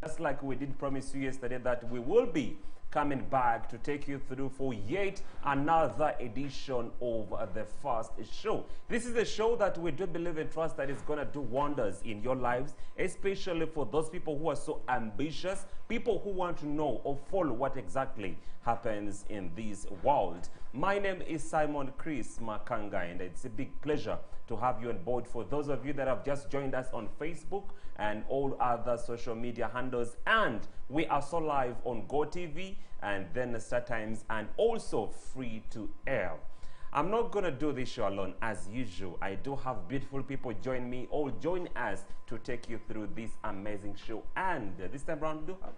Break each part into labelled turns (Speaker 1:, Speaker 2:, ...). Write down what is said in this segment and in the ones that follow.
Speaker 1: Just like we did promise you yesterday that we will be coming back to take you through for yet another edition of the First Show. This is a show that we do believe and trust that is going to do wonders in your lives, especially for those people who are so ambitious, people who want to know or follow what exactly happens in this world. My name is Simon Chris Makanga, and it's a big pleasure to have you on board. For those of you that have just joined us on Facebook and all other social media handles, and we are so live on GoTV and then StarTimes and also free to air. I'm not going to do this show alone as usual. I do have beautiful people join me, all join us to take you through this amazing show. And this time around, we do have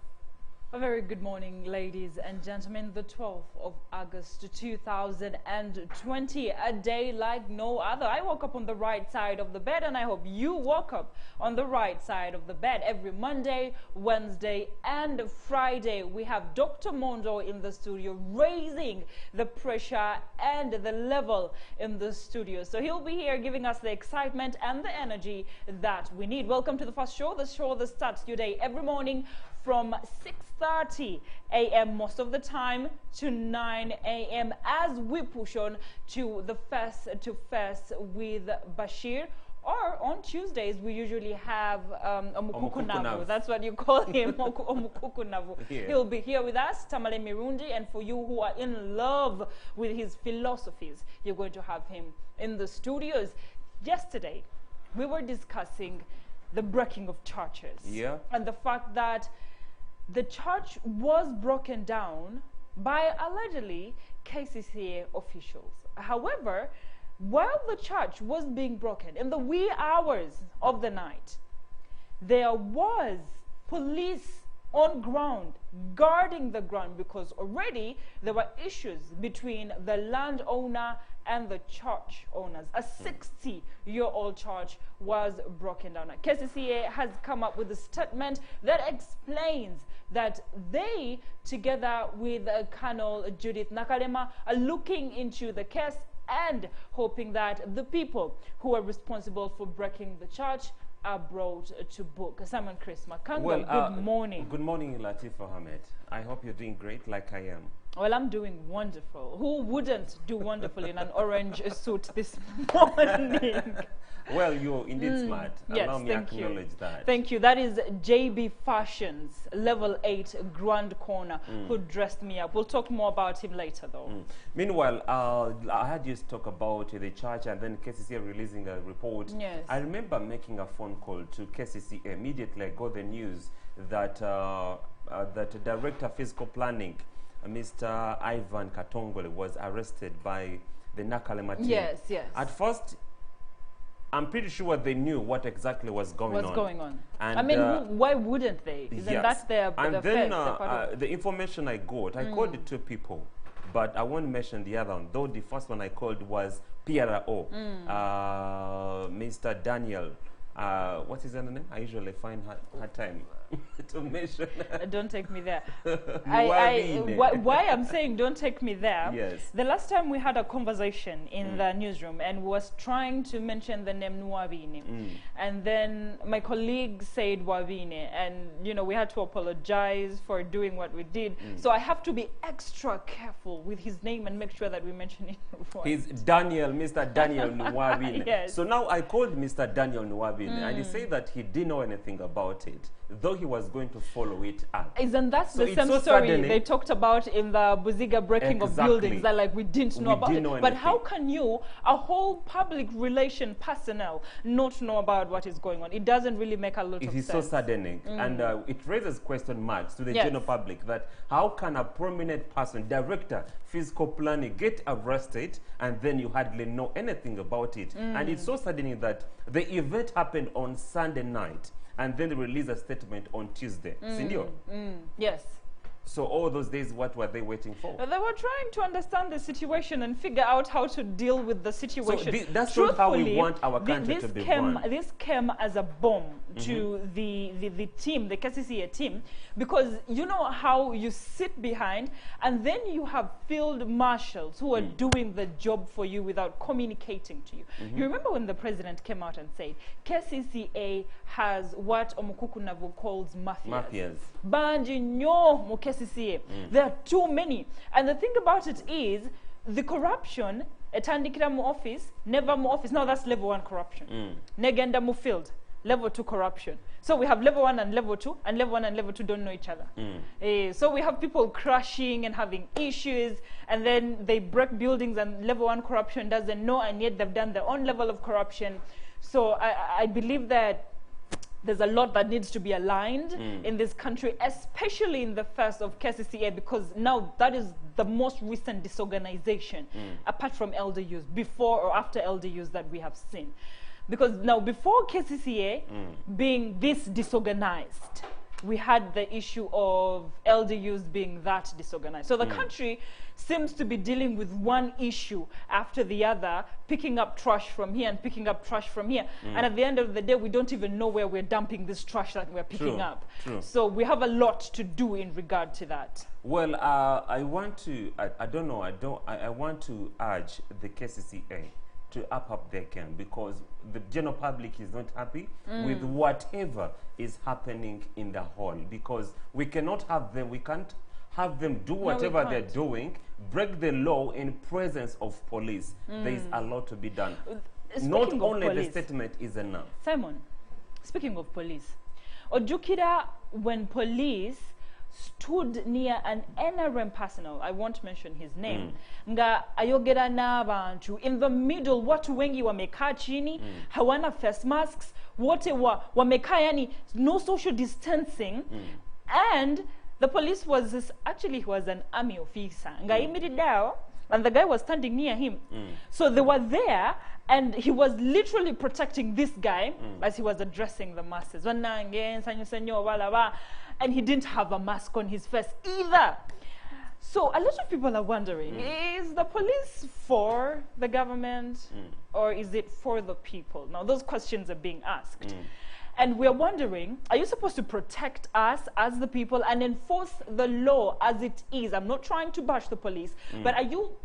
Speaker 2: a very good morning, ladies and gentlemen. The 12th of August 2020, a day like no other. I woke up on the right side of the bed, and I hope you woke up on the right side of the bed. Every Monday, Wednesday, and Friday, we have Dr. Mondo in the studio, raising the pressure and the level in the studio. So he'll be here giving us the excitement and the energy that we need. Welcome to the first show, the show that starts your day every morning from 6:30 a.m. most of the time to 9 a.m. as we push on to the face to face with Bashir. Or on Tuesdays, we usually have Omukukunavu. That's what you call him, Omukukunavu. Yeah. He'll be here with us, Tamale Mirundi, and for you who are in love with his philosophies, you're going to have him in the studios. Yesterday, we were discussing the breaking of churches.
Speaker 1: Yeah.
Speaker 2: And the fact that the church was broken down by allegedly KCCA officials. However, while the church was being broken in the wee hours of the night, there was police on ground guarding the ground, because already there were issues between the landowner and the church owners. A 60-year-old church was broken down. KCCA has come up with a statement that explains that they, together with Colonel Judith Nakalema, are looking into the case and hoping that the people who are responsible for breaking the church are brought to book. Simon Chris Makanga, well, good morning.
Speaker 1: Good morning, Latif Ahmed. I hope you're doing great like I am.
Speaker 2: Well, I'm doing wonderful. Who wouldn't do wonderful in an orange suit this morning?
Speaker 1: Well, you're indeed smart.
Speaker 2: Yes,
Speaker 1: Allow me to acknowledge that.
Speaker 2: Thank you. That is JB Fashions, level 8 Grand Corner, who dressed me up. We'll talk more about him later, though.
Speaker 1: Meanwhile, I had you talk about the church and then KCCA releasing a report.
Speaker 2: Yes.
Speaker 1: I remember making a phone call to KCCA. Immediately, I got the news that that Director Physical Planning, Mr. Ivan Katongole, was arrested by the Nakalema team.
Speaker 2: Yes, yes.
Speaker 1: At first, I'm pretty sure they knew what exactly was going on.
Speaker 2: And I mean, why wouldn't they? Isn't that their
Speaker 1: and then the information I got, I called the two people, but I won't mention the other one, though the first one I called was PRO, Mr. Daniel. What is her name? I usually find her time to mention.
Speaker 2: Don't take me there. Why I'm saying don't take me there.
Speaker 1: Yes.
Speaker 2: The last time we had a conversation in the newsroom and was trying to mention the name Nwabini, and then my colleague said Wabini, and you know we had to apologize for doing what we did. So I have to be extra careful with his name and make sure that we mention it right.
Speaker 1: He's Daniel, Mr. Daniel Nwabini.
Speaker 2: Yes.
Speaker 1: So now I called Mr. Daniel Nwabini, and he said that he didn't know anything about it, though he was going to follow it up.
Speaker 2: Isn't that the same story they talked about in the Buziga breaking of buildings, that like we didn't know about it? But how can you, a whole public relation personnel, not know about what is going on? It doesn't really make a lot of sense.
Speaker 1: It is so saddening, and it raises question marks to the general public that how can a prominent person, director, physical planning, get arrested and then you hardly know anything about it? And it's so saddening that the event happened on Sunday night, and then they released a statement on Tuesday. Sindio?
Speaker 2: Yes.
Speaker 1: So all those days, what were they waiting for?
Speaker 2: They were trying to understand the situation and figure out how to deal with the situation.
Speaker 1: So that's not how we want our country to be run.
Speaker 2: This came as a bomb to the team, the KCCA team, because you know how you sit behind and then you have field marshals who are doing the job for you without communicating to you. You remember when the president came out and said, KCCA has what Omukuku Navu calls mafias. Banji nyo mu KCCA. There are too many. And the thing about it is, the corruption, etandikira mu office, never mu office. Now that's level 1 corruption. Negenda mu field. Level 2 corruption. So we have level 1 and level 2, and level 1 and level 2 don't know each other. So we have people crashing and having issues, and then they break buildings, and level 1 corruption doesn't know, and yet they've done their own level of corruption. So I believe that there's a lot that needs to be aligned in this country, especially in the face of KCCA, because now that is the most recent disorganization, apart from LDUs, before or after LDUs that we have seen. Because now, before KCCA being this disorganized, we had the issue of LDUs being that disorganized. So the country seems to be dealing with one issue after the other, picking up trash from here and picking up trash from here. And at the end of the day, we don't even know where we're dumping this trash that we're picking up. So we have a lot to do in regard to that.
Speaker 1: Well, I want to, I want to urge the KCCA to up their game, because the general public is not happy with whatever is happening in the hall, because we cannot have them, we can't have them do whatever they're doing, break the law in presence of police. There is a lot to be done. Not only the statement is enough.
Speaker 2: Simon, speaking of police, Ojukida, when police stood near an NRM personnel, I won't mention his name, nga ayogera n'abantu in the middle, watu wengi wamekaa chini, hawana face masks, wote wamekaa, yani no social distancing, and the police was actually, he was an army officer, nga imiridao, and the guy was standing near him. So they were there, and he was literally protecting this guy as he was addressing the masses. And he didn't have a mask on his face either. So a lot of people are wondering, is the police for the government or is it for the people? Now those questions are being asked. And we're wondering, are you supposed to protect us as the people and enforce the law as it is? I'm not trying to bash the police, but are you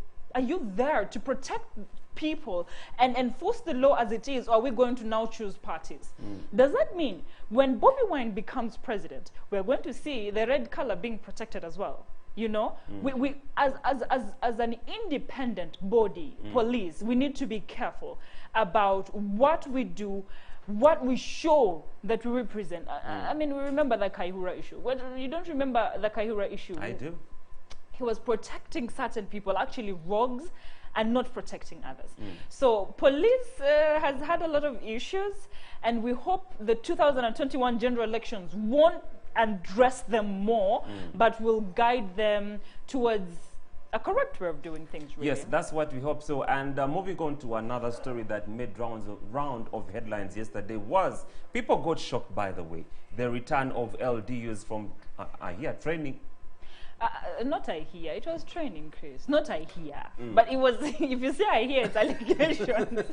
Speaker 2: there to protect people and enforce the law as it is, or are we going to now choose parties? Does that mean when Bobby Wine becomes president, we're going to see the red color being protected as well? You know, we as an independent body, police, we need to be careful about what we do, what we show that we represent. I mean, we remember the Kaihura issue. Well, you don't remember the Kaihura issue? I
Speaker 1: do.
Speaker 2: He was protecting certain people, actually rogues, and not protecting others. So police has had a lot of issues, and we hope the 2021 general elections won't address them more, but will guide them towards a correct way of doing things, really.
Speaker 1: Yes, that's what we hope so. And moving on to another story that made round of headlines yesterday was, people got shocked, by the way, the return of LDUs from training.
Speaker 2: Not I hear. It was training, Chris. Not I hear. But it was, if you say I hear, it's allegations.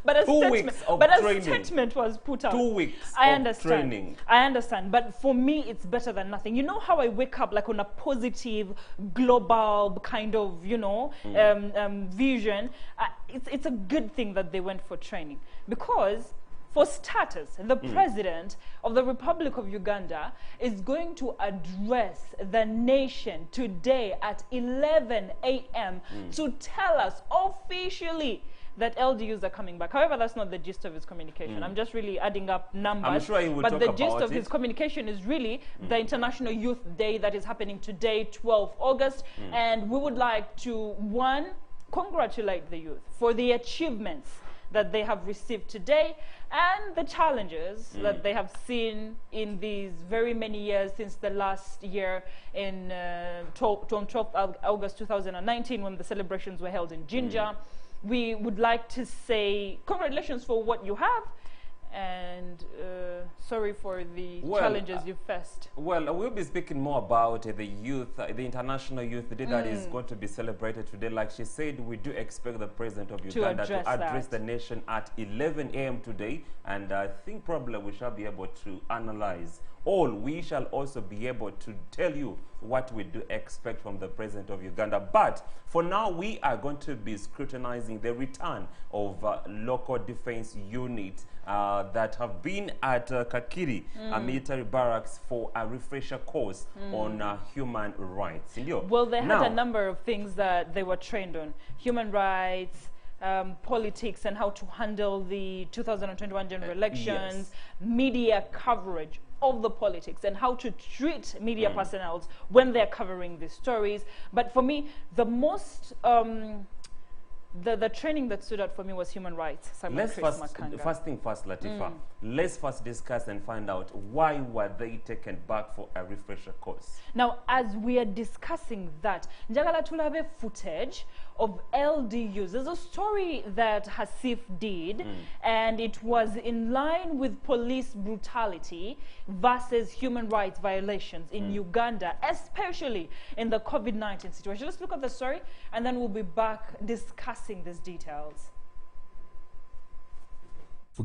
Speaker 2: But a statement was put out.
Speaker 1: 2 weeks
Speaker 2: I
Speaker 1: of
Speaker 2: understand.
Speaker 1: training.
Speaker 2: I understand. But for me, it's better than nothing. You know how I wake up like on a positive, global kind of, you know, vision. It's a good thing that they went for training, because for starters, the president of the Republic of Uganda is going to address the nation today at 11 a.m. to tell us officially that LDUs are coming back. However, that's not the gist of his communication. I'm just really adding up numbers.
Speaker 1: I'm sure he will
Speaker 2: but
Speaker 1: talk
Speaker 2: the
Speaker 1: about
Speaker 2: gist of
Speaker 1: it.
Speaker 2: his communication is really the International Youth Day that is happening today, 12 August. And we would like to, one, congratulate the youth for the achievements that they have received today and the challenges that they have seen in these very many years since the last year in 12th August 2019, when the celebrations were held in Jinja. We would like to say congratulations for what you have, And sorry for the challenges you faced.
Speaker 1: Well, we'll be speaking more about the youth, the International Youth Day that is going to be celebrated today. Like she said, we do expect the President of Uganda to address the nation at 11 a.m. today. And I think probably we shall be able to analyze all. We shall also be able to tell you what we do expect from the President of Uganda. But for now, we are going to be scrutinizing the return of local defense units that have been at Kakiri military barracks for a refresher course on human rights.
Speaker 2: Well, they had a number of things that they were trained on. Human rights, politics and how to handle the 2021 general elections, media coverage of the politics and how to treat media personnel when they're covering these stories. But for me, the most the training that stood out for me was human rights.
Speaker 1: Let's first thing first, Latifa. Let's first discuss and find out why were they taken back for a refresher course.
Speaker 2: Now, as we are discussing that, njagala tulabe footage of LDUs. There's a story that Hasif did, and it was in line with police brutality versus human rights violations in Uganda, especially in the COVID-19 situation. Let's look at the story, and then we'll be back discussing these details.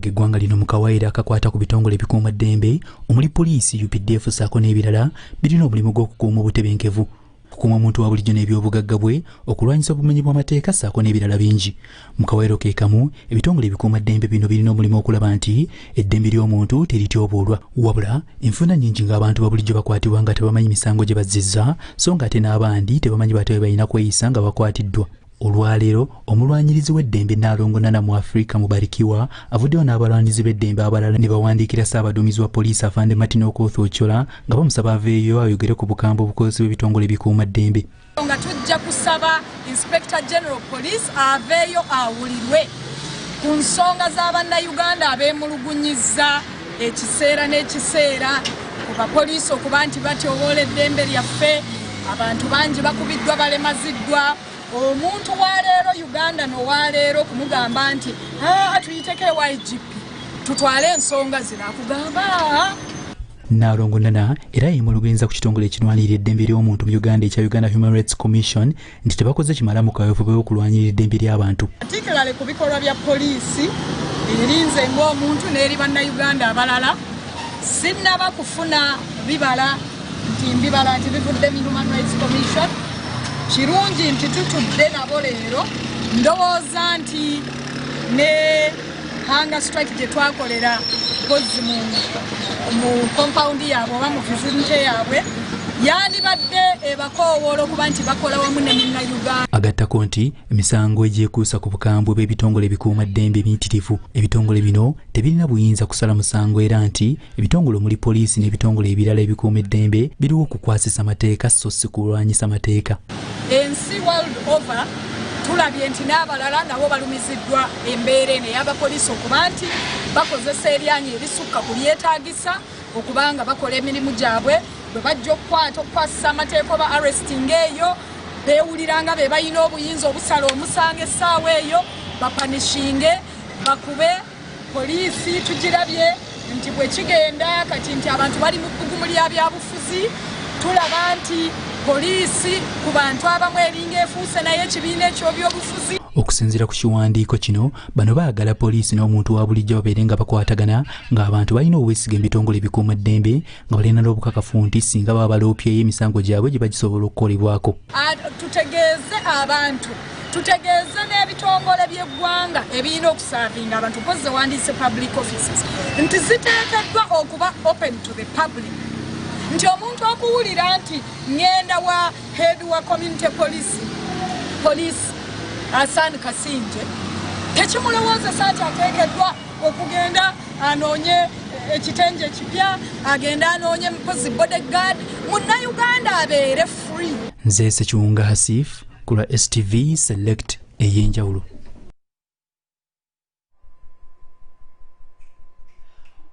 Speaker 3: Eggwanga lino mu kawaida akakwata ku bitongole ebikuuma ddembe omuli poliisi, UPDF ssaako n'ebirala birina omulimu gw'okukuuma obutebenkevu, kukuuma omuntu wa bulijjo n'ebyobugagga bwe, okulwanyisa obumenyi bw'amateeka ssaako n'ebirala bingi. Mu kawairo ke kamu, ebitongole ebikuuma ddembe bino birina omulimu okulaba nti eddembe ly'omuntu terityoboolwa, wabula enfuna nnyingi ng'abantu ba bulijjo bakwatibwa nga tebamanyi misango gye bazzizza, so ng'ate n'abandi tebamanyi bate balina kweyisa nga bakwatiddwa. Olwaleero omulwanyirizi w'eddembe Nnaalongo Nana mu Afrika Mubarikiwa avuddeyo n'abalwanirizi b'eddembe abalala ne bawandiikira Ssaabaduumizi wa poliisi Afande Martin Okoth Ochola nga bamusaba aveeyo ayogere ku bukambwe obukozesebwa ebitongole ebikuuma ddembe.
Speaker 4: Nga tujja kusaba Inspector General Police aveeyo awulirwe ku nsonga z'Abannayuganda abeemulugunyizza ekiseera n'ekiseera ku bapoliisi okuba nti batyoboola eddembe lyaffe, abantu bangi bakubiddwa balemaziddwa. Omuntu wa leero Uganda n'owa leero kumugamba nti tuyiteko YGP tutwale ensonga zino akugamba.
Speaker 3: Nnaalongo Nana era yeemulugunyizza ku kitongole ekirwanirira eddembe ly'omuntu mu Uganda ekya Uganda Human Rights Commission nti tebakoze kimala mu kaweefube w'okulwanyirira eddembe ly'abantu.
Speaker 4: Particularly ku bikolwa bya poliisi erinze ng'omuntu n'eri bannayuganda abalala sinnaba kufuna bibala nti bivudde mu Human Rights Commission. Kirungi nti tutudde nabo leero ndowooza nti ne hunger strike gye twakolera kozi mu compound yaabwe oba mu vizinite yaabwe yandibadde ebakoowoola okuba nti bakola wamu ne Munnayuganda.
Speaker 3: Agattako nti emisango egyekuusa ku bukambwe bw'ebitongole ebikuuma ddembe ebiyitirivu. Ebitongole bino tebirina buyinza kusala musango era nti ebitongole omuli poliisi n'ebitongole ebirala ebikuuma eddembe biriwo okukwasisa amateeka so si kulwanyisa mateeka.
Speaker 4: Ensi world over tulabye nti n'abalala nabo balumiziddwa embeera eno ey'abapoliisi okuba nti bakozesa eryanyi erisukka ku lyetaagisa okuba nga bakola emirimu gyabwe bwe bajja okukwasisa amateeka oba arresting eyo beewulira nga be balina obuyinza obusala omusango essaawa eyo bapanishinge bakube. Poliisi tugirabye nti bwe kigenda kati nti abantu bali mu bbugumu lya byabufuzi, tulaba nti poliisi ku bantu abamu eringa efuuse naye ekibiina eky'ebyobufuzi.
Speaker 3: Okusinziira ku kiwandiiko kino, bano baagala poliisi n'omuntu wa bulijjo babeere nga bakwatagana ng'abantu balina obwesiga ebitongole ebikuuma ddembe nga balina n'obukakafu nti singa baba baloopyeyo emisango gyabwe gye bagisobola okukolebwako.
Speaker 4: Tutegeeze abantu, tutegeeze n'ebitongole by'eggwanga ebirina okusaavinga abantu pozi zewandiise public offices nti ziteekeddwa okuba open to the public. Nti omuntu okuwulira nti ngenda wa head wa community police Hassan Kasinje tekimulowoozesa nti ateekeddwa okugenda anoonye ekitenje ekipya, agenda anoonye mpozi bodyguard. Munnayuganda abeere free.
Speaker 3: Nze Ssekiwunga Hasif ku lwa STV Select ey'enjawulo.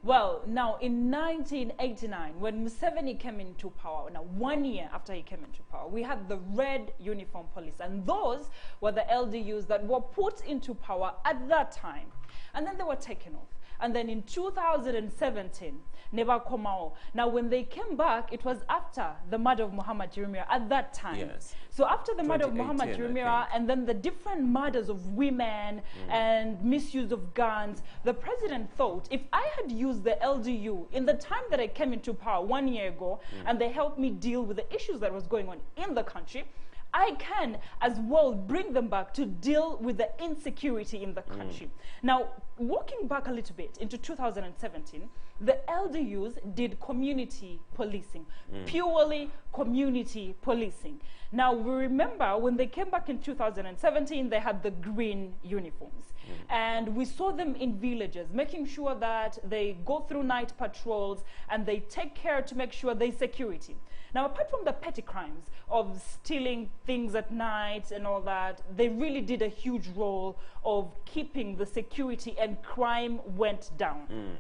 Speaker 2: Well, now in 1989, when Museveni came into power, now 1 year after he came into power, we had the red uniform police, and those were the LDUs that were put into power at that time. And then they were taken off. and then in 2017, Neva Komao. Now, when they came back, it was after the murder of Muhammad Jeremiah at that time.
Speaker 1: Yes.
Speaker 2: So after the murder of Muhammad Jeremiah and then the different murders of women and misuse of guns, the president thought, if I had used the LDU in the time that I came into power 1 year ago, and they helped me deal with the issues that was going on in the country, I can as well bring them back to deal with the insecurity in the country. Now, walking back a little bit into 2017, the LDUs did community policing, purely community policing. Now, we remember when they came back in 2017, they had the green uniforms. And we saw them in villages, making sure that they go through night patrols and they take care to make sure there's security. Now, apart from the petty crimes of stealing things at night and all that, they really did a huge role of keeping the security, and crime went down.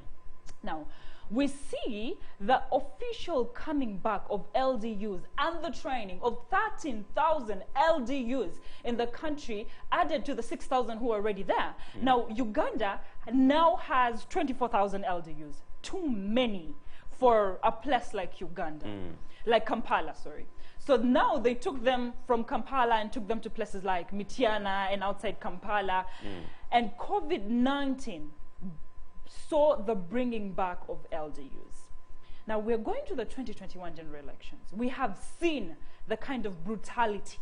Speaker 2: Now, we see the official coming back of LDUs and the training of 13,000 LDUs in the country, added to the 6,000 who are already there. Now, Uganda now has 24,000 LDUs. Too many for a place like Uganda. Like Kampala, sorry. So now they took them from Kampala and took them to places like Mityana and outside Kampala. And COVID-19 saw the bringing back of LDUs. Now we're going to the 2021 general elections. We have seen the kind of brutality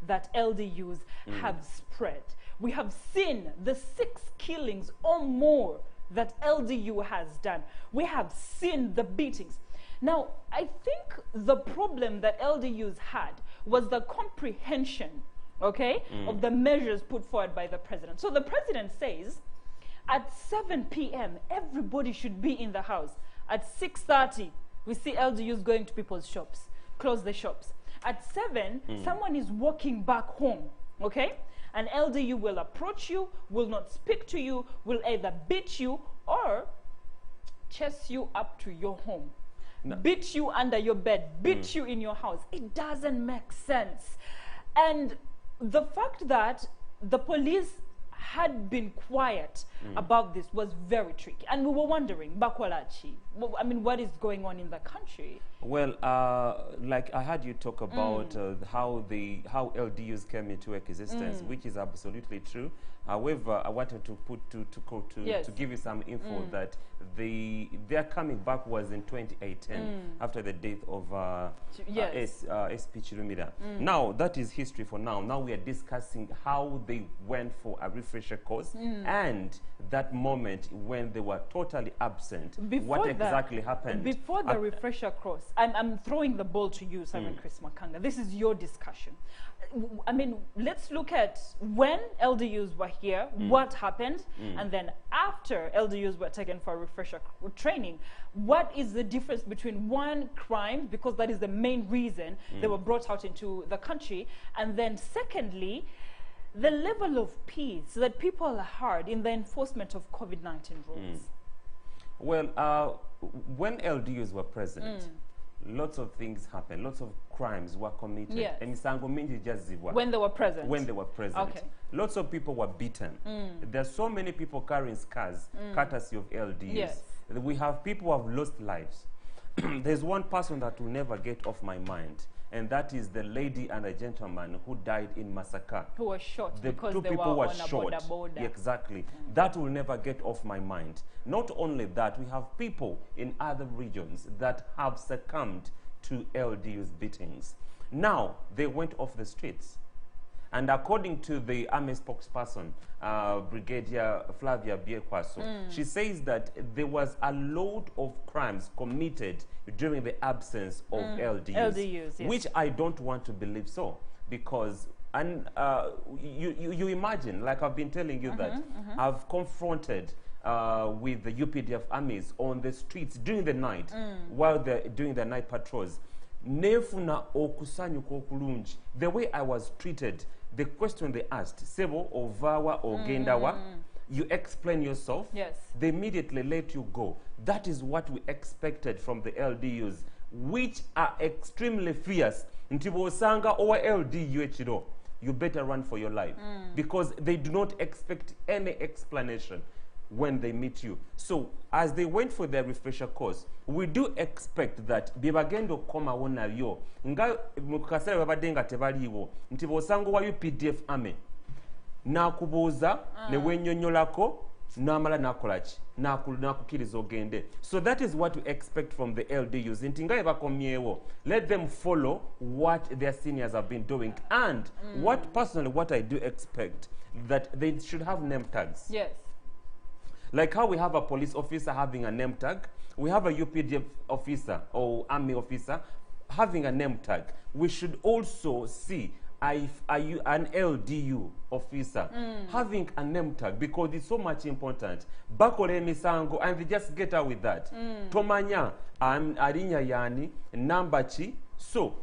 Speaker 2: that LDUs have spread. We have seen the 6 killings or more that LDU has done. We have seen the beatings. Now, I think the problem that LDUs had was the comprehension, okay, of the measures put forward by the president. So the president says, at 7 p.m., everybody should be in the house. At 6:30, we see LDUs going to people's shops, close the shops. At 7, someone is walking back home, okay? An LDU will approach you, will not speak to you, will either beat you or chase you up to your home. Beat you under your bed, beat you in your house. It doesn't make sense. And the fact that the police had been quiet about this was very tricky. And we were wondering, Bakwalachi, I mean, what is going on in the country?
Speaker 1: Well, like I heard you talk about how LDUs came into existence, which is absolutely true. However, I wanted to to give you some info that their coming back was in 2018 after the death of SP Chirumira. Now that is history for now. Now we are discussing how they went for a refresher course and that moment when they were totally absent. What exactly happened?
Speaker 2: Before the refresher course, I'm throwing the ball to you, Simon Chris Makanga. This is your discussion. I mean, let's look at when LDUs were here, what happened, and then after LDUs were taken for refresher training, what is the difference between one, crime, because that is the main reason they were brought out into the country, and then secondly, the level of peace that people had in the enforcement of COVID-19 rules?
Speaker 1: Well, when LDUs were present, lots of things happened. Lots of crimes were committed.
Speaker 2: Yes.
Speaker 1: When
Speaker 2: they were present?
Speaker 1: When they were present.
Speaker 2: Okay.
Speaker 1: Lots of people were beaten. There's so many people carrying scars, courtesy of LDUs.
Speaker 2: Yes.
Speaker 1: We have people who have lost lives. There's one person that will never get off my mind, and that is the lady and a gentleman who died in Masaka.
Speaker 2: Who were shot
Speaker 1: The
Speaker 2: because
Speaker 1: two
Speaker 2: they
Speaker 1: people
Speaker 2: were
Speaker 1: were
Speaker 2: on
Speaker 1: shot.
Speaker 2: a border.
Speaker 1: Exactly. That will never get off my mind. Not only that, we have people in other regions that have succumbed to LDU's beatings. Now, they went off the streets. And according to the army spokesperson, Brigadier Flavia Biekwaso, she says that there was a lot of crimes committed during the absence of LDUs,
Speaker 2: yes.
Speaker 1: which I don't want to believe so, because you imagine, like I've been telling you that I've confronted with the UPDF armies on the streets during the night while they're doing their night patrols. Nefuna okusanyuka okulungi. The way I was treated, the question they asked, Sebo Ovawa or Gendawa, you explain yourself,
Speaker 2: yes.
Speaker 1: They immediately let you go. That is what we expected from the LDUs, which are extremely fierce. Ntibo Sanga or LDU echiro, you better run for your life, because they do not expect any explanation. when they meet you. So as they went for their refresher course, we do expect that bibagenda okukomawo nabyo nga mu kaseera babadde nga tebaliiwo nti bw'osanga wa UPDF Army n'akubuuza ne wennyonnyolako n'amala n'akolaki n'akukkiriza ogende. So that is what we expect from the LDUs. Nti nga bakomyewo, let them follow what their seniors have been doing. And what I do expect, that they should have name tags.
Speaker 2: Yes.
Speaker 1: Like how we have a police officer having a name tag, we have a UPDF officer or army officer having a name tag. We should also see are you an LDU officer having a name tag, because it's so much important. Bakole misango and they just get out with that. Tomanya arinya yani nambachi. So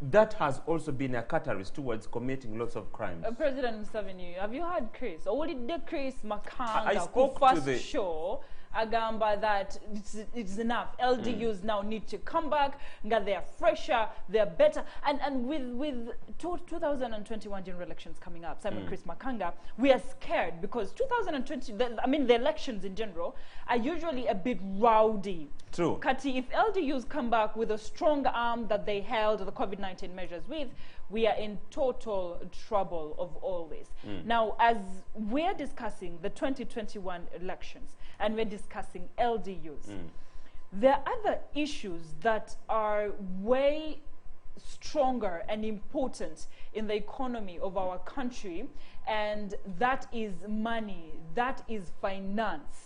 Speaker 1: that has also been a catalyst towards committing lots of crimes.
Speaker 2: President Museveni, have you heard Chris? Or did the Chris Makanga
Speaker 1: I spoke
Speaker 2: who
Speaker 1: to the
Speaker 2: show Agamba that it's enough. LDUs now need to come back, that they're fresher, they're better. And with 2021 general elections coming up, Simon Chris Makanga, we are scared because 2020, the elections in general are usually a bit rowdy.
Speaker 1: True.
Speaker 2: Kati, if LDUs come back with a strong arm that they held the COVID-19 measures with, we are in total trouble of all this. Now, as we're discussing the 2021 elections and we're discussing LDUs, there are other issues that are way stronger and important in the economy of our country, and that is money, that is finance.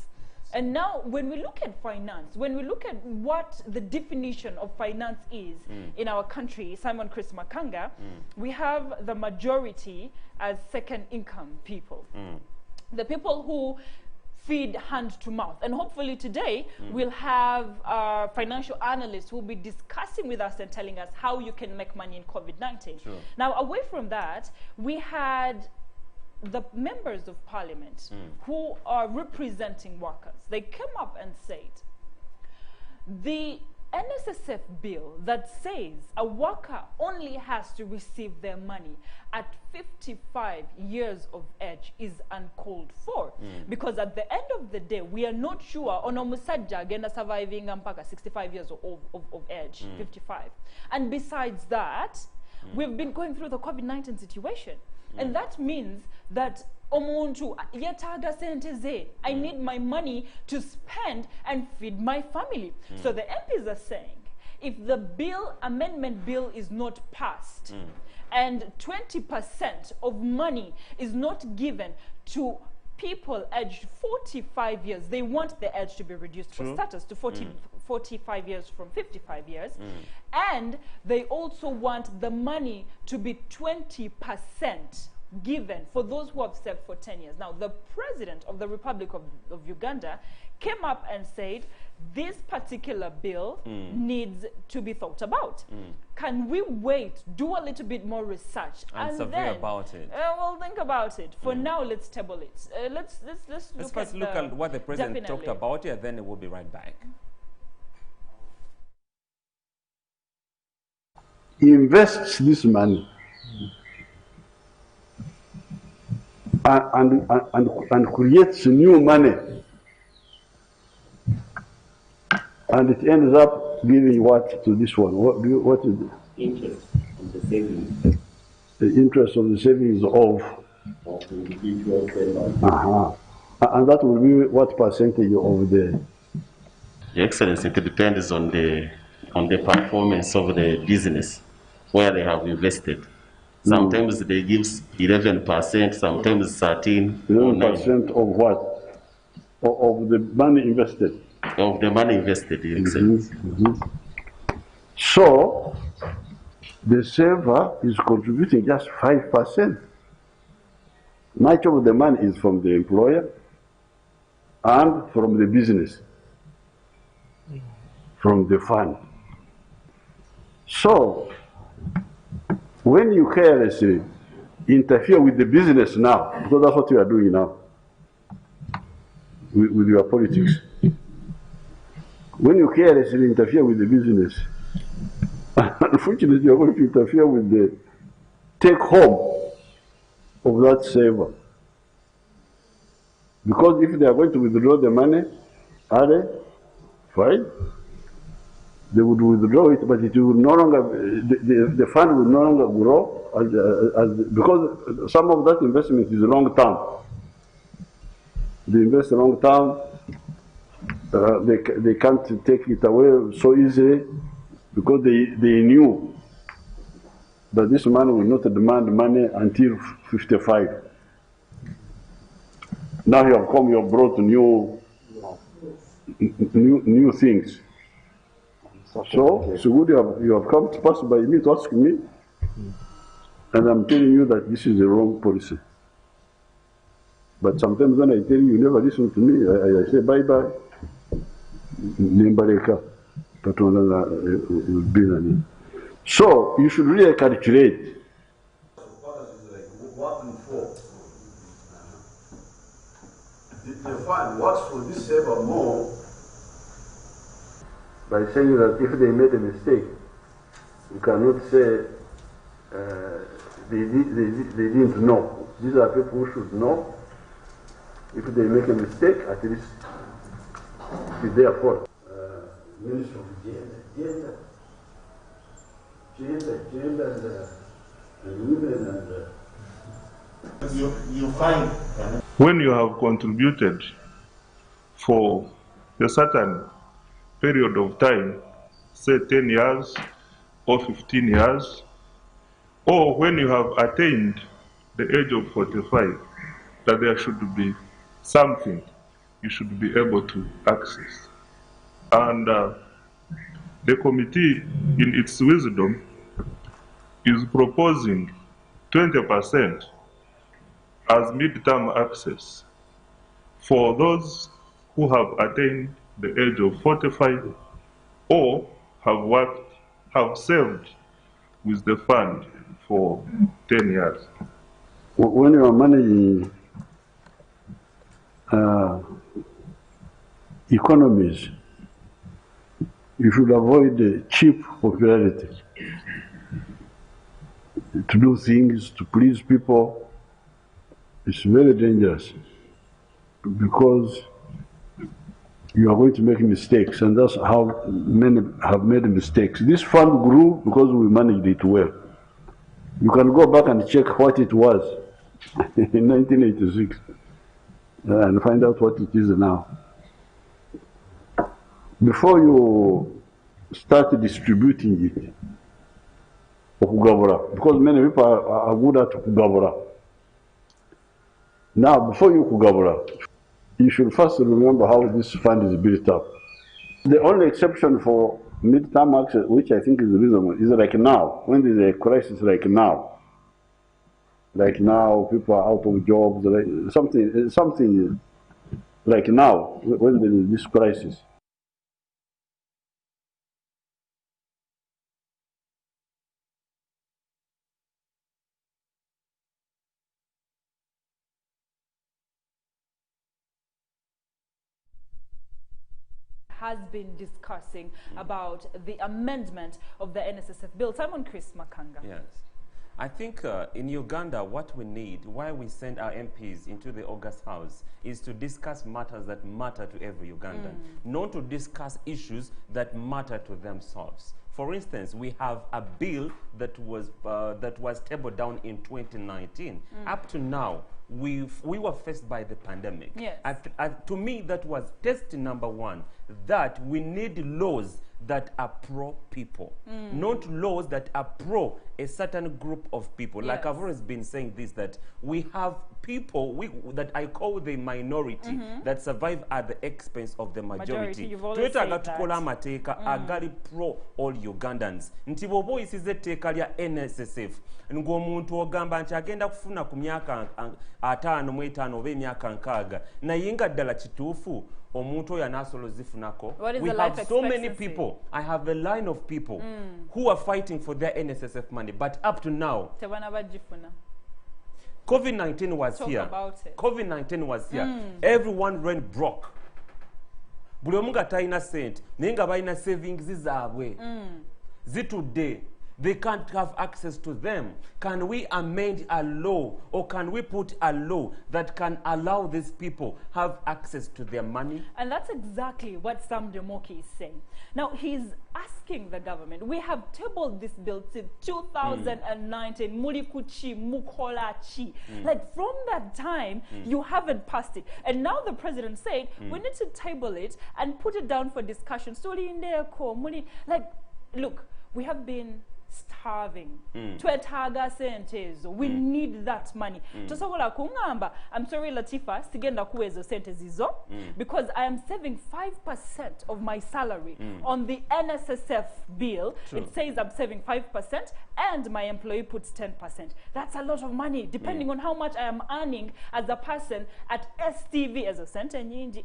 Speaker 2: And now, when we look at finance, when we look at what the definition of finance is in our country, Simon Chris Makanga, we have the majority as second income people. The people who feed hand to mouth. And hopefully today, we'll have our financial analysts who will be discussing with us and telling us how you can make money in COVID-19. Sure. Now, away from that, we had the members of parliament who are representing workers. They came up and said, the NSSF bill that says a worker only has to receive their money at 55 years of age is uncalled for. Because at the end of the day, we are not sure on omusajja agenda surviving mpaka 65 years of age, 55. And besides that, we've been going through the COVID-19 situation. And that means that omuntu yetaga sente ze, I need my money to spend and feed my family. So the MPs are saying, if the amendment bill is not passed and 20% of money is not given to people aged 45 years, they want the age to be reduced for status to 45 years from 55 years. And they also want the money to be 20% given for those who have served for 10 years. Now, the President of the Republic of Uganda came up and said, this particular bill needs to be thought about. Can we wait, do a little bit more research,
Speaker 1: and survey about it?
Speaker 2: We'll think about it. For now, let's table it. Let's
Speaker 1: first look at what the President talked about here, then we'll be right back.
Speaker 5: He invests this money and creates new money, and it ends up giving what to this one? What is the
Speaker 6: interest on the savings?
Speaker 5: The interest on the savings of
Speaker 6: individual members.
Speaker 5: And that will be what percentage of the?
Speaker 6: Your Excellency, it depends on the performance of the business where they have invested. Sometimes they give 11%, sometimes 13%.
Speaker 5: 11% of what? Of the money invested.
Speaker 6: Of the money invested, Your Excellency.
Speaker 5: So the saver is contributing just 5%. Much of the money is from the employer and from the business, from the fund. So when you carelessly interfere with the business now, because that's what you are doing now with your politics, when you carelessly interfere with the business, unfortunately you're going to interfere with the take home of that saver. Because if they are going to withdraw the money, are they? Fine. They would withdraw it, but it will no longer, the fund will no longer grow because some of that investment is long term. They invest long term, they can't take it away so easily because they knew that this man will not demand money until 55. Now you have come, you have brought new things. So it's good you have come to pass by me to ask me, and I'm telling you that this is the wrong policy. But sometimes when I tell you, you never listen to me, I say bye-bye. So you should really calculate. The fund works for this saver more by saying that if they made a mistake, you cannot say they didn't know. These are people who should know. If they make a mistake, at least it's their fault. Minister of gender and women and
Speaker 7: you find when you have contributed for a certain period of time, say 10 years or 15 years, or when you have attained the age of 45, that there should be something you should be able to access. And the committee, in its wisdom, is proposing 20% as mid-term access for those who have attained the age of 45 or have served with the fund for 10 years.
Speaker 5: When you are managing economies, you should avoid cheap popularity. To do things to please people is very dangerous because you are going to make mistakes, and that's how many have made mistakes. This fund grew because we managed it well. You can go back and check what it was in 1986 and find out what it is now. Before you start distributing it, because many people are good at kugabura. Now, before you kugabura, you should first remember how this fund is built up. The only exception for mid-term access, which I think is reasonable, is like now, when there's a crisis like now. Like now, people are out of jobs, like something like now, when there is this crisis.
Speaker 2: Has been discussing about the amendment of the NSSF bill. Simon Chris Makanga.
Speaker 1: Yes. I think in Uganda, what we need, why we send our MPs into the August House, is to discuss matters that matter to every Ugandan, not to discuss issues that matter to themselves. For instance, we have a bill that was tabled down in 2019. Up to now, we were faced by the pandemic.
Speaker 2: Yes.
Speaker 1: To me, that was test number one, that we need laws that are pro-people, not laws that are pro a certain group of people.
Speaker 2: Yes.
Speaker 1: Like I've always been saying this, that we have people that I call the minority that survive at the expense of the majority.
Speaker 2: You've always said that.
Speaker 1: Agali pro all Ugandans. Nti bw'oba oyisiza etteeka lya NSSF ng'omuntu ogamba nti agenda kufuna ku myaka 5 mu 5 oba emyaka 6 naye nga ddala kituufu omuntu oyo anaasobola zifunako. We have so many people. I have a line of people who are fighting for their NSSF money, but up to now, COVID-19 was here. COVID-19 was here. Everyone ran broke. Buli omu nga talina sente naye nga balina savings zaabwe zitudde they can't have access to them. Can we amend a law, or can we put a law that can allow these people have access to their money?
Speaker 2: And that's exactly what Sam Demoki is saying. Now, he's asking the government, we have tabled this bill since 2019, Murikuchi, Mukolachi. Like, from that time, you haven't passed it. And now the president said, we need to table it and put it down for discussion. Like, look, we have been starving. Twetaga sentes. We need that money. Tosobola kungamba. I'm sorry, Latifa, sigenda kuwezo sentes izo, because I am saving 5% of my salary on the NSSF bill.
Speaker 1: True.
Speaker 2: It says I'm saving 5% and my employee puts 10%. That's a lot of money, depending on how much I am earning as a person at STV as a sente nyingi.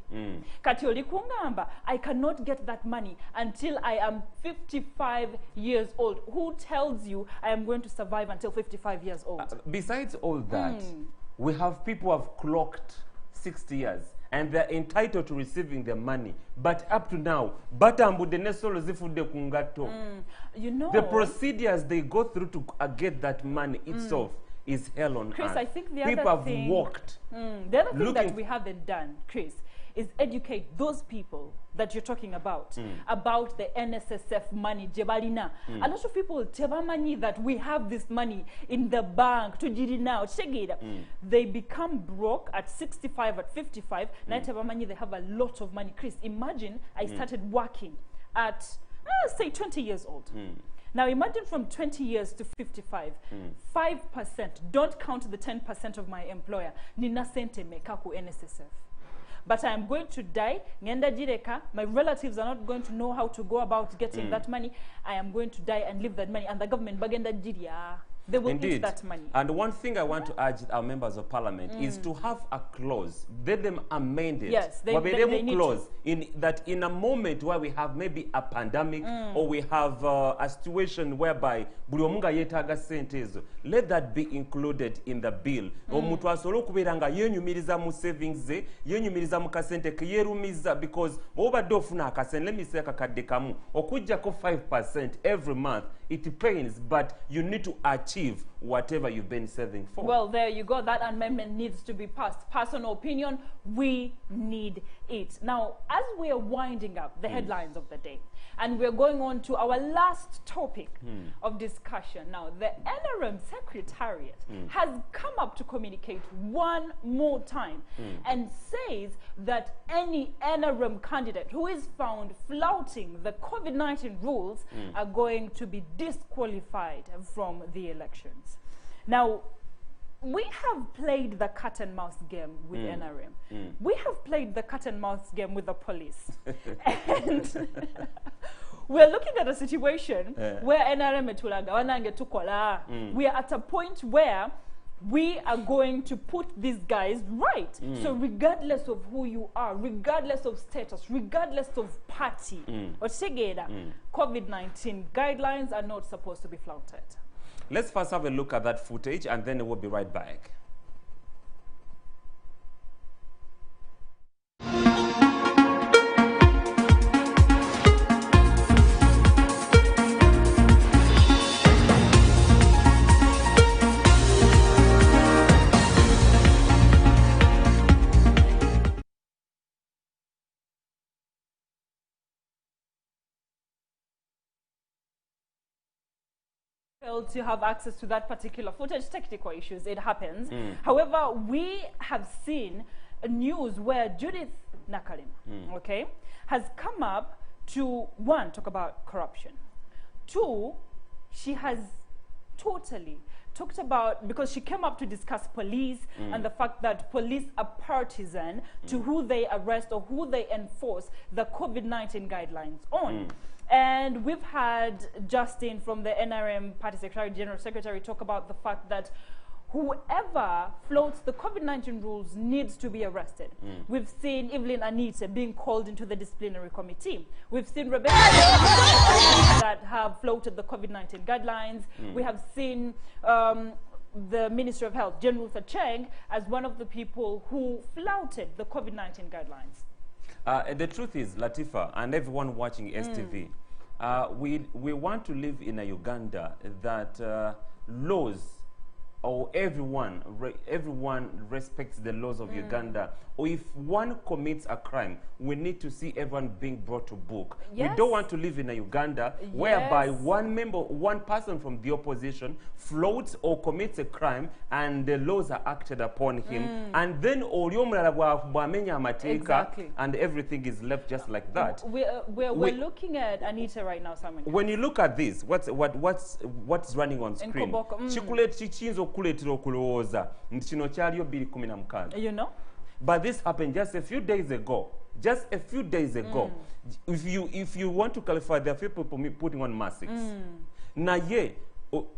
Speaker 2: Katioli kungamba, I cannot get that money until I am 55 years old. Who tells you I am going to survive until 55 years old?
Speaker 1: Besides all that, we have people who have clocked 60 years and they're entitled to receiving their money. But up to now,
Speaker 2: you know,
Speaker 1: the procedures they go through to get that money itself is hell on
Speaker 2: Chris,
Speaker 1: earth.
Speaker 2: I think the
Speaker 1: people
Speaker 2: other
Speaker 1: have
Speaker 2: thing,
Speaker 1: walked.
Speaker 2: The other thing that we haven't done, Chris, is educate those people that you're talking about the NSSF money, Jebalina. A lot of people tell money that we have this money in the bank to get it now. They become broke at 65, at 55. Now money, they have a lot of money. Chris, imagine I started working at say 20 years old. Now imagine from 20 years to 55, 5%, don't count the 10% of my employer, nina sente mekaku NSSF. But I am going to die, ngenda jireka, my relatives are not going to know how to go about getting that money. I am going to die and leave that money, and the government bagenda jiria. They will eat that money.
Speaker 1: And one thing I want to urge our members of parliament is to have a clause, let them amend it.
Speaker 2: Yes, they need
Speaker 1: clause in that in a moment where we have maybe a pandemic or we have a situation whereby let that be included in the bill. Omuntu asobola okubeera nga yenyumiriza mu savings ze, yenyumiriza mu kasente keyerumiza, because obadde ofuna akasente, let me say akakadde kamu, okujjako 5% every month, it pains, but you need to achieve whatever you've been saving for.
Speaker 2: Well, there you go. That amendment needs to be passed. Personal opinion, we need it. Now, as we are winding up the headlines of the day, and we're going on to our last topic of discussion. Now, the NRM Secretariat has come up to communicate one more time and says that any NRM candidate who is found flouting the COVID-19 rules are going to be disqualified from the elections. Now, we have played the cat and mouse game with NRM. We have played the cat and mouse game with the police. And we're looking at a situation where NRM we are at a point where we are going to put these guys right. So regardless of who you are, regardless of status, regardless of party, COVID-19 guidelines are not supposed to be flouted.
Speaker 1: Let's first have a look at that footage and then we'll be right back.
Speaker 2: To have access to that particular footage, technical issues, it happens. However, we have seen news where Judith Nakalema, has come up to, one, talk about corruption. Two, she has totally talked about, because she came up to discuss police and the fact that police are partisan to who they arrest or who they enforce the COVID-19 guidelines on. And we've had Justin from the NRM Party Secretary, General Secretary, talk about the fact that whoever floats the COVID-19 rules needs to be arrested. We've seen Evelyn Anita being called into the disciplinary committee. We've seen Rebecca that have floated the COVID-19 guidelines. We have seen the Minister of Health, Jen Ruth Acheng, as one of the people who flouted the COVID-19 guidelines.
Speaker 1: The truth is, Latifa, and everyone watching STV, we want to live in a Uganda that laws, or everyone respects the laws of Uganda. Or if one commits a crime, we need to see everyone being brought to book.
Speaker 2: Yes.
Speaker 1: We don't want to live in a Uganda whereby one person from the opposition floats or commits a crime and the laws are acted upon him, and then
Speaker 2: Exactly.
Speaker 1: and everything is left just like that.
Speaker 2: We're looking at Anita right now, Simon.
Speaker 1: When you look at this, what's running on screen?
Speaker 2: You know?
Speaker 1: But this happened just a few days ago. Just a few days ago. If you want to qualify, there are few people putting on masks. Naye,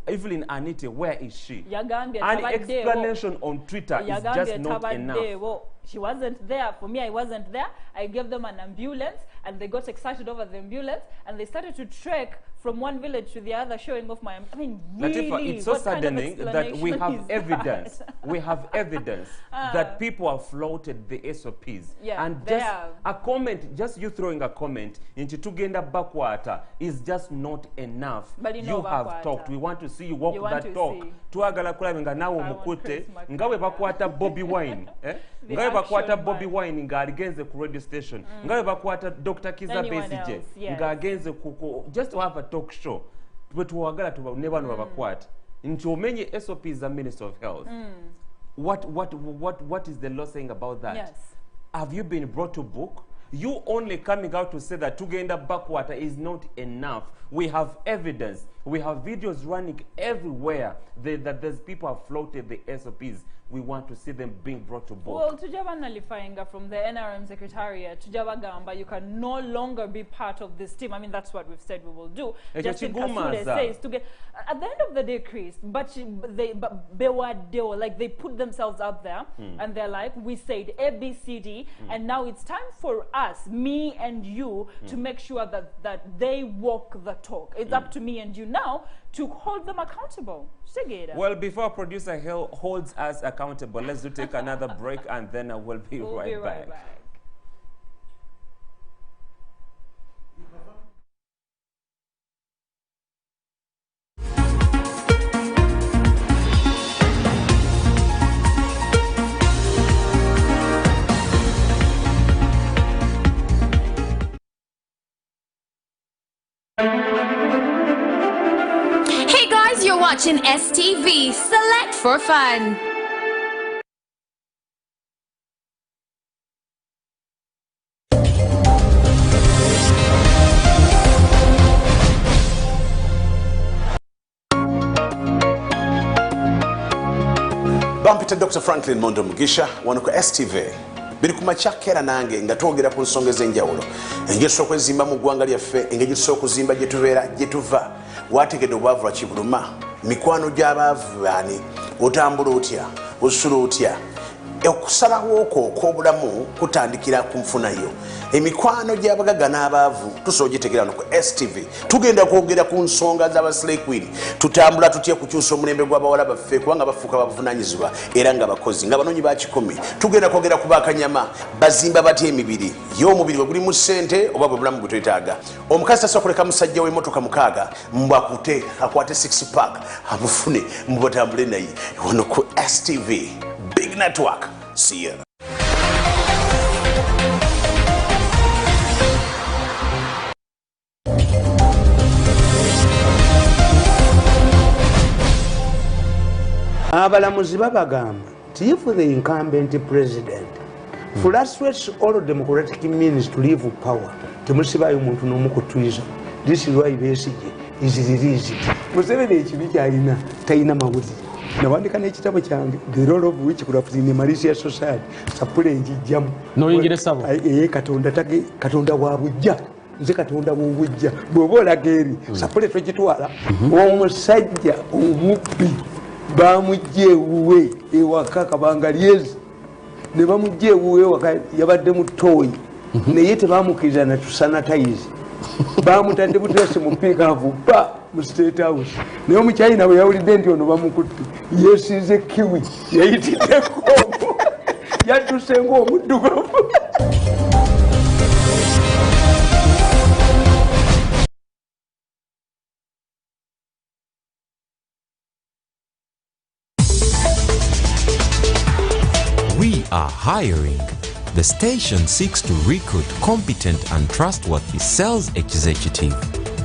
Speaker 1: Evelyn Anita, where is she? An explanation on Twitter is just not enough.
Speaker 2: Well, she wasn't there. For me, I wasn't there. I gave them an ambulance, and they got excited over the ambulance, and they started to trek from one village to the other, showing off my... I mean, really,
Speaker 1: Latifa, it's so saddening that we have evidence. We have evidence that people have floated the SOPs.
Speaker 2: Yeah,
Speaker 1: and just a comment, just you throwing a comment into Tugenda Bakwata is just not enough.
Speaker 2: But
Speaker 1: you have talked. We want to see you walk that talk. Tuagala kulabenga nawo mukute ngawe bakwata Bobby Wine. Ngawe bakwata Bobby Wine nga aligenze ku radio station. Ngawe bakwata Dr. Kiza Besije nga agenze kuko just to have a talk show. But tuagala tu never know bakwata. Nti omenye SOPs the Minister of Health. What is the law saying about that?
Speaker 2: Yes.
Speaker 1: Have you been brought to book? You only coming out to say that Tugenda Backwater is not enough. We have evidence. We have videos running everywhere that there's people have floated the SOPs. We want to see them being brought to book.
Speaker 2: Well, Tujaba Nalifainga from the NRM Secretariat, Tujaba Gamba, you can no longer be part of this team. I mean, that's what we've said we will do. Justin Kasule says, to get, at the end of the day, Chris, but they put themselves out there, and they're like, we said A, B, C, D, and now it's time for us, me and you, to make sure that they walk the talk. It's up to me and you now to hold them accountable. Well, before producer holds us accountable, let's take another break, and then we'll be right back.
Speaker 8: You're watching STV. Select for fun.
Speaker 9: Bampita Dr. Franklin Mondo Mugisha wano ku STV. Biri ku machakera nange nga twogera ku nsonga ez'enjawulo. Engeri z'okwezimba mu ggwanga lyaffe, engeri z'okuzimba gye tubeera gye tuva. Wategedde obwavu lwa kibuluma, mikwano gy'abaavu baani, otambula otya, osula otya. Okusalawo okwo okw'obulamu kutandikira ku nfunayo. Emikwano gy'abagagga n'abaavu tusobola ogitegeera no ku STV. Tugenda kwogera ku nsonga z'aba Slay Queen. Tutambula tutya kukyusa omulembe gw'abawala baffe kubanga bafuuka babuvunaanyizibwa era nga bakozi nga banoonyi ba kikumi. Tugenda kwogera ku bakanyama bazimba batya emibiri y'omubiri bwe gulimu ssente oba bwe bulamu bwe twetaaga. Omukazi tasobola kuleka musajja w'emmotoka mukaaga mbu akwate 6 pack abufune mbu batambule naye wano ku STV. Big network. See ya.
Speaker 10: Abalamuzi babagamba nti if the incumbent president frustrates all democratic means to leave power, temusibayo muntu n'omu ku treason. This is why Besigye is released. Museveni ekibi kyalina talina mawulire. Nawandika n'ekitabo kyange the role of witchcraft in a malicious society. Sapule njijjamu
Speaker 11: noyingire sabo
Speaker 10: katonda wa bujja nze katonda w'obujja bw'oba olaga eri sapule twegitwala. Omusajja omubbi bamujja ewuwe ewaka kabanga lyezi ne bamujja ewuwe ewaka yabadde mu ttooyi naye tebamukkiriza na tusanatayizi bamutadde butesi mu piikaavu ba mu State House naye omukyayina bwe yawulidde nti ono bamukutte yeesiize kiwi yayitiddeko yadduse ng'omuddugavu.
Speaker 11: are hiring. The station seeks to recruit competent and trustworthy sales executive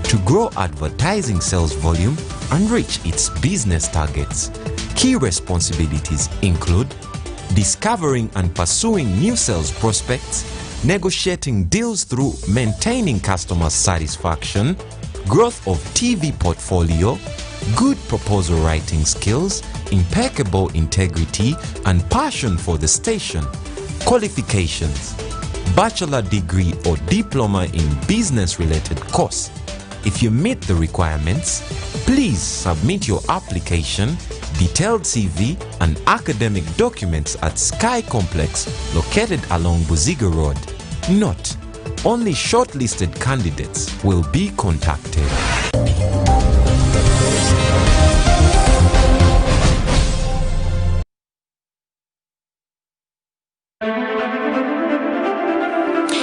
Speaker 11: to grow advertising sales volume and reach its business targets. Key responsibilities include discovering and pursuing new sales prospects, negotiating deals through maintaining customer satisfaction, growth of TV portfolio, good proposal writing skills, impeccable integrity, and passion for the station. Qualifications: bachelor degree or diploma in business-related course. If you meet the requirements, please submit your application, detailed CV, and academic documents at Sky Complex located along Buziga Road. Note: only shortlisted candidates will be contacted.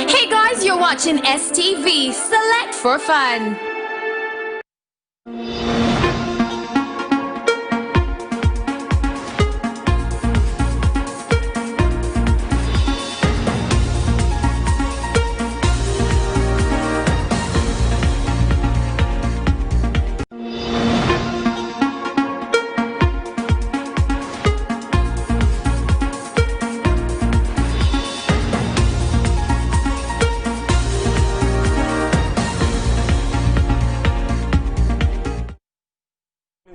Speaker 8: Hey guys, you're watching STV. Select for fun.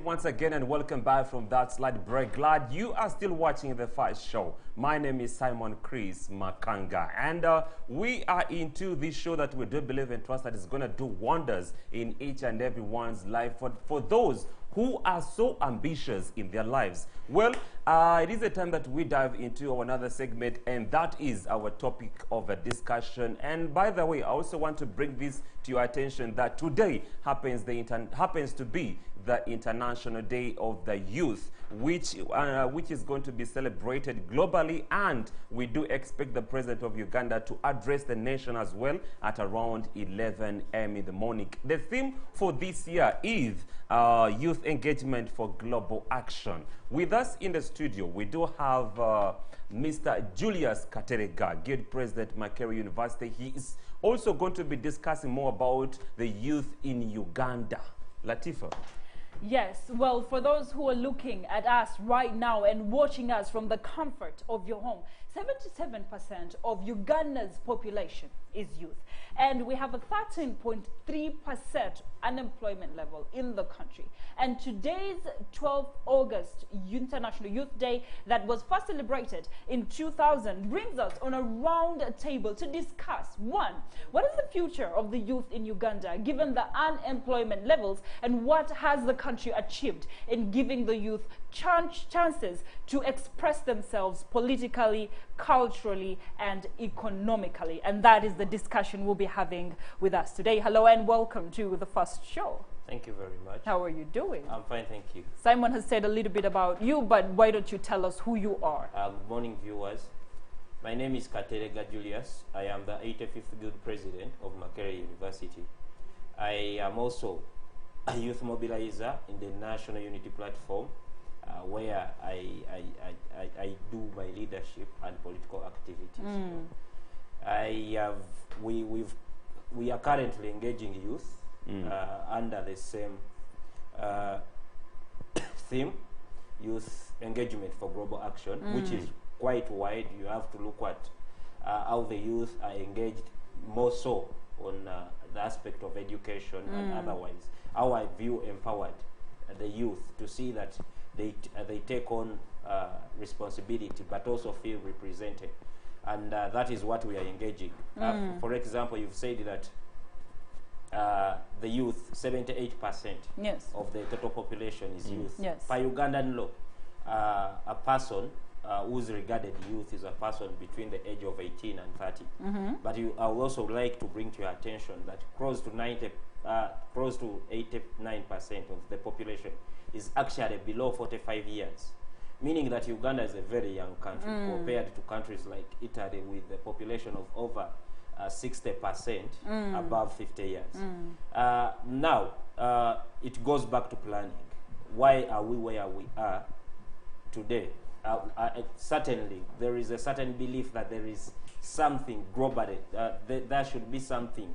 Speaker 1: Once again, and welcome back from that slight break. Glad you are still watching the first show. My name is Simon Chris Makanga, and we are into this show that we do believe and trust that is going to do wonders in each and everyone's life for those who are so ambitious in their lives. Well, it is a time that we dive into another segment, and that is our topic of a discussion. And by the way, I also want to bring this to your attention that today happens to be the International Day of the Youth, which is going to be celebrated globally, and we do expect the President of Uganda to address the nation as well at around 11 a.m. in the morning. The theme for this year is Youth Engagement for Global Action. With us in the studio, we do have Mr. Julius Katerega, Guild President, Makerere University. He is also going to be discussing more about the youth in Uganda. Latifa.
Speaker 2: Yes, well, for those who are looking at us right now and watching us from the comfort of your home, 77% of Uganda's population is youth. And we have a 13.3% unemployment level in the country. And today's 12th August International Youth Day that was first celebrated in 2000 brings us on a round table to discuss, one, what is the future of the youth in Uganda given the unemployment levels, and what has the country achieved in giving the youth chances to express themselves politically, culturally, and economically. And that is the discussion we'll be having with us today. Hello and welcome to the first show.
Speaker 12: Thank you very much.
Speaker 2: How are you doing?
Speaker 12: I'm fine, thank you.
Speaker 2: Simon has said a little bit about you, but why don't you tell us who you are?
Speaker 12: Good morning, viewers. My name is Katerega Julius. I am the 85th Guild President of Makerere University. I am also a youth mobilizer in the National Unity Platform, where I do my leadership and political activities. We are currently engaging youth under the same theme, youth engagement for global action, which is quite wide. You have to look at how the youth are engaged more so on the aspect of education and otherwise. How I view empowered the youth to see that they take on responsibility but also feel represented. And that is what we are engaging. For example, you've said that the youth, 78% of the total population is youth.
Speaker 2: Yes.
Speaker 12: By Ugandan law, a person who's regarded youth is a person between the age of 18 and 30. But I would also like to bring to your attention that close to 89% of the population is actually below 45 years. Meaning that Uganda is a very young country compared to countries like Italy with a population of over 60% above 50 years. Now, it goes back to planning. Why are we where we are today? certainly there is a certain belief that there is something globally, there should be something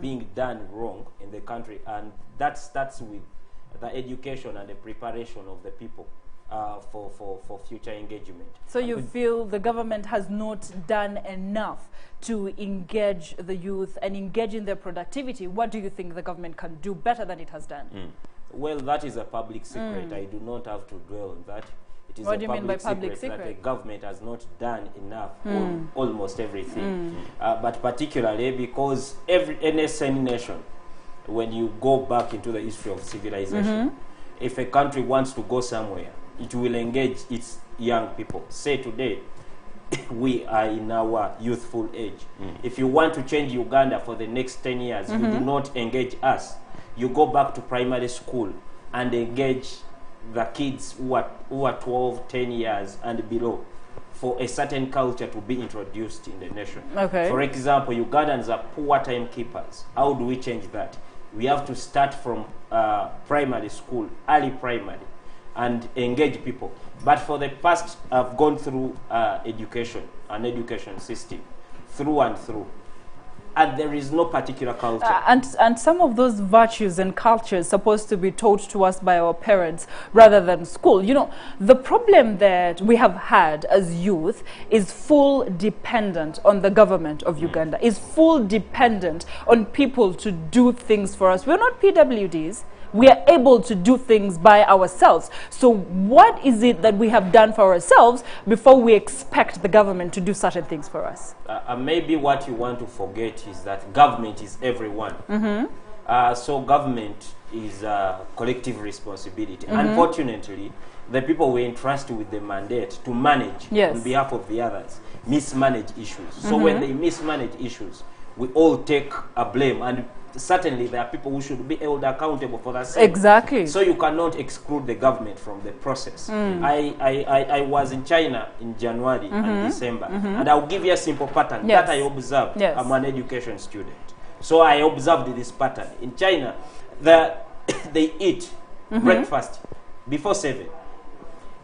Speaker 12: being done wrong in the country, and that starts with the education and the preparation of the people for future engagement.
Speaker 2: So you feel the government has not done enough to engage the youth and engage in their productivity? What do you think the government can do better than it has done?
Speaker 12: Well, that is a public secret. I do not have to dwell on that. It is
Speaker 2: What
Speaker 12: a
Speaker 2: do you mean by public
Speaker 12: secret that the
Speaker 2: secret?
Speaker 12: government has not done enough on almost everything. But particularly because any nation, when you go back into the history of civilization, if a country wants to go somewhere, it will engage its young people. Say today, we are in our youthful age. If you want to change Uganda for the next 10 years, you do not engage us. You go back to primary school and engage the kids who are 12, 10 years and below for a certain culture to be introduced in the nation.
Speaker 2: Okay.
Speaker 12: For example, Ugandans are poor timekeepers. How do we change that? We have to start from primary school, early primary, and engage people. But for the past, I've gone through education, an education system, through and through. And there is no particular culture.
Speaker 2: And some of those virtues and cultures supposed to be taught to us by our parents rather than school. You know, the problem that we have had as youth is full dependent on the government of Uganda, is full dependent on people to do things for us. We're not PWDs. We are able to do things by ourselves. So what is it that we have done for ourselves before we expect the government to do certain things for us?
Speaker 12: Maybe what you want to forget is that government is everyone. So government is a collective responsibility. Unfortunately, the people we entrust with the mandate to manage on behalf of the others mismanage issues. So when they mismanage issues, we all take a blame, and certainly there are people who should be held accountable for that.
Speaker 2: Exactly.
Speaker 12: So you cannot exclude the government from the process. I was in China in January and December, and I'll give you a simple pattern that I observed. I'm an education student, so I observed this pattern. In China, they eat breakfast before 7.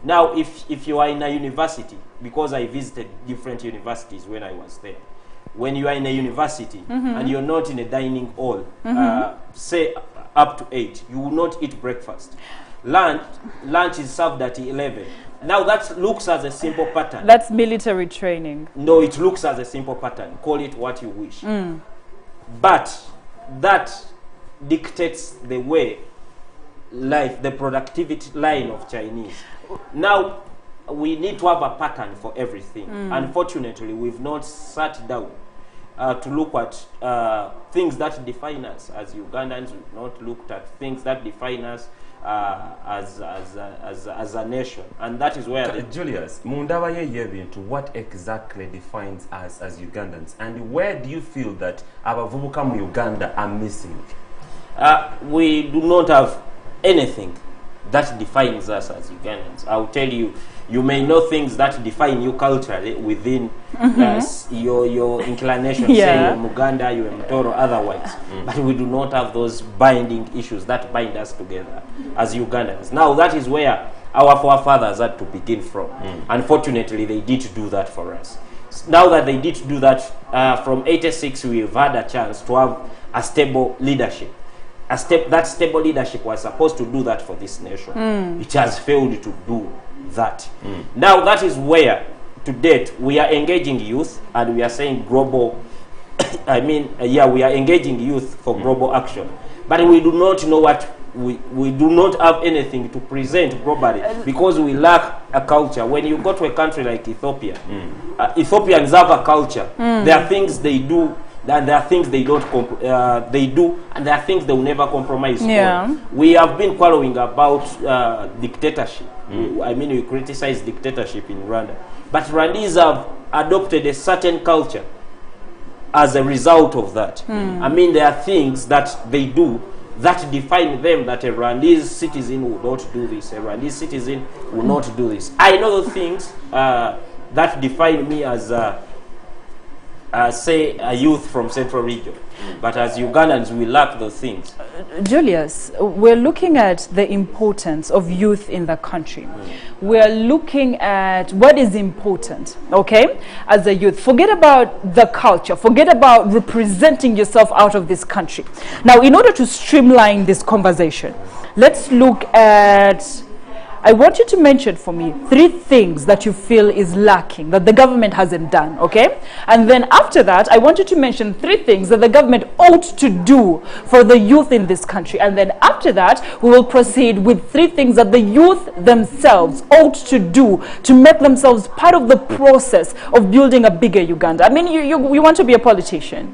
Speaker 12: Now, if you are in a university, because I visited different universities when I was there, when you are in a university and you're not in a dining hall, say up to 8, you will not eat breakfast. Lunch is served at 11. Now that looks as a simple pattern.
Speaker 2: That's military training.
Speaker 12: No, it looks as a simple pattern. Call it what you wish. But that dictates the way life, the productivity line of Chinese. Now, we need to have a pattern for everything. Unfortunately, we've not sat down to look at things that define us as Ugandans. We've not looked at things that define us as a nation, and that is where
Speaker 1: Julius, mundaba y'ebintu, what exactly defines us as Ugandans, and where do you feel that abavubuka mu Uganda are missing?
Speaker 12: We do not have anything that defines us as Ugandans. I'll tell you, you may know things that define you culturally within your inclination, say you're Muganda, you're Mtoro, otherwise. But we do not have those binding issues that bind us together as Ugandans. Now, that is where our forefathers had to begin from. Unfortunately, they did do that for us. Now that they did do that, from 86, we've had a chance to have a stable leadership. That stable leadership was supposed to do that for this nation. It has failed to do that. Now that is where, to date, we are engaging youth, and we are saying global, we are engaging youth for global action. But we do not know what, we do not have anything to present globally because we lack a culture. When you go to a country like Ethiopia, Ethiopians have a culture. There are things they do, and there are things they don't they do, and there are things they will never compromise on. We have been quarreling about dictatorship. We criticize dictatorship in Rwanda, but Rwandese have adopted a certain culture as a result of that. There are things that they do that define them, that a Rwandese citizen will not do this, a Rwandese citizen will not do this. I know the things that define me as say a youth from Central Region, but as Ugandans we lack those things.
Speaker 2: Julius, we're looking at the importance of youth in the country. We're looking at what is important, okay, as a youth. Forget about the culture. Forget about representing yourself out of this country. Now, in order to streamline this conversation, let's look at, I want you to mention for me 3 things that you feel is lacking, that the government hasn't done, okay? And then after that, I want you to mention 3 things that the government ought to do for the youth in this country. And then after that, we will proceed with 3 things that the youth themselves ought to do to make themselves part of the process of building a bigger Uganda. I mean, you want to be a politician.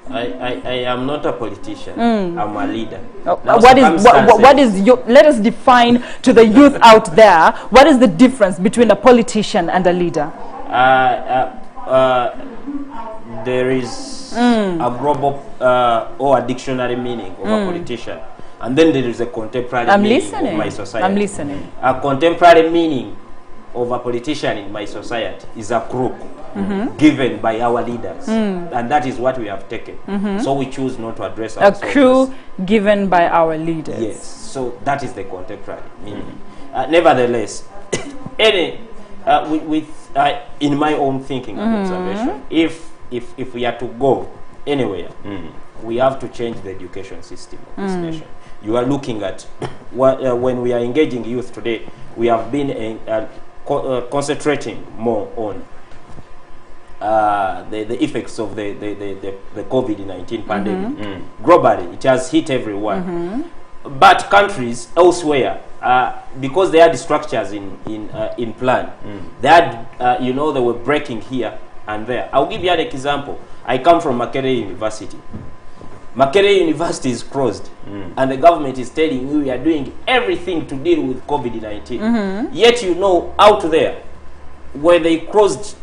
Speaker 12: I am not a politician. I'm a leader.
Speaker 2: What is your, let us define to the youth out there, what is the difference between a politician and a leader?
Speaker 12: There is a global or a dictionary meaning of a politician, and then there is a contemporary meaning of my society.
Speaker 2: I'm listening.
Speaker 12: A contemporary meaning of a politician in my society is a crook given by our leaders, and that is what we have taken. So we choose not to address
Speaker 2: a crew given by our leaders.
Speaker 12: Yes, so that is the contemporary meaning. Nevertheless, in my own thinking and observation, if we are to go anywhere, we have to change the education system of this nation. You are looking at when we are engaging youth today, we have been concentrating more on the effects of the COVID-19 pandemic. Globally, it has hit everyone. But countries elsewhere, because they had structures in plan, they had, they were breaking here and there. I'll give you an example. I come from Makerere University. Makerere University is closed, and the government is telling you we are doing everything to deal with COVID-19. Yet out there, where they closed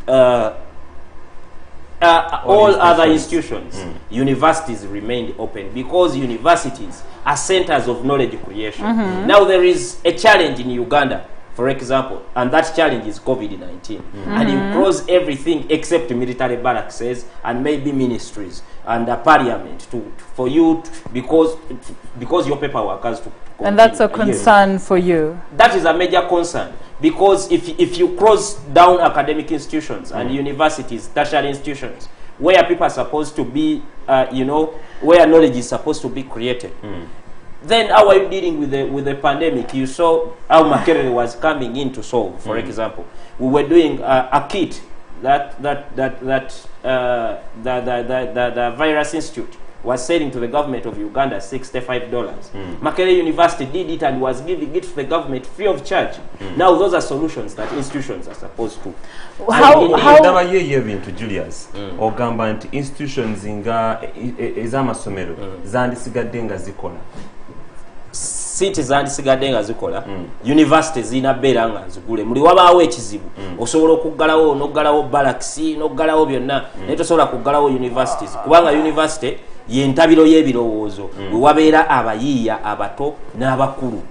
Speaker 12: all other institutions, universities remained open, because universities are centers of knowledge creation. Now there is a challenge in Uganda, for example, and that challenge is COVID-19. And you close everything except military barracks and maybe ministries and parliament for you because your paperwork has to continue.
Speaker 2: And that's a concern for you?
Speaker 12: That is a major concern, because if you close down academic institutions and universities, tertiary institutions, where people are supposed to be, where knowledge is supposed to be created, then how are you dealing with the pandemic? You saw how Makerere was coming in to solve. For example, we were doing a kit that the Virus Institute was selling to the government of Uganda $65. Makerere University did it and was giving it to the government free of charge. Now those are solutions that institutions are supposed to.
Speaker 1: Ndaba ye bintu Julius ogamba nti institutions nga ez'amasomero zandisigadde nga zikola.
Speaker 12: Sente zandisigadde nga zikola, university zinabeera nga zigule. Muli wabaawo ekizibu, osobola okuggalawo n'oggalawo barracks n'oggalawo byonna, naye tosobola kuggalawo universities, kubanga university yentabiro y'ebirowoozo bwe wabeera abayiiya abato n'abakulu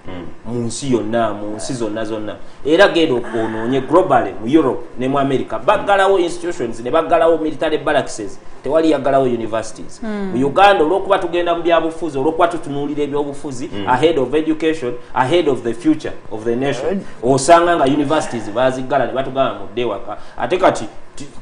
Speaker 12: mu nsi yonna, mu nsi zonna. Era genda onoonye globally mu Europe ne mu America baggalawo institutions ne baggalawo military barracks, tewali yaggalawo universities. Mu Uganda olw'okuba tugenda mu byabufuzi, olw'okuba tutunuulira ebyobufuzi ahead of education, ahead of the future of the nation, osanga nga universities baziggala ne batugamba mudde waka. Ate kati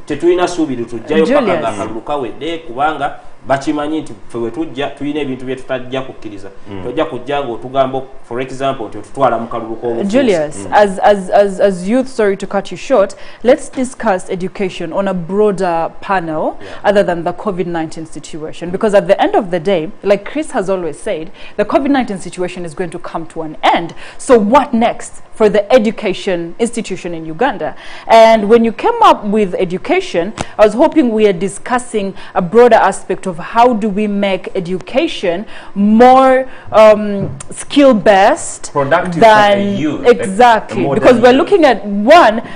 Speaker 12: tetulina ssuubi tujjayo paka ng'akalulu kawedde, kubanga bakimanyi nti ffe we tujja tulina ebintu bye tutajja kukkiriza. Tojja kujja ng'otugamba, for example, nti otutwala mu kalulu k'obufuzi.
Speaker 2: Julius, as youth, sorry to cut you short, let's discuss education on a broader panel other than the COVID-19 situation, because at the end of the day, like Chris has always said, the COVID-19 situation is going to come to an end. So what next for the education institution in Uganda? And when you came up with education, I was hoping we are discussing a broader aspect of how do we make education more skill-based,
Speaker 1: productive
Speaker 2: than
Speaker 1: youth.
Speaker 2: Exactly, because we're looking at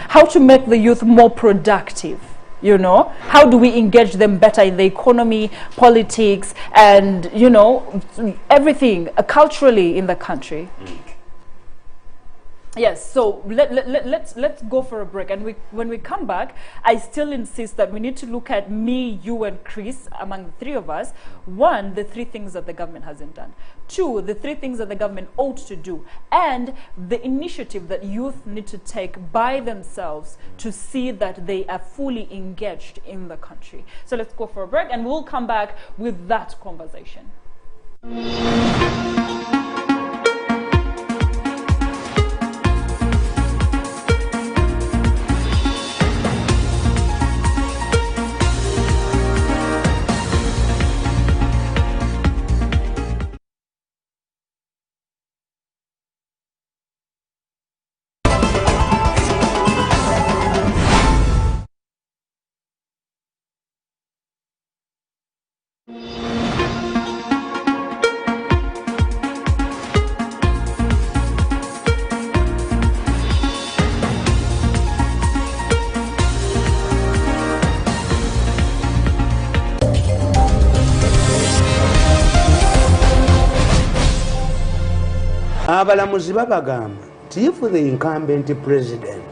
Speaker 2: how to make the youth more productive. How do we engage them better in the economy, politics, and everything culturally in the country? Yes, so let's go for a break, and when we come back, I still insist that we need to look at me, you, and Chris, among the three of us. One, the 3 things that the government hasn't done. 2, the 3 things that the government ought to do, and the initiative that youth need to take by themselves to see that they are fully engaged in the country. So let's go for a break, and we'll come back with that conversation.
Speaker 10: abalamuzi babagamba nti if the incumbent president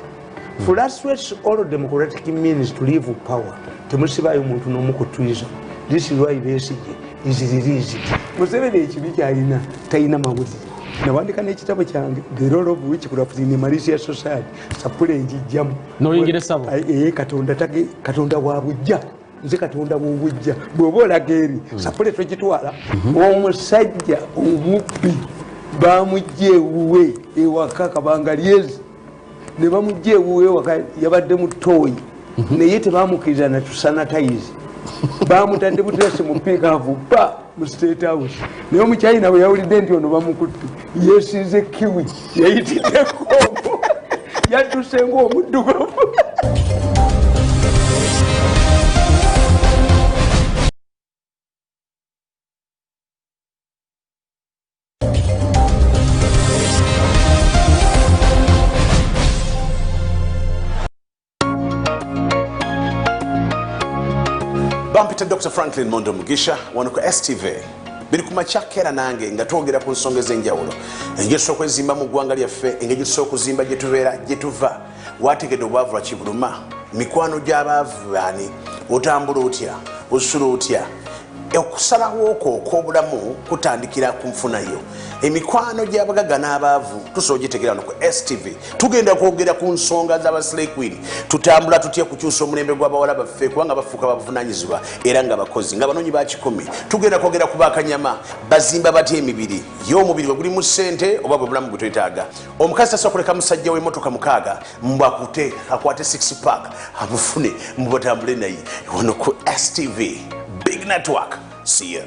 Speaker 10: frustrates all democratic means to leave power, temusibayo muntu n'omu ku twiza. This is why Besigye is released. Museveni ekibi kyalina talina mawulire. Nawandika n'ekitabo kyange the role of witchcraft in the malicious society sapule njijjamu
Speaker 13: noyingire sabo
Speaker 10: katonda wa bujja nze katonda bw'obujja bw'oba olaga eri sapule twekitwala omusajja omubbi bamujja ewuwe ewaka kabanga lyezi ne bamujja ewuwe ewaka yabadde mu ttooyi naye tebamukkiriza na tusanatayizi bamutadde buteesi mu piikaavu ba mu state house naye omukyayina bwe yawulidde nti ono bamukutte yeesize kiwi yayitiddeko yadduse ng'omuddugavu.
Speaker 9: Bampita Dr. Franklin Mondo Mugisha wano ku STV biri ku makyakera nange nga twogera ku nsonga ez'enjawulo engeri tusobola okwezimba mu ggwanga lyaffe engeri tusobola okuzimba gye tubeera gye tuva wategedde obwavu lwa kibuluma mikwano gy'abaavu baani otambula otya osula otya okusalawo okwo okw'obulamu kutandikira ku nfunayo emikwano gy'abagagga n'abaavu tusobola ogitegeera wano ku STV tugenda kwogera ku nsonga z'abaslay queen tutambula tutya kukyusa omulembe gw'abawala baffe kubanga bafuuka babuvunaanyizibwa era nga bakozi nga banoonyi ba kikumi tugenda kwogera ku bakanyama bazimba batya emibiri y'omubiri bwe gulimu ssente oba bwe bulamu bwe twetaaga omukazi tasobola kuleka musajja w'emmotoka mukaaga mbwakute akwate 6 pack amufune mubatambule naye wano ku STV Big Network. See ya.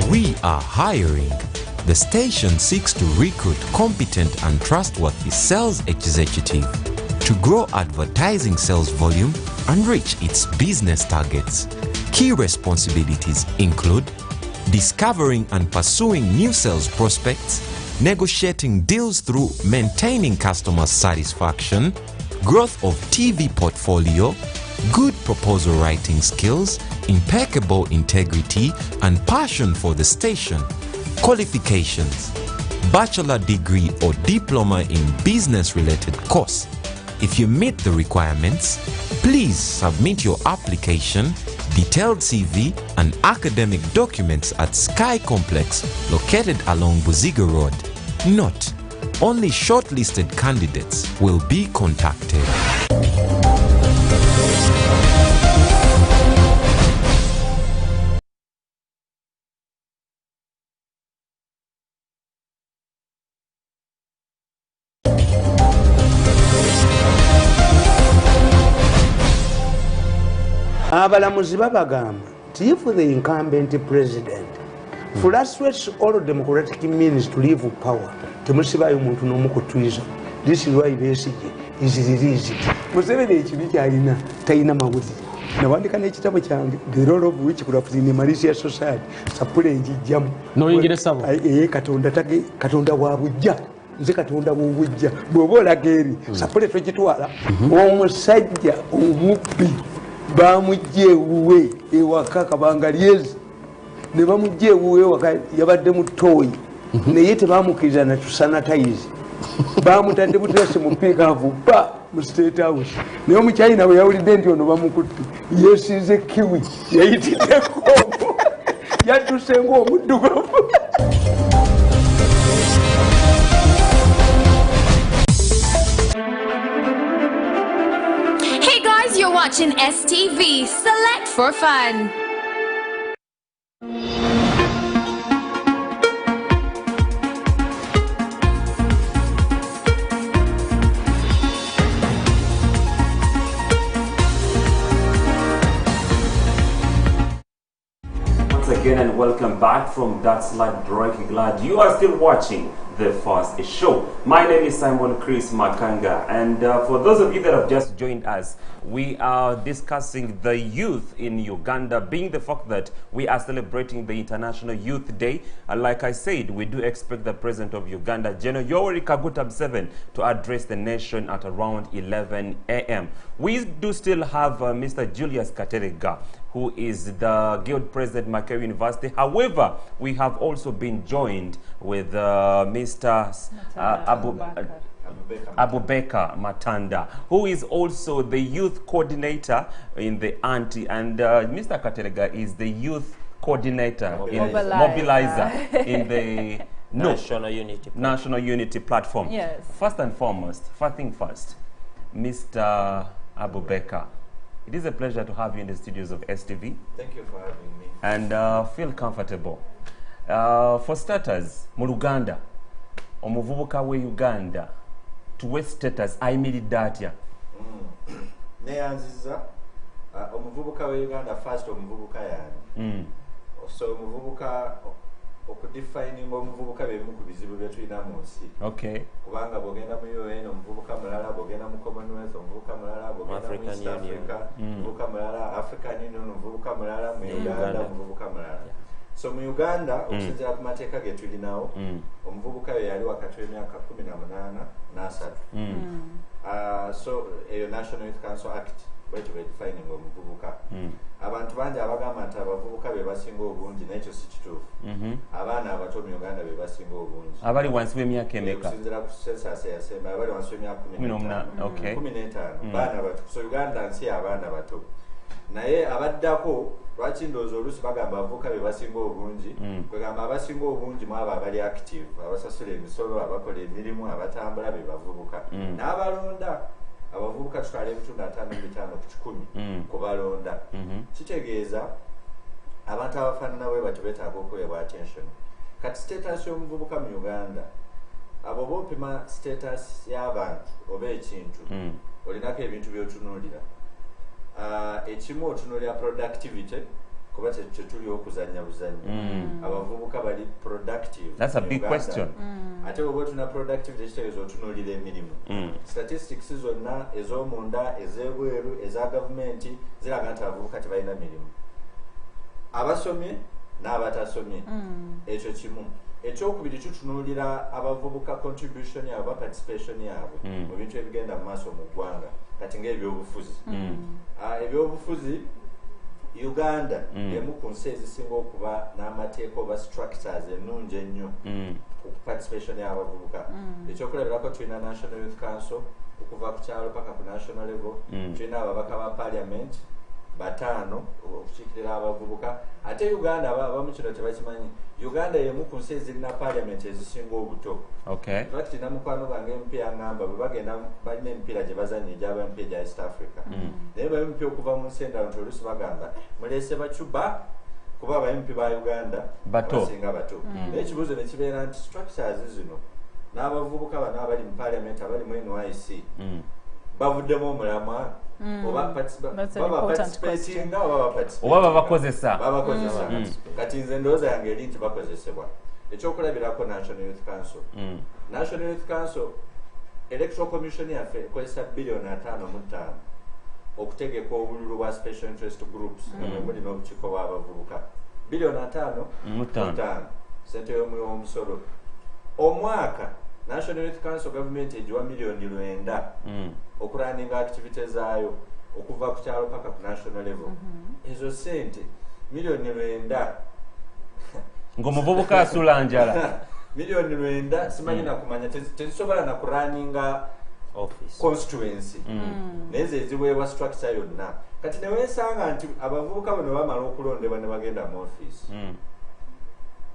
Speaker 11: We are hiring. The station seeks to recruit competent and trustworthy sales executive to grow advertising sales volume and reach its business targets. Key responsibilities include discovering and pursuing new sales prospects, negotiating deals through maintaining customer satisfaction, growth of TV portfolio, good proposal writing skills, impeccable integrity, and passion for the station. Qualifications: bachelor degree or diploma in business-related course. If you meet the requirements, please submit your application, detailed CV, and academic documents at Sky Complex, located along Buziga Road. Note: only shortlisted candidates will be contacted.
Speaker 10: abalamuzi babagamba nti if the incumbent president frustrates all democratic means to leave power, temusibayo muntu n'omu ku twiza. This is why Besigye is released. Museveni ekibi kyalina talina mawulire. Nawandika n'ekitabo kyange the role of witchcraft in the malicious society sapule njijjamu
Speaker 13: noyingire sabo
Speaker 10: katonda wa bujja nze katonda bw'obujja bw'oba olaga eri sapule twekitwala omusajja omubbi bamujja ewuwe ewaka kabanga lyezi ne bamujja ewuwe ewaka yabadde mu ttooyi naye tebamukiriza natusanatayizi bamutadde buterasi mu piikaavu ba mu state house naye omukyayina bwe yawulidde nti ono bamukutte yeesiize kiwi yayitiddeko yadduse ng'omuddugavu.
Speaker 8: Hey guys, you're watching STV. Select for fun.
Speaker 1: Again and welcome back from that slide break. Glad you are still watching the first show. My name is Simon Chris Makanga, and for those of you that have just joined us, we are discussing the youth in Uganda, being the fact that we are celebrating the International Youth Day. And like I said, we do expect the President of Uganda, General Yoweri Kaguta Museveni, to address the nation at around 11 a.m. We do still have Mr. Julius Katerega, who is the Guild President, Makerere University. However, we have also been joined with Mr. Abubakar Matanda, who is also the youth coordinator in the ANTI, and Mr. Katerega is the youth coordinator, mobilizer in the National Unity Platform.
Speaker 2: Yes.
Speaker 1: First and foremost, first thing first, Mr. Abubakar, it is a pleasure to have you in the studios of STV.
Speaker 13: Thank you for having me.
Speaker 1: And feel comfortable. For starters, mu Luganda, omuvubuka we Uganda, tuwe status ayimiridde atya?
Speaker 13: Neyanziza omuvubuka we Uganda first omuvubuka yani. So omuvubuka okudefining omuvubuka bye bimu ku bizibu bye tulina mu nsi.
Speaker 1: Okay.
Speaker 13: Kubanga bw'ogenda mu UN omuvubuka mulala, bw'ogenda mu Commonwealth omuvubuka mulala, bw'ogenda mu East Africa omuvubuka mulala, African Union omuvubuka mulala, mu Uganda omuvubuka mulala. So mu Uganda okusinziira ku mateeka ge tulinawo omuvubuka we yali wakati w'emyaka 18 so eyo National Youth Council Act bwetyo bedefining omuvubuka. Abantu bangi abagamba nti abavubuka be basinga obungi n'ekyo si kituufu. Abaana abato mu Uganda be basinga obungi.
Speaker 1: Abali wansi w'emyaka emeka?
Speaker 13: Okusinziira ku census eyasemba abali wansi w'emyaka 15. Baana bato. So Uganda nsi y'abaana bato. Naye abaddako lwaki ndowooza oluusi bagamba abavubuka be basinga obungi, kwegamba abasinga obungi mu abo abali active, abasasula emisolo, abakola emirimu, abatambula be bavubuka. N'abalonda abavubuka tutwala ebitundu 5 ku 100 kubalonda. Kitegeeza abantu abafaanana bwe batyo beetaaga okuweebwa attention. Kati status y'omuvubuka mu Uganda, abo boopima status y'abantu oba ekintu olinako ebintu by'otunuulira. Ekimu otunuulira productivity, kuba tetuli okuzannya buzannya. Abavubuka bali productive.
Speaker 1: That's a big question.
Speaker 13: Ate bwe tuna productivity kitegeeza otunuulira emirimu. Statistics zonna ez'omunda, ez'ebweru, eza gavumenti ziraga nti abavubuka tebalina mirimu. Abasomye n'abatasomye, ekyo kimu. Ekyokubiri tutunuulira abavubuka contribution yaabwe, participation yaabwe mu bintu ebigenda mu maaso mu ggwanga, kati ng'ebyobufuzi. Ebyobufuzi Uganda emu ku nsi ezisinga okuba n'amateeka oba structures ennungi ennyo ku participation y'abavubuka. Ekyokulabirako tulina National Youth Council okuva ku kyalo paka ku national level, tulina ababaka ba parliament 5 okukiikirira abavubuka. Ate Uganda abamu kino tebakimanyi, Uganda yemu ku nsi ezirina parliament ezisinga obuto. Lwaki namukwano bange MP angamba bwe bagenda balina emipiira gye bazannya egyaba emipiira gya East Africa, naye ba MP okuva mu nsi endala nti oluusi bagamba muleese bacuba kuba aba MP ba Uganda basinga bato. Naye ekibuuzo ne kibeera nti structures zino n'abavubuka bano abali mu parliament abali mu NYC bavuddemu omulamwa oba participating
Speaker 1: oba bakozesa.
Speaker 13: Kati nze ndowooza yange eri nti bakozesebwa. Ekyokulabirako National Youth Council. National Youth Council Electoral Commission yaffe ekozesa $5.5 billion okutegeka obululu bwa special interest groups muli n'obukiiko bw'abavubuka. $5.5 billion sente y'omusolo. Omwaka National Youth Council government ejiwa $9 million okurunning activities zaayo okuva ku kyalo paka ku national level ezo sente milioni 9
Speaker 1: ng'omuvubuka asula njala
Speaker 13: milioni 9 simanyi nakumanya tezisobola nakuraninga constituency naye eziweebwa structure yonna kati neweesanga nti abavubuka bano bamala okulondebwa ne bagenda mu office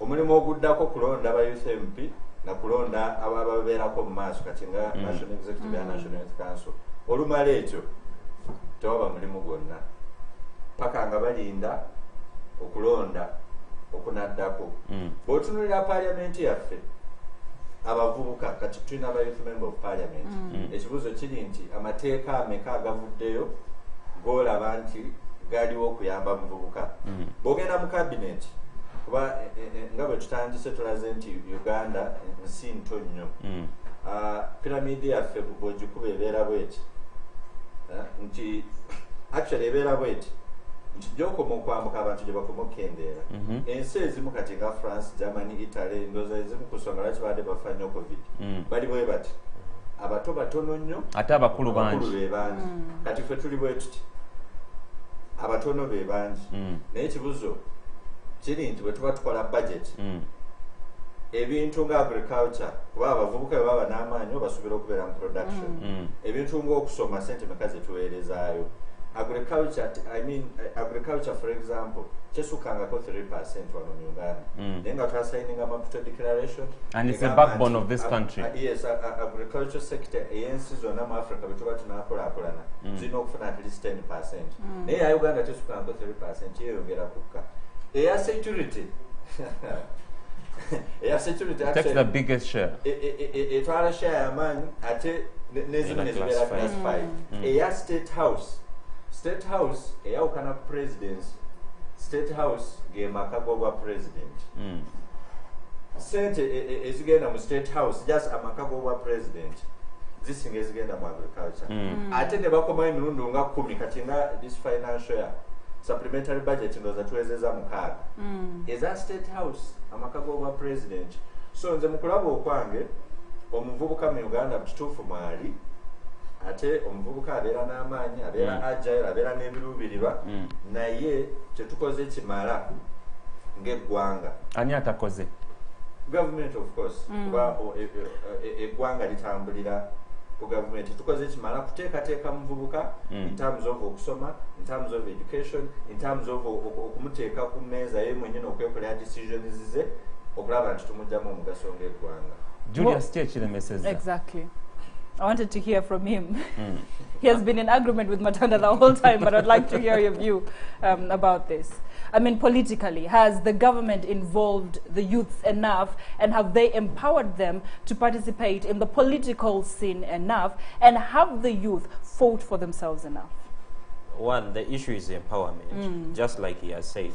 Speaker 13: omulimu oguddako kulonda ba youth MP na kulonda ababeerako mu maaso kati nga national executive ya national youth council olumala ekyo tewaba mulimu gwonna paka nga balinda okulonda okunaddako bw'otunulira paliamenti yaffe abavubuka kati tulina aba youth member of parliament ekibuuzo kiri nti amateeka ameka agavuddeyo golaba nti galiwo okuyamba muvubuka bw'ogenda mu cabinet kuba nga bwe tutandise tulaze nti Uganda nsi nto nnyo piramidi yaffe bw'ogikuba ebeera bweti nti actually ebeera bweti nti gyokoma okwambuka abantu gye bakoma okukendeera ensi ezimu kati nga France, Germany, Italy ndooza ezimu ku nsonga lwaki baadde bafa nnyo covid bali bwe bati abato batono nnyo
Speaker 1: ate abakulu bangi
Speaker 13: be bangi kati ffe tuli bwe tuti abatono be bangi naye ekibuzo kiri nti bwe tuba tukola budget ebintu nga agriculture kuba abavubuka bwe baba n'amaanyi basuubira okubeera mu production ebintu ng'okusoma sente meka ze tuweerezaayo agriculture for example kyesukangako 3% wano mu Uganda naye nga twasayininga Maputo declaration
Speaker 1: and it's the backbone of this country.
Speaker 13: Yes, agriculture sector eyensi zonna mu Africa bwe tuba tunaakulaakulana zirina okufuna at least 10%. naye ya Uganda tesukangako 3% yeeyongera kukka eya security
Speaker 1: takes the biggest share
Speaker 13: etwala share y'amaanyi ate n'ezimu ne zibeera classified eya state house eyawukana ku presidency state house ge maka g'obwa president sente ezigenda mu state house just amaka g'obwa president zisinga ezigenda mu agriculture ate ne bakomayo emirundi nga 10 kati nga this financial year supplementary budget ndooza tuwezeza 6 eza state house amaka g'obwa president so nze mu kulaba okwange omuvubuka mu Uganda mu kituufu mwali ate omuvubuka abeera n'amaanyi abeera agile abeera n'ebiruubirirwa naye tetukoze kimala ng'eggwanga
Speaker 1: ani atakoze
Speaker 13: government of course kuba eggwanga litambulira ku government tetukoze kimala kuteekateeka muvubuka in terms of okusoma in terms of education in terms of okumuteeka ku mmeeza ye mwennyini okwekolera decisions ze okulaba nti tumugyamu omugaso ng'eggwanga
Speaker 1: Julius Kiremeseza.
Speaker 2: Exactly. I wanted to hear from him. He has been in agreement with Matanda the whole time, but I'd like to hear your view about this. I mean, politically, has the government involved the youths enough, and have they empowered them to participate in the political scene enough, and have the youth fought for themselves enough?
Speaker 12: One, the issue is empowerment, just like he has said.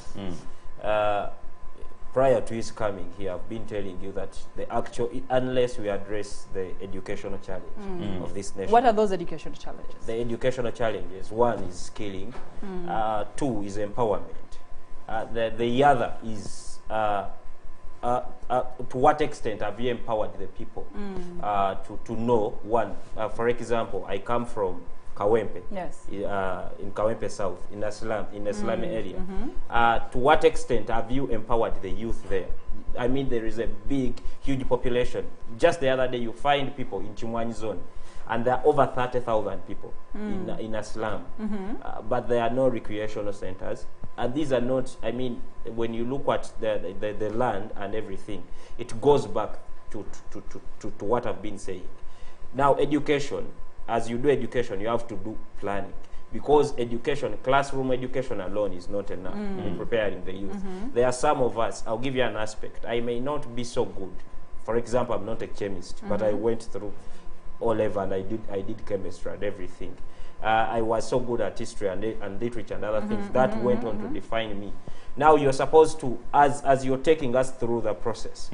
Speaker 12: Prior to his coming here, I've been telling you that the actual, unless we address the educational challenge of this nation.
Speaker 2: What are those educational challenges?
Speaker 12: The educational challenges, one is skilling, two is empowerment. The other is to what extent have you empowered the people to know, one, for example, I come from Kawempe,
Speaker 2: yes.
Speaker 12: In Kawempe South, in a slum area. To what extent have you empowered the youth there? I mean, there is a huge population. Just the other day, you find people in Chimwani zone, and there are over 30,000 people in a slum. But there are no recreational centers. And these are not, I mean, when you look at the land and everything, it goes back to what I've been saying. Now, education. As you do education, you have to do planning, because education, classroom education alone is not enough in preparing the youth. There are some of us, I'll give you an aspect, I may not be so good. For example, I'm not a chemist, but I went through O-level and I did chemistry and everything. I was so good at history and literature and other things that went on to define me. Now you're supposed to, as you're taking us through the process,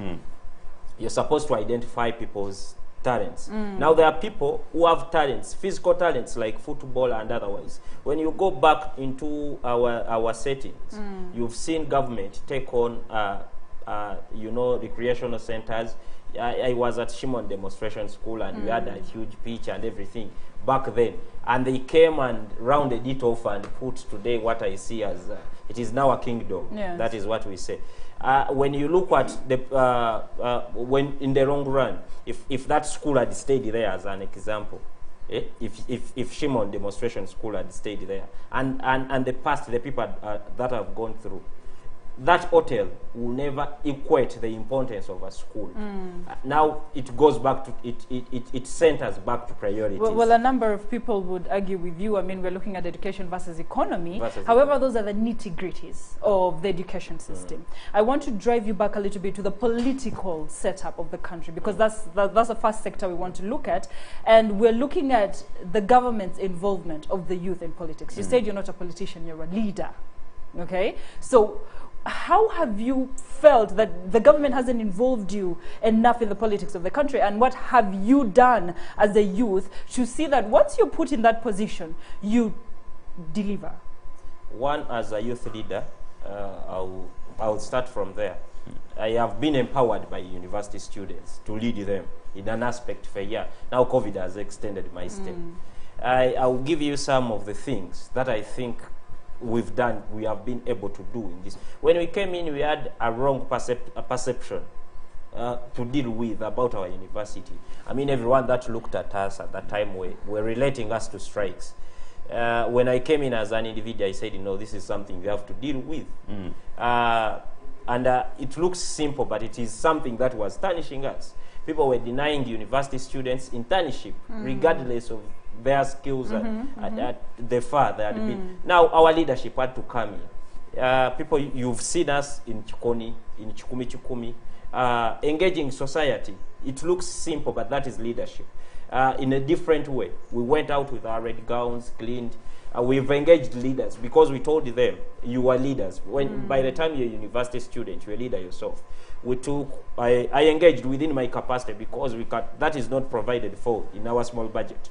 Speaker 12: you're supposed to identify people's talents. Now there are people who have talents, physical talents like football and otherwise. When you go back into our settings, you've seen government take on you know, recreational centers. I was at Shimon Demonstration School, and we had a huge pitch and everything back then. And they came and rounded it off and put today what I see as, it is now a kingdom.
Speaker 2: Yes.
Speaker 12: That is what we say. When you look at the, when in the long run, if that school had stayed there as an example, if Shimon Demonstration School had stayed there, and the past, the people that have gone through, that hotel will never equate the importance of a school. Now it goes back to, it centers back to priorities.
Speaker 2: Well, a number of people would argue with you. I mean, we're looking at education versus economy. However, those are the nitty-gritties of the education system. I want to drive you back a little bit to the political setup of the country, because that's the first sector we want to look at. And we're looking at the government's involvement of the youth in politics. You said you're not a politician, you're a leader. Okay? So how have you felt that the government hasn't involved you enough in the politics of the country, and what have you done as a youth to see that once you're put in that position, you deliver?
Speaker 12: One, as a youth leader, I'll start from there. I have been empowered by university students to lead them in an aspect for a year. Now COVID has extended my stay. I'll give you some of the things that I think we have been able to do in this. When we came in, we had a wrong perception to deal with about our university. I mean, everyone that looked at us at that time were relating us to strikes. When I came in as an individual, I said, this is something we have to deal with. And it looks simple, but it is something that was tarnishing us. People were denying university students internship, regardless of their skills at the far they had been. Now our leadership had to come in. People, you've seen us in Chikoni, in Chikumi, engaging society. It looks simple, but that is leadership. In a different way. We went out with our red gowns, cleaned. We've engaged leaders because we told them, you are leaders. By the time you're a university student, you're a leader yourself. I engaged within my capacity because that is not provided for in our small budget.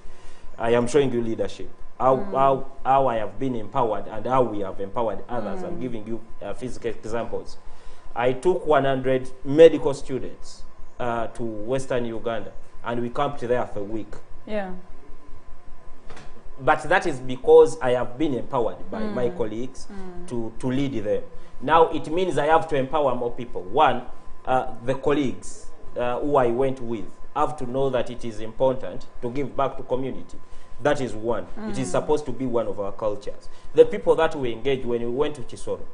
Speaker 12: I am showing you leadership, how I have been empowered and how we have empowered others. I'm giving you physical examples. I took 100 medical students to Western Uganda, and we camped there for a week.
Speaker 2: Yeah.
Speaker 12: But that is because I have been empowered by my colleagues to lead them. Now it means I have to empower more people. One, the colleagues who I went with have to know that it is important to give back to community. That is one. It is supposed to be one of our cultures. The people that we engaged when we went to Chisoro,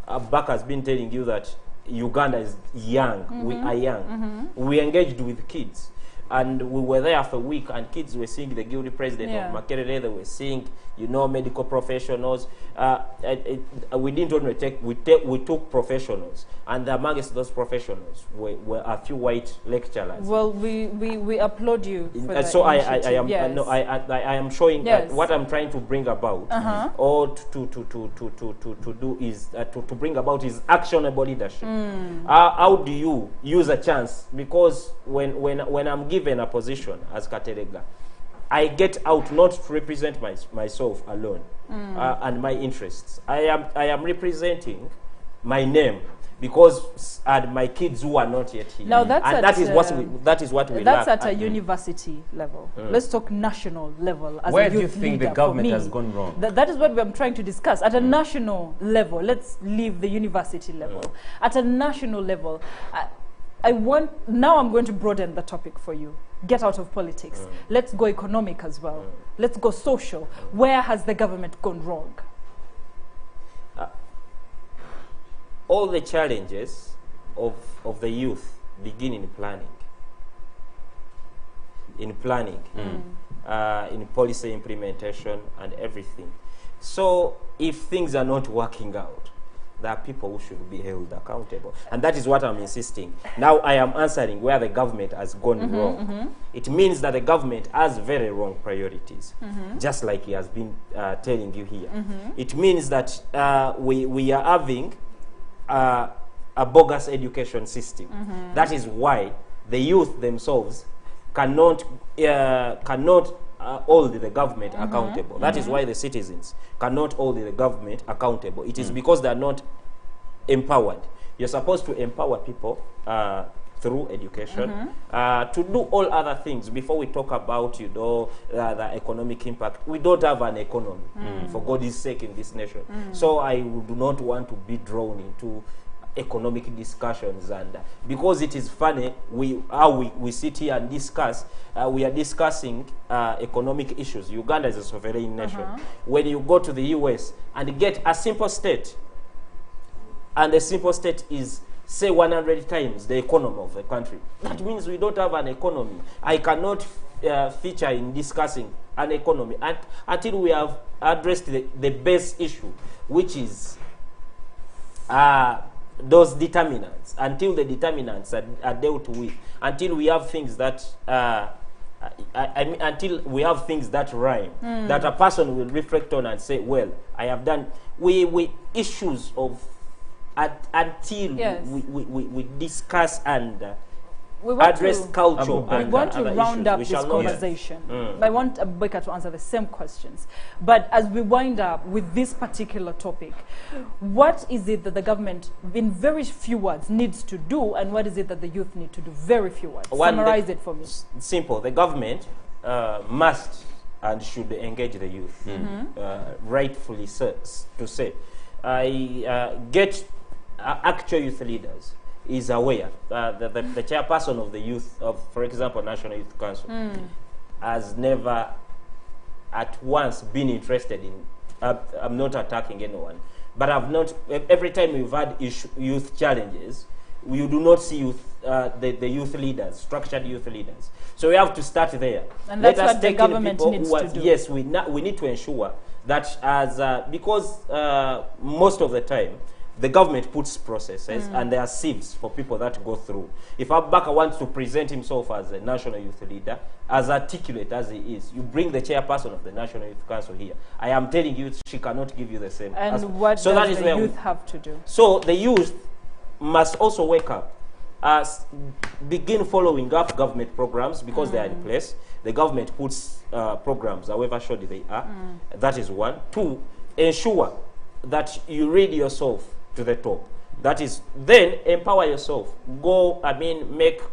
Speaker 12: Bak has been telling you that Uganda is young. We are young. We engaged with kids. And we were there for a week, and kids were seeing the guilty president of Makerere. They were seeing, medical professionals. We didn't only we took professionals, and amongst those professionals were a few white lecturers.
Speaker 2: Well, we applaud you for that
Speaker 12: so
Speaker 2: initiative.
Speaker 12: I am showing that what I'm trying to bring about, or to do is to bring about is actionable leadership. How do you use a chance? Because when I'm given a position as Katerega, I get out not to represent myself alone and my interests. I am representing my name because and my kids who are not yet here.
Speaker 2: Now that's
Speaker 12: and that is what we
Speaker 2: that's
Speaker 12: lack
Speaker 2: at a university level. Let's talk national level. As
Speaker 1: Where
Speaker 2: a
Speaker 1: do you
Speaker 2: youth
Speaker 1: think the
Speaker 2: leader.
Speaker 1: government
Speaker 2: For me,
Speaker 1: has gone wrong?
Speaker 2: That is what I'm trying to discuss. At a national level, let's leave the university level. At a national level, now I'm going to broaden the topic for you. Get out of politics. Let's go economic as well. Let's go social. Where has the government gone wrong?
Speaker 12: All the challenges of the youth begin in planning. In policy implementation and everything. So if things are not working out, there are people who should be held accountable. And that is what I'm insisting. Now I am answering where the government has gone wrong. It means that the government has very wrong priorities, just like he has been telling you here. It means that we are having a bogus education system. That is why the youth themselves cannot hold the government accountable. That is why the citizens cannot hold the government accountable. It is because they are not empowered. You're supposed to empower people through education, to do all other things. Before we talk about, you know, the economic impact, we don't have an economy, for God's sake, in this nation. So I do not want to be drawn into economic discussions, and because it is funny, we sit here and discuss, we are discussing economic issues. Uganda is a sovereign nation. When you go to the US and get a simple state, and the simple state is, say, 100 times the economy of the country, that means we don't have an economy. I cannot feature in discussing an economy until we have addressed the base issue, which is those determinants. Until the determinants are dealt with, until we have things that until we have things that rhyme, that a person will reflect on and say, well, I have done, we issues of until we discuss and address culture.
Speaker 2: We want to round up this conversation. I want Abubakar to answer the same questions. But as we wind up with this particular topic, what is it that the government, in very few words, needs to do, and what is it that the youth need to do? Very few words. Summarize it for me. Simple.
Speaker 12: The government must and should engage the youth, rightfully to say. Get actual youth leaders is aware. The chairperson of the youth, of, for example, National Youth Council, has never at once been interested in, I'm not attacking anyone, but I've not, every time we've had youth challenges, you do not see youth, the youth leaders, structured youth leaders. So we have to start there.
Speaker 2: And that's what the government needs to do.
Speaker 12: Yes, we need to ensure that as, because most of the time, the government puts processes and there are sieves for people that go through. If Abubakar wants to present himself as a national youth leader, as articulate as he is, you bring the chairperson of the National Youth Council here. I am telling you, she cannot give you the same.
Speaker 2: And what does the youth have to do?
Speaker 12: So the youth must also wake up, begin following up government programs because they are in place. The government puts programs, however shoddy they are. That is one. Two, ensure that you read yourself to the top. That is, then empower yourself. Go, make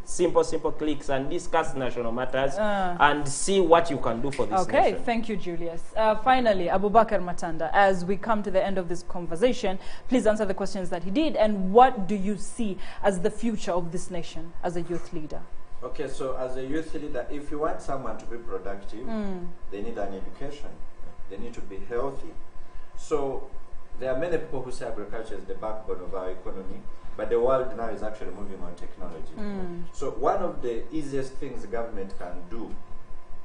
Speaker 12: simple clicks and discuss national matters and see what you can do for this nation.
Speaker 2: Okay, thank you, Julius. Finally, Abubakar Matanda, as we come to the end of this conversation, please answer the questions that he did, and what do you see as the future of this nation as a youth leader?
Speaker 13: Okay, so as a youth leader, if you want someone to be productive, they need an education. They need to be healthy. So there are many people who say agriculture is the backbone of our economy, but the world now is actually moving on technology. So one of the easiest things the government can do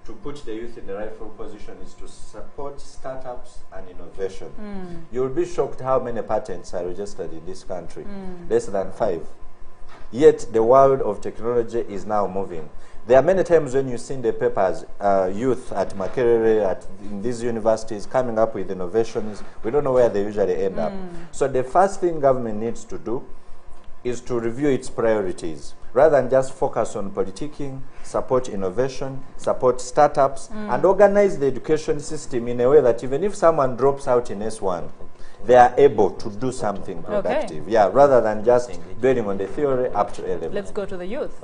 Speaker 13: to put the youth in the rightful position is to support startups and innovation. You'll be shocked how many patents are registered in this country. Less than 5. Yet the world of technology is now moving. There are many times when you see in the papers, youth at Makerere, in these universities, coming up with innovations. We don't know where they usually end up. So the first thing government needs to do is to review its priorities. Rather than just focus on politicking, support innovation, support startups, and organize the education system in a way that even if someone drops out in S1, they are able to do something productive.
Speaker 2: Okay.
Speaker 13: Yeah, rather than just dwelling on the theory up to A level.
Speaker 2: Let's go to the youth.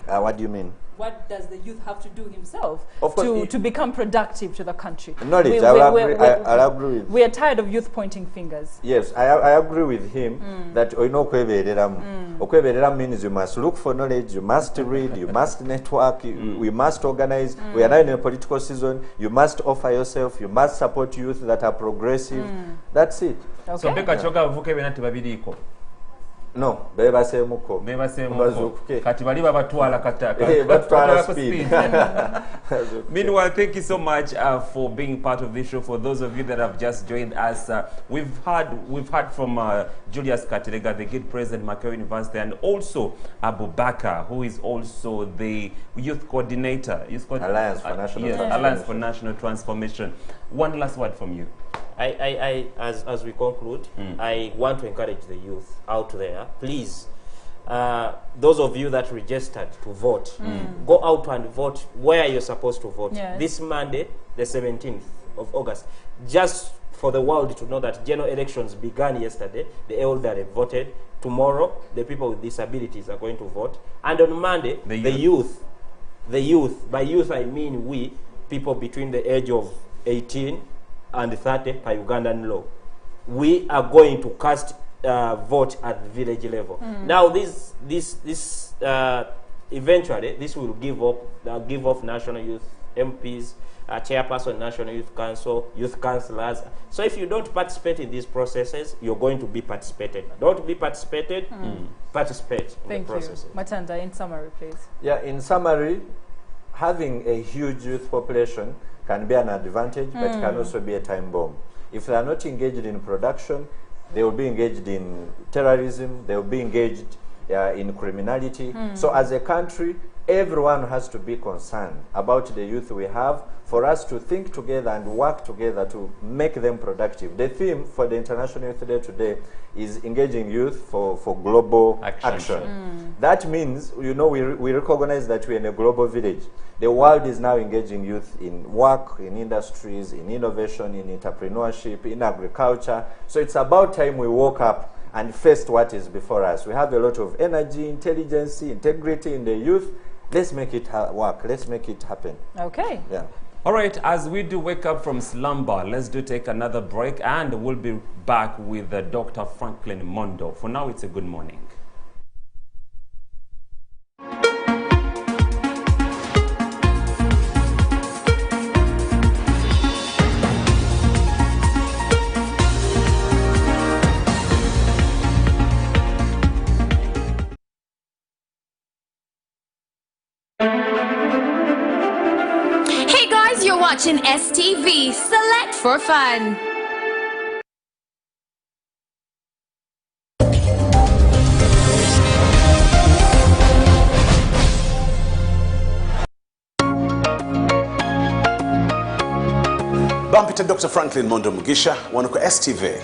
Speaker 13: What do you mean?
Speaker 2: What does the youth have to do himself
Speaker 13: course,
Speaker 2: to become productive to the country?
Speaker 13: Knowledge, I'll agree with.
Speaker 2: We are tired of youth pointing fingers.
Speaker 13: Yes, I agree with him that okweberera means you must look for knowledge, you must read, you must network, we must organize. We are now in a political season. You must offer yourself, you must support youth that are progressive. That's it.
Speaker 2: Okay.
Speaker 1: So beka choga vuke benati babiriko.
Speaker 13: No, bebasemuko.
Speaker 1: Kati bali babatwala kataka.
Speaker 13: Speed.
Speaker 1: Meanwhile, thank you so much for being part of this show. For those of you that have just joined us, we've heard from Julius Katerega, the Guild President, Makerere University, and also Abubakar, who is also the Youth Coordinator.
Speaker 13: Alliance for National Transformation.
Speaker 1: Alliance for National Transformation. One last word from you.
Speaker 12: As we conclude, I want to encourage the youth out there, please, those of you that registered to vote, go out and vote where you're supposed to vote.
Speaker 2: Yes.
Speaker 12: This Monday, the 17th of August, just for the world to know that general elections began yesterday, the elderly voted. tomorrow the people with disabilities are going to vote, and on Monday the youth, by youth I mean we, people between the age of 18 and 30 by Ugandan law, we are going to cast vote at the village level. Now this eventually this will give off national youth MPs, chairperson, National Youth Council, youth councillors. So if you don't participate in these processes, you're going to be participated. Don't be participated, participate in the processes.
Speaker 2: Matanda, in summary, please.
Speaker 13: Yeah, in summary, having a huge youth population can be an advantage, but can also be a time bomb. If they are not engaged in production, they will be engaged in terrorism, they will be engaged in criminality. So as a country, everyone has to be concerned about the youth we have, for us to think together and work together to make them productive. The theme for the International Youth Day today is engaging youth for global action. That means, you know, we recognize that we're in a global village. The world is now engaging youth in work, in industries, in innovation, in entrepreneurship, in agriculture. So it's about time we woke up and faced what is before us. We have a lot of energy, intelligence, integrity in the youth. Let's make it work. Let's make it happen.
Speaker 2: Okay.
Speaker 13: Yeah.
Speaker 1: All right, as we do wake up from slumber, let's take another break, and we'll be back with Dr. Franklin Mondo. For now, it's a good morning.
Speaker 8: You're watching STV. Select for fun.
Speaker 9: Bampita Dr. Franklin Mondo Mugisha wano ku STV.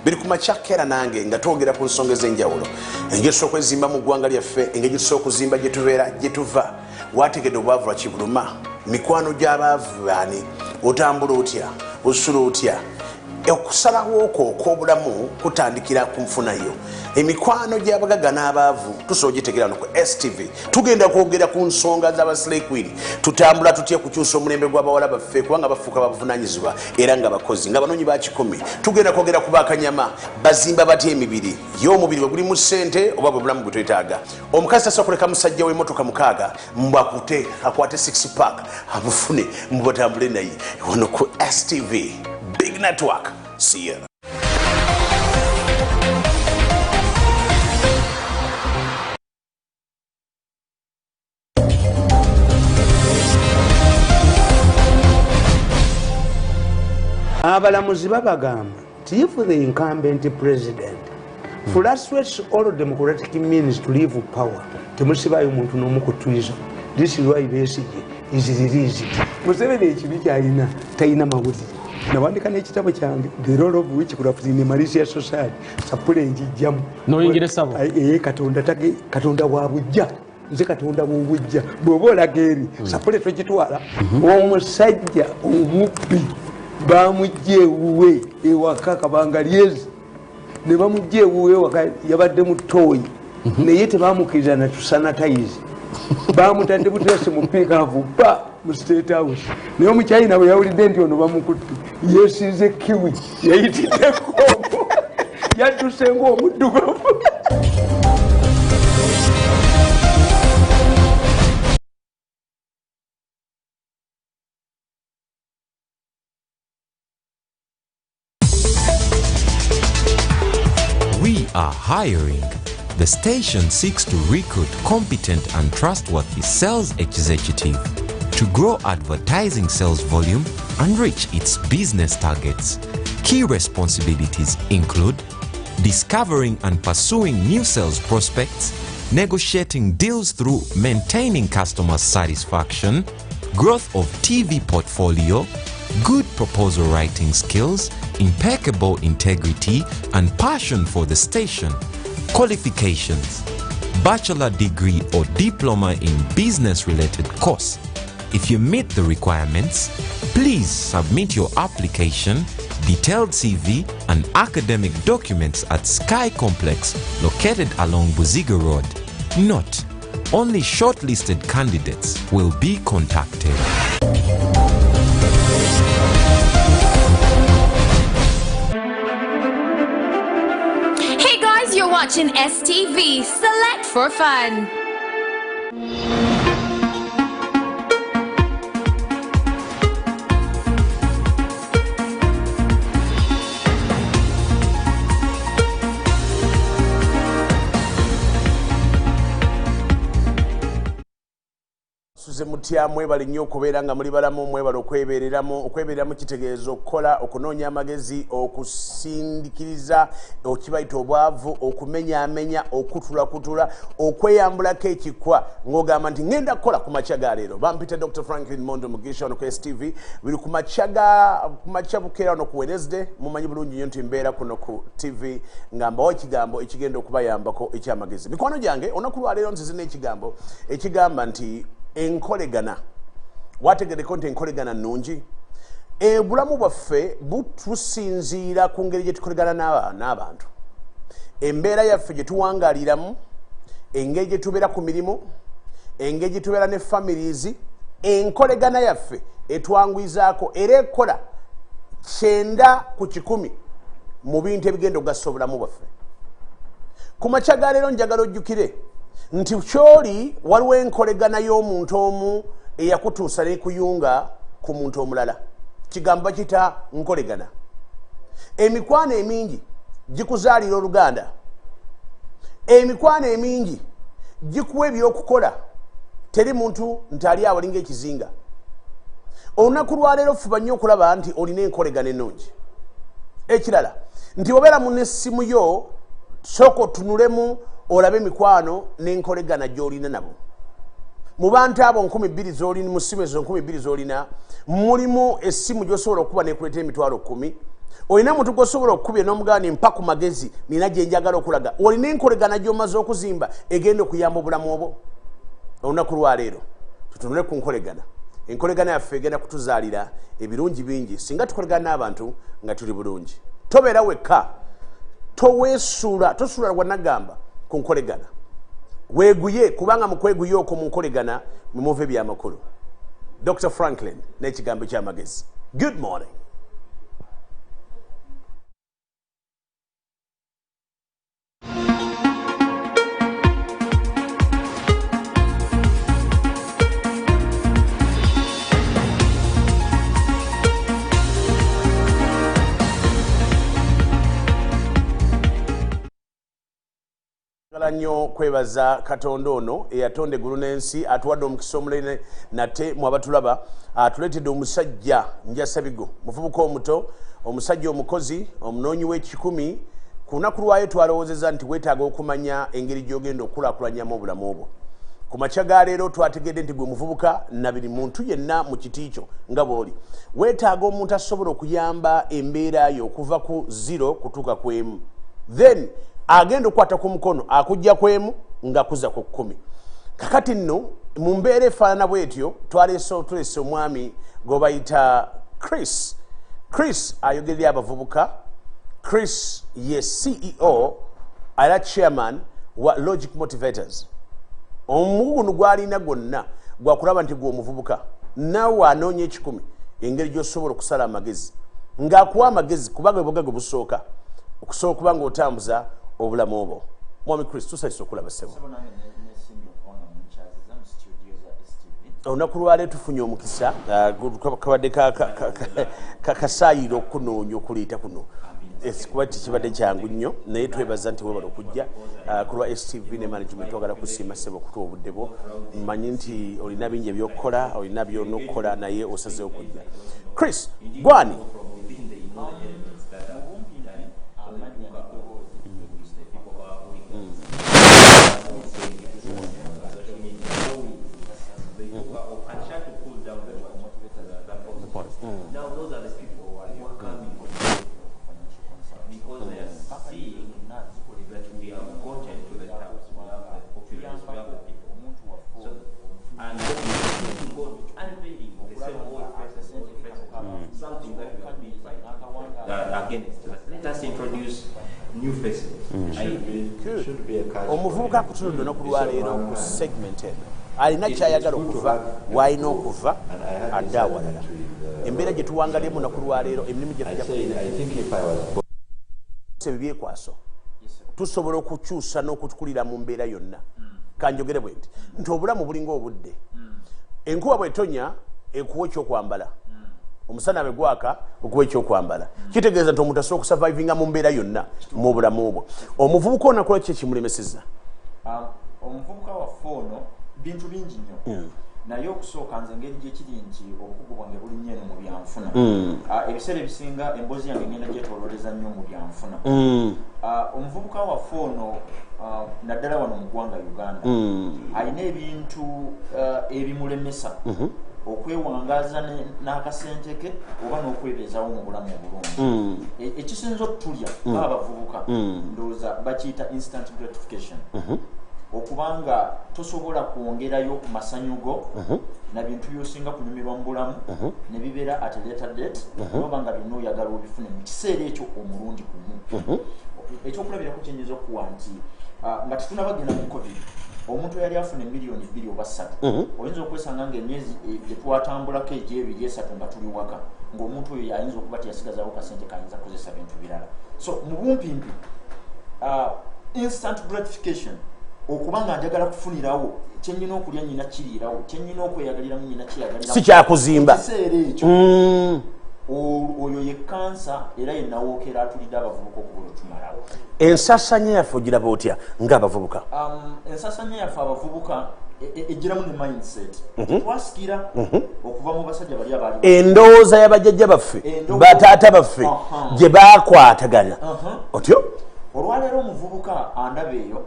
Speaker 9: Biri ku machakera nange nga twogera ku nsonga ez'enjawulo. Engeri z'okwezimba mu ggwanga lyaffe, engeri z'okuzimba gye tubeera gye tuva. Wategedde obwavu lwa kibuluma. Mikwano gy'abaavu baani, otambula otya, osula otya. Okusalawo okwo okw'obulamu kutandikira ku nfunayo. Emikwano gy'abagagga n'abaavu tusobola ogitegeera no ku STV. Tugenda kwogera ku nsonga z'abaslay queen. Tutambula tutya kukyusa omulembe gw'abawala baffe kubanga bafuuka babuvunaanyizibwa era nga bakozi nga banoonyi ba kikumi. Tugenda kwogera ku bakanyama bazimba batya emibiri. Ye omubiri bwe guli mu ssente oba bwe bulamu bwe twetaaga. Omukazi tasobola kuleka musajja w'emmotoka mukaaga mbu akwate 6 pack abufune mbu batambule naye. Wano ku STV. Big network. See ya.
Speaker 10: Abalamuzi babagamba nti if the incumbent president frustrates all democratic means to leave power, temusibayo muntu n'omu ku treason. This is why Besigye is released. Museveni ekibi kyalina talina mawulire. Nawandika n'ekitabo kyange the role of witchcraft in a malicious society. Sapule njijjamu
Speaker 14: noyingira sabo
Speaker 10: katonda wa bujja nze katonda w'obujja bw'oba olaga eri sapule togitwala. Omusajja omubbi bamujja ewuwe ewaka kabanga lyezi ne bamujja ewuwe ewaka yabadde mu ttooyi naye tebamukiriza na tusanatayizi bamutadde butese mu piikaavu ba mu state house naye omukyayina bwe yawulidde nti ono bamukutte yeesize kiwi yayitiddeko yadduse ng'omuddugavu.
Speaker 11: We are hiring. The station seeks to recruit competent and trustworthy sales executive to grow advertising sales volume and reach its business targets. Key responsibilities include discovering and pursuing new sales prospects, negotiating deals through maintaining customer satisfaction, growth of TV portfolio, good proposal writing skills, impeccable integrity, and passion for the station. Qualifications: bachelor degree or diploma in business-related course. If you meet the requirements, please submit your application detailed CV, and academic documents at Sky Complex, located along Buziga Road. Note: only shortlisted candidates will be contacted.
Speaker 8: Hey guys, you're watching STV. Select for fun.
Speaker 9: Suze mutya mwebale nnyo okubeera nga muli balamu mwebale okwebeereramu kitegeeza okukola okunoonya amagezi okusindiikiriza okibayita obwavu okumenyaamenya okutulakutula okweyambulako ekikwa ng'ogamba nti ngenda kukola ku makya ga leero. Bampita Dr. Franklin Mondo Mugisha ono ku STV biri ku makya bukeera ono ku Wednesday. Mumanyi bulungi nnyo nti mbeera kuno ku TV nga mbawo ekigambo ekigenda okubayambako ekyamagezi. Mikwano gyange olunaku lwa leero nzize n'ekigambo ekigamba nti enkolegana. Wategereko nti enkolegana nnungi. Obulamu bwaffe butusinziira ku ngeri gye tukolegana n'abantu. Embeera yaffe gye tuwangaaliramu, engeri gye tubeera ku mirimu, engeri gye tubeera ne families, enkolegana yaffe etwangwizaako era ekola 9 ku 10 mu bintu ebigenda okugasa obulamu bwaffe. Ku makya ga leero njagala ojjukire nti kyoli waliwo enkolegana y'omuntu omu eyakutuusa n'ekuyunga ku muntu omulala. Kigambo bakiyita nkolegana. Emikwano emingi gikuzaalira oluganda. Emikwano emingi gikuwa ebyokukola. Teri muntu nti ali awalinga ekizinga. Olunaku lwa leero fuba nnyo okulaba nti olina enkolegana ennungi. Ekirala nti obeera mu n'essimu yo sooka otunulemu olabe emikwano n'enkolegana gy'olina nabo. Mu bantu abo 2,000 z'olina mu ssimu ezo 2,000 z'olina mulimu essimu gy'osobola okuba n'ekuleetera emitwalo 10. Olina muntu gw'osobola okukubya n'omugamba ni mpa ku magezi nina gye njagala okulaga. Olina enkolegana gy'omaze okuzimba egenda okuyamba obulamu obwo. Olunaku lwa leero tutunule ku nkolegana. Enkolegana yaffe egenda kutuzaalira ebirungi bingi singa tukolegana n'abantu nga tuli bulungi. Tobeera wekka. Tosuula wannagamba ku nkolegana. Weeguye kubanga mu kweguye okwo mu nkolegana mwe muva ebyamakulu. Dr. Franklin n'ekigambo ky'amagezi. Good morning. Nnyo kwebaza Katonda ono eyatonda eggulu n'ensi atuwadde omukisa omulene nate mu abatulaba atuleetedde omusajja Njasabigo muvubuka omuto omusajja omukozi omunoonyi w'ekikumi. Ku lunaku lwayo twalowoozezza nti weetaaga okumanya engeri gy'ogenda okukulaakulanyamu obulamu obwo. Ku makya ga leero twategedde nti gwe muvubuka na buli muntu yenna mu kiti kyo nga bw'oli weetaaga omuntu asobola okuyamba embeera yo okuva ku 0 kutuuka ku 1. Then agenda okukwata ku mukono akujja ku 1 nga kuza ku 10. Kakati nno mu mbeera efaanana bw'etyo tulese omwami gwe bayita Chris ayogerera abavubuka. Chris ye CEO era chairman wa Logic Motivators. Omugugu gwalina gwonna gwakulaba nti gwe omuvubuka nawe anoonya 10 engeri gy'osobola okusala amagezi ng'akuwa amagezi kubanga bwe bugagga busooka okusobola okuba ng'otambuza obulamu obwo. Mwami Chris tusanyusa okulaba ssebo. Olunaku lwaleero tufunye omukisa kabadde kasaayiro okunoonya okuleeta kuno. Kuba tikibadde kyangu nnyo naye twebaza nti webala okujja ku lwa STV ne management twagala kusiima ssebo okutuwa obudde bwo. Mmanyi nti olina bingi ebyokukola olina byonna okukola naye osazeewo okujja. Chris gwani?
Speaker 14: Now those are the people who are coming because they are seeing that we are gotten to the towns, we have the populace, we have the people. So, and to go unveiling the same old faces, something that we have been fighting.
Speaker 9: omuvubuka akutunudde olunaku lwaleero ku segment eno alina kyayagala okuva waalina okuva adde awalala embeera gye tuwangaliemu olunaku lwaleero emirimu gye tujja ebyekwaso tusobola okukyusa n'okutukulira mu mbeera yonna kanjogere bwe nti obulamu bulinga obudde enkuba bwetonya ekuwa ekyokwambala omusana bwe gwaka okuwa ekyokwambala kitegeeza nti omuntu asobola okusurvivinga mu mbeera yonna mu bulamu obwo omuvubuka onakola ki ekimulemeseza
Speaker 14: omuvubuka waffe ono bintu bingi nnyo naye okusooka nze engeri gyekiri nti obukugu bwange buli nnyo eno mu byanfuna ebiseera ebisinga emboozi yange ngenda gyetolooleza nnyo mu byanfuna omuvubuka waffe ono naddala wano mu ggwanga Uganda alina ebintu ebimulemesa okwewangaza n'akasente ke oba n'okwebeezawo mu bulamu obulungi ekisinza okutulya ng'abavubuka ndowooza bakiyita instant gratification okubanga tosobola kwongerayo ku masanyu go na bintu byosinga kunyumirwa mu bulamu ne bibeera at a later date oba nga byonna oyagala obifune mu kiseera ekyo omulundi gumu ekyokulabirako kyenyinza okuwa nti nga tetunabagenda mu covid omuntu yali afuna miliyoni 2 oba 3 oyinza okwesanga ng'emyezi gye twatambulako egy'ebiri esatu nga tuli waka ng'omuntu oyo ayinza okuba teyasigazawo kasente kayinza kukozesa bintu birala so mu bumpimpi instant gratification okubanga njagala kufunirawo kyenyina okulya nyina kiriirawo kyenyina okweyagaliramu nyina kiyagalirawo
Speaker 9: si kyakuzimba
Speaker 14: kiseera ekyo oyo ye kansa era ye nawookera atulidde abavubuka okubola otumalawo
Speaker 9: ensasanya yaffe ogiraba otya ng'abavubuka
Speaker 14: ensasanya yaffe abavubuka ejjiramu ne mindset twasikira okuva mu basajja bali abaali
Speaker 9: endowooza y'abajjajja baffe bataata baffe gye baakwatagana otyo
Speaker 14: olwaleero omuvubuka andaba eyo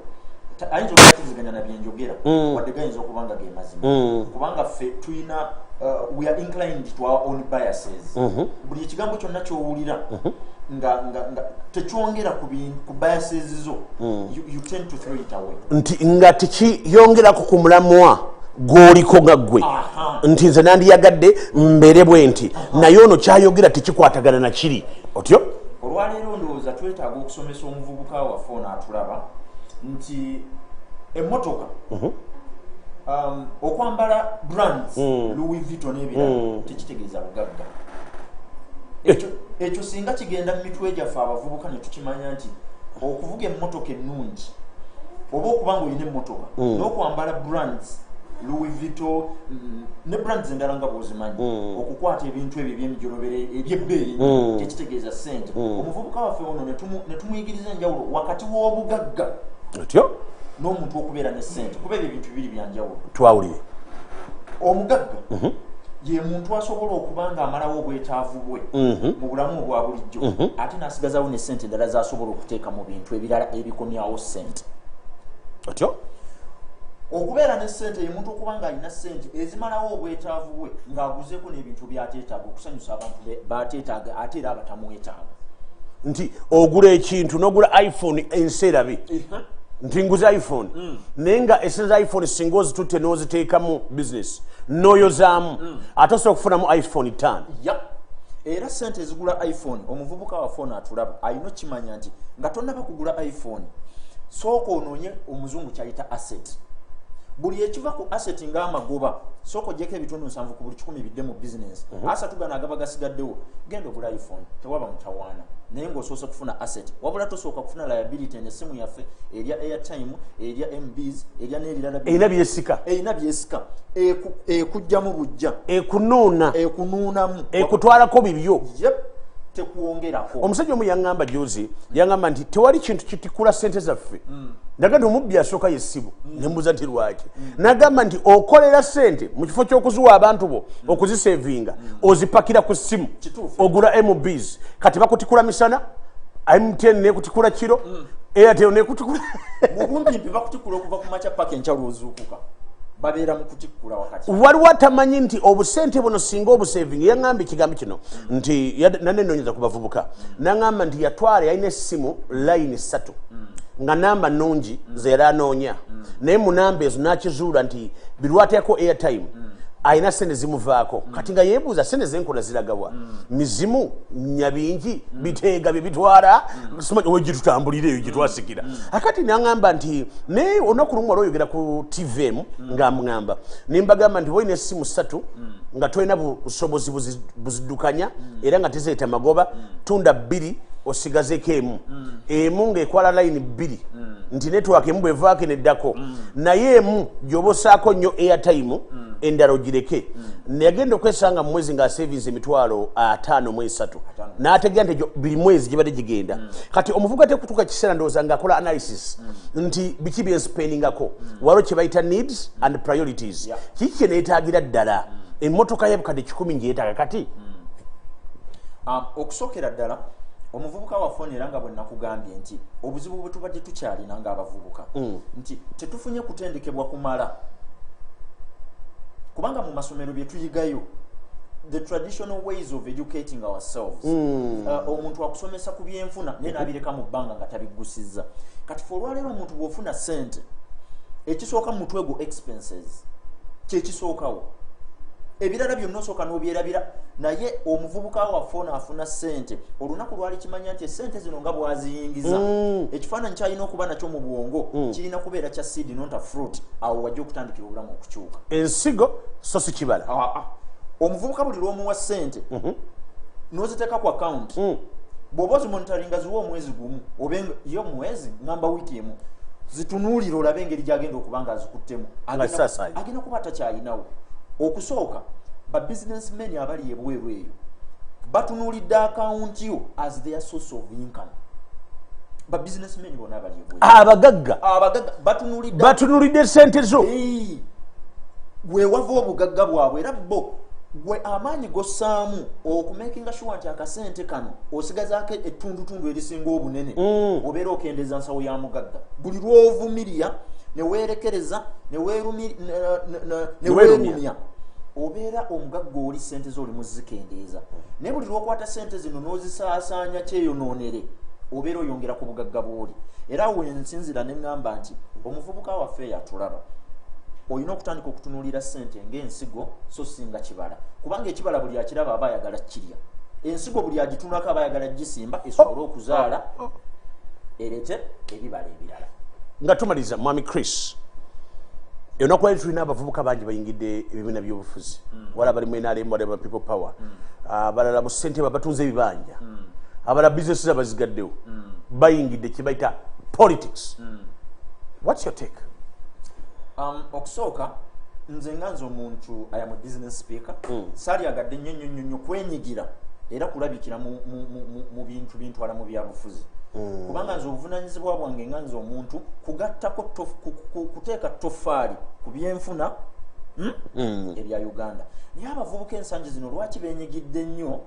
Speaker 14: ayinza okubatiziganya na byenjogera wadde gayinza okuba nga ge mazima kubanga ffe tulina we are inclined to our own biases buli ekigambo kyonna kyowulira nga tekyongera ku biases zo you tend to throw it away
Speaker 9: nti nga tekiyongerako ku mulamwa gw'oliko nga ggwe nti nze nandiyagadde mbeere bwe nti naye ono kyayogera tekikwatagana na kiri otyo
Speaker 14: olwaleero ndowooza twetaaga okusomesa omuvubuka waffe ono atulaba nti emmotoka okwambala brands Louis Vuitton n'ebirala tekitegeeza bugagga ekyo singa kigenda mu mitwe gyaffe abavubuka ne tukimanya nti okuvuga emmotoka ennungi oba okubanga olina emmotoka n'okwambala brands Louis Vuitton ne brands endala nga bw'ozimanyi okukwata ebintu ebyo ebyemijolobere ebyebbeeyi tekitegeeza ssente omuvubuka waffe ono ne tumuyigiriza enjawulo wakati w'obugagga
Speaker 9: otyo
Speaker 14: n'omuntu okubeera ne ssente kuba ebyo ebintu bibiri byanjawulo
Speaker 9: twawulire
Speaker 14: omugagga ye muntu asobola okuba ng'amalawo obwetaavu bwe mu bulamu obwa bulijjo ate n'asigazawo ne ssente endala z'asobola okuteeka mu bintu ebirala ebikomyawo ssente
Speaker 9: otyo
Speaker 14: okubeera ne ssente ye muntu okuba ng'alina ssente ezimalawo obwetaavu bwe ng'aguzeeko n'ebintu byateetaaga okusanyusa abantu bateetaaga ate era abatamwetaaga
Speaker 9: nti ogula ekintu n'ogula iphone enserabe nti nguza iphone naye nga esente za iphone singa ozitutte n'oziteekamu business n'oyozaamu ate osobola okufunamu iphone 5
Speaker 14: era ssente ezigula iphone omuvubuka wa phone atulaba alina okimanya nti nga tonnaba kugula iphone sooka onoonye omuzungu kyayita asset buli ekiva ku asset ng'amagoba sooka ogyeko ebitundu 7 ku buli 10 bidde mu business asatu gano agaba gasigaddewo genda ogula iphone tewaba mutawaana naye ng'osoose kufuna asset wabula tosooka kufuna liability n'essimu yaffe erya airtime erya mbs erya n'ebirala erina byesika ekujjamu bujja
Speaker 9: ekunuunamu ekutwalako bibyo
Speaker 14: tekuwongerako
Speaker 9: omusajja omu yaŋŋamba jozi yaŋŋamba nti tewali kintu kitikula ssente zaffe naga nti omubbi asooka yessibu nembuza nti lwaki nagamba nti okolera ssente mu kifo ky'okuziwa abantu bo okuzisevinga ozipakira ku ssimu ogula mbs kati bakutikula misana mtn nekutikula kiro airtel nekutikula
Speaker 14: mu bumpimpi bakutikula okuva ku makya paka enkyalo ozuukuka babeera mu kutikkula wakati
Speaker 9: waliwo atamanyi nti obusente buno singa obusevinga yaŋŋamba ekigambo kino nti nanenonyeza ku bavubuka naŋŋamba nti yatwala yalina essimu layini 3 nga namba nnungi ze yali anoonya naye mu namba ezo n'akizuula nti birwateeko airtime ayina sente zimuvaako kati nga yeebuuza sente zenkona ziragawa mizimu nyabingi biteega bye bitwala simanyi wegitutambulira eyo gitwasikira akati naŋŋamba nti naye olunaku lumu wali oyogera ku tvm nga mŋŋamba nimbagamba nti boyina essimu 3 nga tolina busobozi buziddukanya era nga tezeeta magoba tunda 2 osigazeeko emu ng'ekwala layini 2 nti network emu bwevaako neddako naye emu gy'oba osaako nnyo airtime endala ogireke neyagenda okwesanga mu mwezi nga savings emitwalo 53 n'ategera nti buli mwezi gibadde gigenda kati omuvuga tekutuuka kiseera ndowooza ng'akola analysis nti biki byenspendingako waliwo kye bayita needs and priorities kiki kye neetaagira ddala emmotoka yabukadde 10 ngyetaaga kati
Speaker 14: okusookera ddala omuvubuka waffe era nga bwe nakugambye nti obuzibu bwe tubadde tukyalina ng'abavubuka nti tetufunye kutendekebwa kumala kubanga mu masomero bye tuyigayo the traditional ways of educating ourselves omuntu akusomesa ku byenfuna naye n'abireka mu bbanga nga tabigusizza kati fe olwaleero omuntu bw'ofuna ssente ekisooka mu mutwe gwo expenses kyekisookawo ebirala byonna osooka n'obyerabira naye omuvubuka waffe afuna ssente olunaku lwali kimanya nti essente zino nga bwaziyingiza ekifaananyi kyalina okuba nakyo mu bwongo kirina kubeera kya seed nonta fruit awo wajja okutandikira obulamu okukyuka
Speaker 9: ensigo so si kibala
Speaker 14: omuvubuka buli lw'omuwa ssente n'oziteeka ku account bw'oba ozimonitaringa ziwa omwezi gumu oba ye omwezi ngamba wiiki emu zitunuulira olabe engeri gy'agenda okuba nga azikuttemu agenda kuba takyalinawo okusooka ba businessmen abali ebweru eyo batunuulidde akawunti yo as their source of income ba businessmen bonna abali ebweru
Speaker 9: abagagga
Speaker 14: batunuulidde
Speaker 9: sente zo
Speaker 14: weewava obugagga bwabwe era bo gwe amaanyi gossaamu okumakinga sure nti akasente kano osigazaako ettundutundu erisinga obunene obeera okendeeza nsawo ya mugagga buli lw'ovumirya neweerekereza neweerumya obeera omugagga oli sente zo oli muzikendeeza naye buli lwokwata sente zino n'ozisaasaanya kyeyonoonere obeera oyongera ku bugagga bw'oli era wensinzira ne ŋŋamba nti omuvubuka waffe yatulaba olina okutandika okutunuulira sente ng'ensigo so singa kibala kubanga ekibala buli akiraba aba ayagala kirya ensigo buli agitunako aba ayagala gisimba esobole okuzaala ereete ebibala ebirala
Speaker 9: nga tumaliza mwami Chris enaku lwali tulina abavubuka bangi bayingidde ebibiina by'obufuzi wala bali mu NRM wala people power abalala mu ssente batunze ebibanja abalala bizinesi abazigaddewo bayingidde kyebayita politics what's your take
Speaker 14: okusooka nze nga nze omuntu I am a business speaker saalyagadde nnyo kwenyigira era kulabikira mu bintu bintwala mu byabufuzi kubanga nze obuvunaanyizibwa bwange nga nze omuntu kugattako kuteeka toffaali ku byenfuna ebya Uganda naye abavubuka ensangi zino lwaki benyigidde nnyo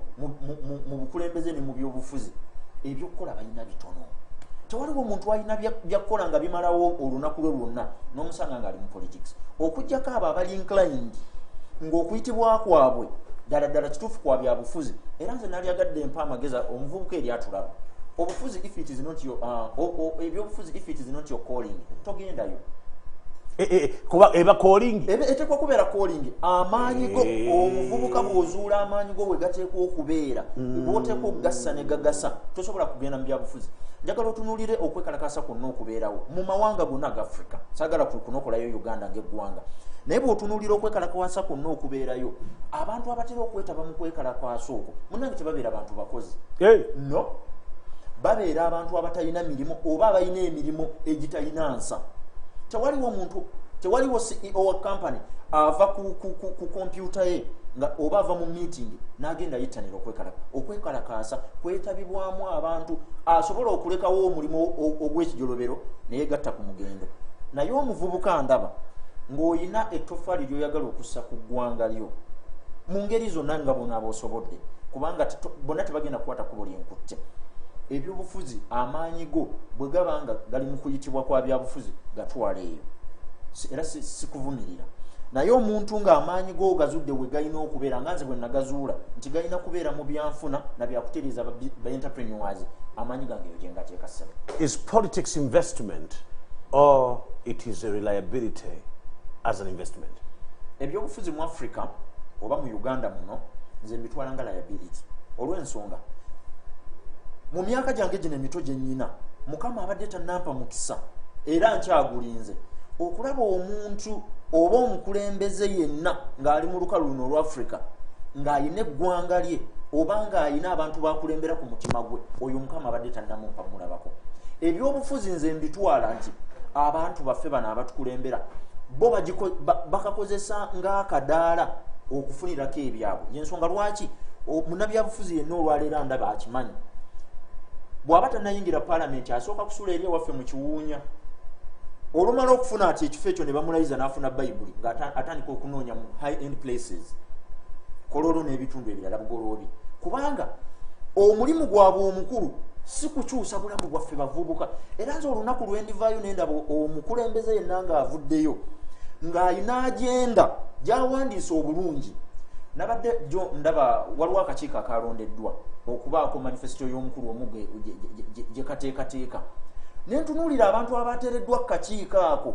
Speaker 14: mu bukulembeze ne mu byobufuzi ebyokukola balina bitono tewaliwo omuntu alina byakukola nga bimalawo olunaku lwe lwonna n'omusanga ng'ali mu politics okuggyako abo abali inclined ng'okuyitibwa kwabwe ddala kituufu kwa byabufuzi era nze nalyagadde mpa amageza omuvubuka eri atulaba obufuzi if it is not your ebyobufuzi if it is not your calling togendayo
Speaker 9: kuba eba calling
Speaker 14: etekwa kubeera calling amaanyi go omuvubuka bw'ozuula amaanyi go we gateekwa okubeera bw'oteekwa okugassa ne gagasa tosobola kugenda mu byabufuzi njagala otunuulire okwekalakasa kwonna okubeerawo mu mawanga gonna aga Africa saagala kunokolayo Uganda ng'eggwanga naye bw'otunuulira okwekalakasa kwonna okubeerayo abantu abatera okwetaba mu kwekalakasa okwo munnange tebabeera bantu bakozi no babeera abantu abatalina mirimu oba abalina emirimu egitalina nsa tewaliwo CEO wa company ava ku kompyuta ye nga oba ava mu meeting n'agenda yittanira okwekalakaasa kwetabibwamu abantu asobola okulekawo omulimu ogw'ekijolobero naye gatta ku mugendo naye omuvubuka ndaba ng'olina ettoffaali ly'oyagala okussa ku ggwanga lyo mu ngeri zonna nga bonaaba osobodde kubanga bonna tebagenda kukwata kubo lyenkutte ebyobufuzi amaanyi go bwe gaba nga gali mu kuyitibwa kwa byabufuzi gatwala eyo era sikuvumirira naye omuntu ng'amaanyi go gazudde we galina okubeera nga nze bwe nagazuula nti galina kubeera mu byanfuna na byakutereeza ba entrepreneurs amaanyi gange yo gye ngateeka ssebo.
Speaker 9: Is politics investment or it is a reliability as an investment?
Speaker 14: ebyobufuzi mu Africa oba mu Uganda muno nze mbitwala nga liability olw'ensonga mu myaka gyange gino emito gye nnyina Mukama abadde tannampa mukisa era nkyagulinze okulaba omuntu oba omukulembeze yenna ng'ali mu lukalu luno olwa Africa ng'ayina eggwanga lye oba ng'ayina abantu bakulembera ku mutima gwe oyo Mukama abadde tannamumpa mulabako ebyobufuzi nze mbitwala nti abantu baffe bano abatukulembera bo bakakozesa ng'akadaala okufunirako ebyabwe yensonga lwaki munnabyabufuzi yenna olwaleero ndaba akimanyi bw'aba tannayingira paalamenti asooka kusula eri ewaffe mu kiwuunya olumala okufuna ati ekifo ekyo ne bamulayiza n'afuna bayibuli ng'atandika okunoonya mu high end places kololo n'ebitundu ebirala bugoloobi kubanga omulimu gwabwe omukulu si kukyusa bulamu bwaffe bavubuka era nze olunaku lwendivaayo nendaba omukulembeze yenna ng'avuddeyo ng'ayina agenda gy'awandiisa obulungi nabadde jo ndaba waliwo akakiiko akalondeddwa okubaako manifesito y'omukulu omu gye kateekateeka nentunuulira abantu abateereddwa kakiiko ako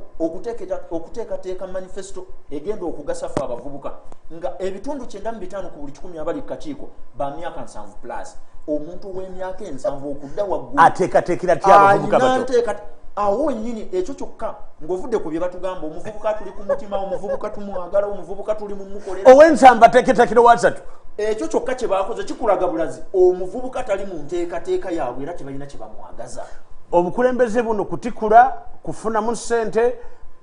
Speaker 14: okuteekateeka manifesito egenda okugasa ffe abavubuka nga ebitundu 95 ku buli 100 abali kakiiko ba myaka 7+ omuntu ow'emyaka 7 okudda waggulu
Speaker 9: ateekateekera ty abavubuka bato
Speaker 14: awo nnyini ekyo kyokka ng'ovudde ku bye batugamba omuvubuka tuli ku mutima omuvubuka tumwagala omuvubuka tuli mu mukolera
Speaker 9: ow'ensamba ateekateekera wasatu
Speaker 14: ekyo kyokka kye baakoze kikulaga bulazi omuvubuka tali mu nteekateeka yaabwe era tebalina kye bamwagaza
Speaker 9: obukulembeze buno kutikula kufunamu ssente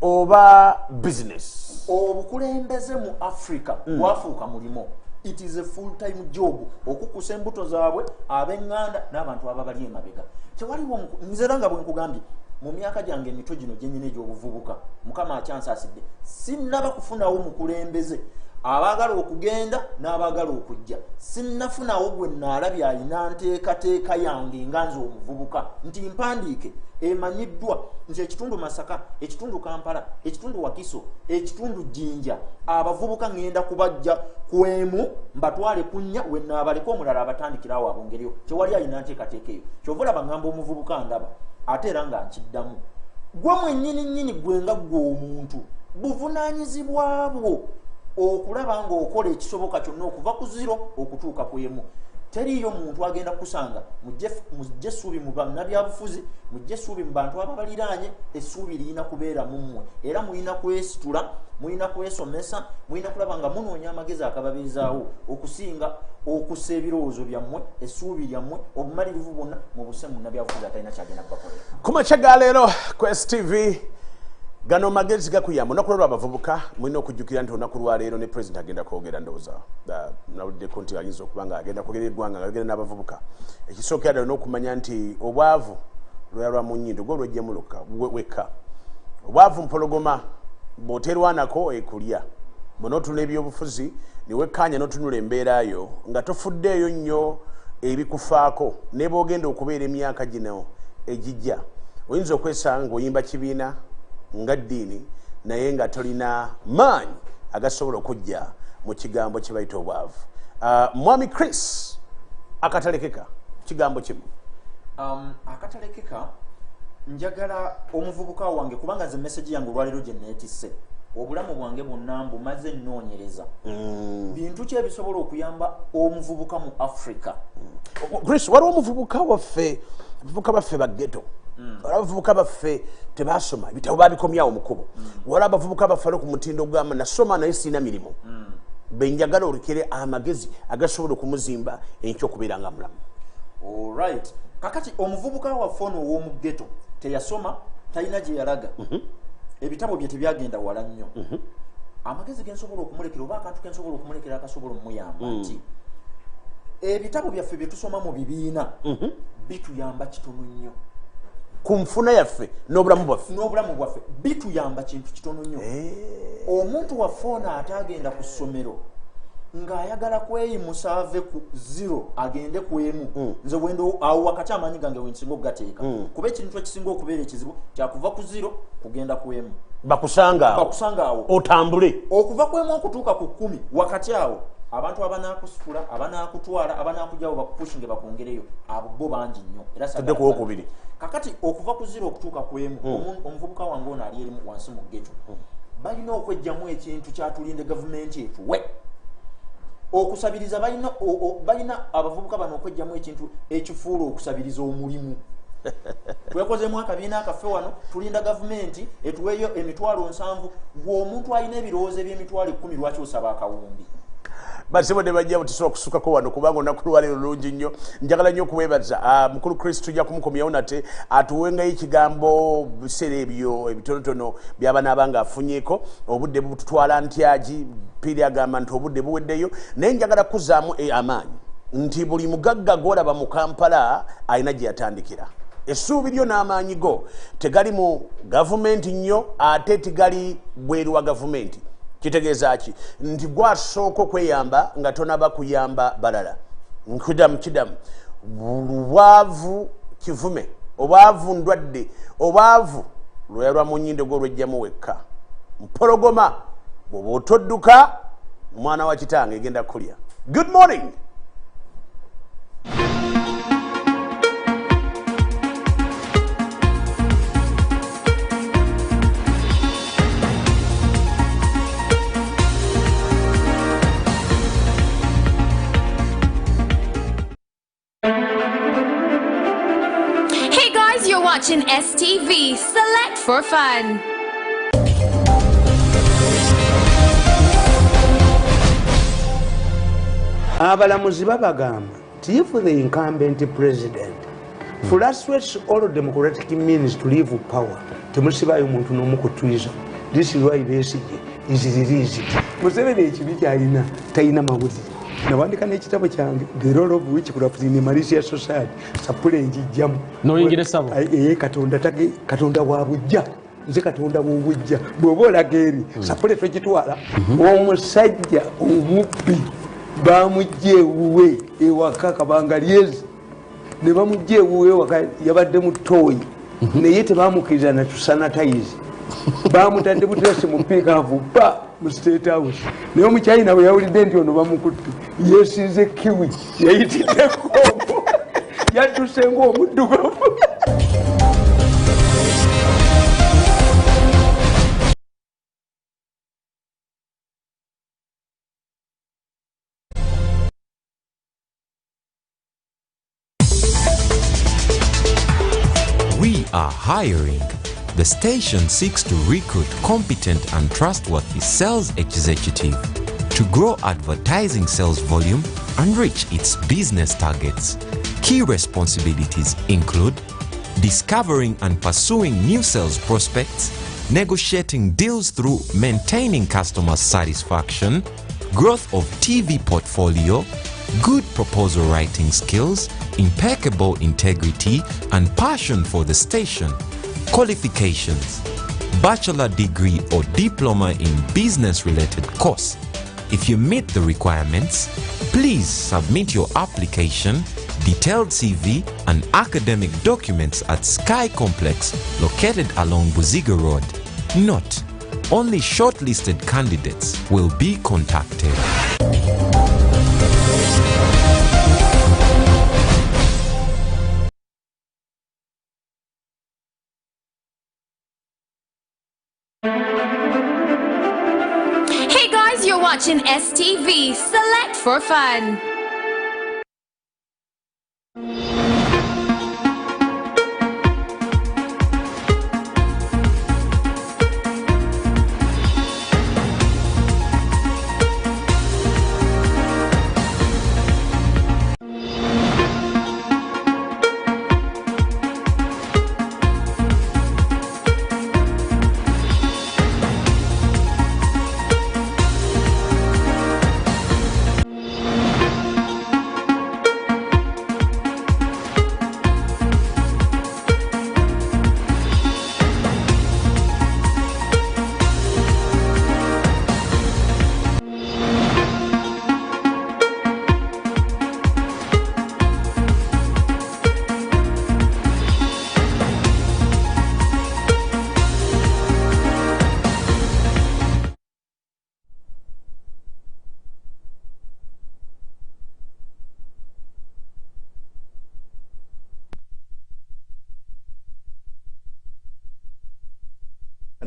Speaker 9: oba business
Speaker 14: obukulembeze mu Africa bwafuuka mulimo it is a full time job okukusa embuto zaabwe ab'eŋŋanda n'abantu ababali emabega tewaliwo nzera nga bwe nkugambye mu myaka gyange emito gino gye nyina egy'obuvubuka Mukama akyansaasidde sinnaba kufunawo mukulembeze abaagala okugenda n'abaagala okujja sinnafunawo gwe naalabye alina nteekateeka yange nga nze omuvubuka nti mpandiike emanyiddwa nti ekitundu Masaka ekitundu Kampala ekitundu Wakiso ekitundu Jinja abavubuka ngenda kubajja kwemu mbatwale kunnya we naabaleka omulala abatandikirawo abongeryo tewali alina nteekateeka eyo kyova olaba ngamba omuvubuka ndaba ate era nga nkiddamu gwe mwennyini gwe nga gwe omuntu buvunaanyizibwa bwo okulaba ng'okola ekisoboka kyonna okuva ku 0 okutuuka ku 1 teriyo muntu agenda kusanga mujje essuubi mu bannabyabufuzi mujje essuubi mu bantu ababaliraanye essuubi lirina kubeera mu mmwe era mulina kwesitula mulina kwesomesa mulina kulaba nga munoonya amagezi akababeezaawo okusinga okussa ebirowoozo byammwe essuubi lyammwe obumalirivu bwonna mu buse munnabyabufuzi atalina kyagenda kubakolera
Speaker 9: ku makya ga leero ku STV gano magezi gakuyamba olunaku lwalwo abavubuka mulina okujjukira nti olunaku lwaleero ne president agenda kwogera ndowooza nawuliddeko nti ayinza okuba nga agenda kwogera eggwanga nga yogera n'abavubuka ekisookera ddala n'okumanya nti obwavu lwera lwa mu nnyindo gwe lwejjemu wekka obwavu mpologoma bw'oterwanako ekulya bw'onootunula ebyobufuzi niwekkaanya n'otunula embeerayo nga tofuddeeyo nnyo ebikufaako ne bw'ogenda okubeera emyaka gino egijja oyinza okwesanga ng'oyimba kibiina nga ddiini naye nga tolina maanyi agasobola okujja mu kigambo kye bayita obwavu mwami Chris akatalekeka kigambo kimu
Speaker 14: akatalekeka njagala omuvubuka wange kubanga nze message yange olwaleero gye neetisse obulamu bwange bwonna mbumaze nnoonyereza bintu ki ebisobola okuyamba omuvubuka mu Africa
Speaker 9: Chris waliwo omuvubuka waffe abavubuka baffe baggeto waliwo abavubuka baffe tebasoma ebitabo babikomyawo mukubo waliwo abavubuka baffe ku mutindo ogamba nasoma naye sirina mirimu benjagala olekere amagezi agasobola okumuzimba enkya okubeera nga mulamu
Speaker 14: alright kakati omuvubuka waffe ono ow'omuggeto teyasoma talina gye yalaga ebitabo bye tebyagenda wala nnyo amagezi gensobola okumulekera oba akantu kensobola okumulekera akasobola omuyamba nti ebitabo byaffe bye tusoma mu bibiina bituyamba kitono nnyo
Speaker 9: ku nfuna yaffe n'obulamu
Speaker 14: bwaffe bituyamba kintu kitono nnyo omuntu waffe ono atagenda ku ssomero ng'ayagala kweyimusa ave ku 0 agende ku 1 nze wendo awo wakati amaanyi gange wensinga okugateeka kuba ekintu ekisinga okubeera ekizibu kyakuva ku 0 kugenda ku 1
Speaker 9: bakusanga awo otambule
Speaker 14: okuva ku 1 okutuuka ku 10 wakati awo abantu abanaakusitula abanaakutwala abanaakujawo bakupushinge bakwongereyo abo bo bangi nnyo era kakati okuva ku 0 okutuuka ku 1 omuvubuka wange ono ali eri wansi mu ggeto balina okwejjamu ekintu kyatulinde gavumenti etuwe okusabiriza balina abavubuka bano okwejjamu ekintu ekifuula okusabiriza omulimu twekozemu akabiina akaffe wano tulinda gavumenti etuweeyo emitwalo 7 ng'omuntu alina ebirowoozo by'emitwalo 10 lwaki osaba akawumbi
Speaker 9: basebo ne bajja butusobola okusukako wano kubanga olunaku lwaleero lulungi nnyo njagala nnyo okuweebaza mukulu kristo tujja kumukomyawo nate atuwengayo ekigambo biseera ebyo ebitonotono by'abaana nga afunyeeko obudde bututwala ntyagi piiri agamba nti obudde buweddeyo naye njagala kuzaamu amaanyi nti buli mugagga gw'olaba mu Kampala alina gye yatandikira essuubi lyo n'amaanyi go tegali mu gavumenti nnyo ate tegali bweru wa gavumenti kitegeeza ki nti gwasooka okweyamba nga tonaba kuyamba balala kidamu obwavu kivume obwavu ndwadde obwavu lwoya lwa munyindo gw'olwejjamu wekka mpologoma bw'oba otodduka omwana wa kitange egenda kulya. Good morning.
Speaker 8: You're watching STV. Select for fun.
Speaker 10: Abalamuzi babagamba if the incumbent president frustrates all democratic means to leave power temusibayo muntu n'omu kutwiza. This is why Besigye is released. Museveni ekibi kyalina talina mawulire nawandika n'ekitabo kyange the role of which could have been Malaysia society sapule njijjamu
Speaker 15: noyingira sabo
Speaker 10: katonda wa bujja nze katonda w'obujja bw'oba olaga eri sapule twegitwala omusajja omubbi bamujja ewuwe ewaka kabanga lyezi ne bamujja ewuwe ewaka yabadde mu ttooyi naye tebamukkiriza na tusanatayizi bamutadde buteresi mu piikaavu mu State House naye omukyayina bwe yawulidde nti ono bamukutte yeesinze kiwi yayitiddeko yadduse ng'omuddugavu.
Speaker 11: We are hiring. The station seeks to recruit competent and trustworthy sales executive to grow advertising sales volume and reach its business targets. Key responsibilities include discovering and pursuing new sales prospects, negotiating deals through maintaining customer satisfaction, growth of TV portfolio, good proposal writing skills, impeccable integrity, and passion for the station. Qualifications: bachelor degree or diploma in business-related course. If you meet the requirements, please submit your application, detailed CV, and academic documents at Sky Complex located along Buziga Road. Note: only shortlisted candidates will be contacted.
Speaker 8: Hey guys, you're watching STV. Select for fun.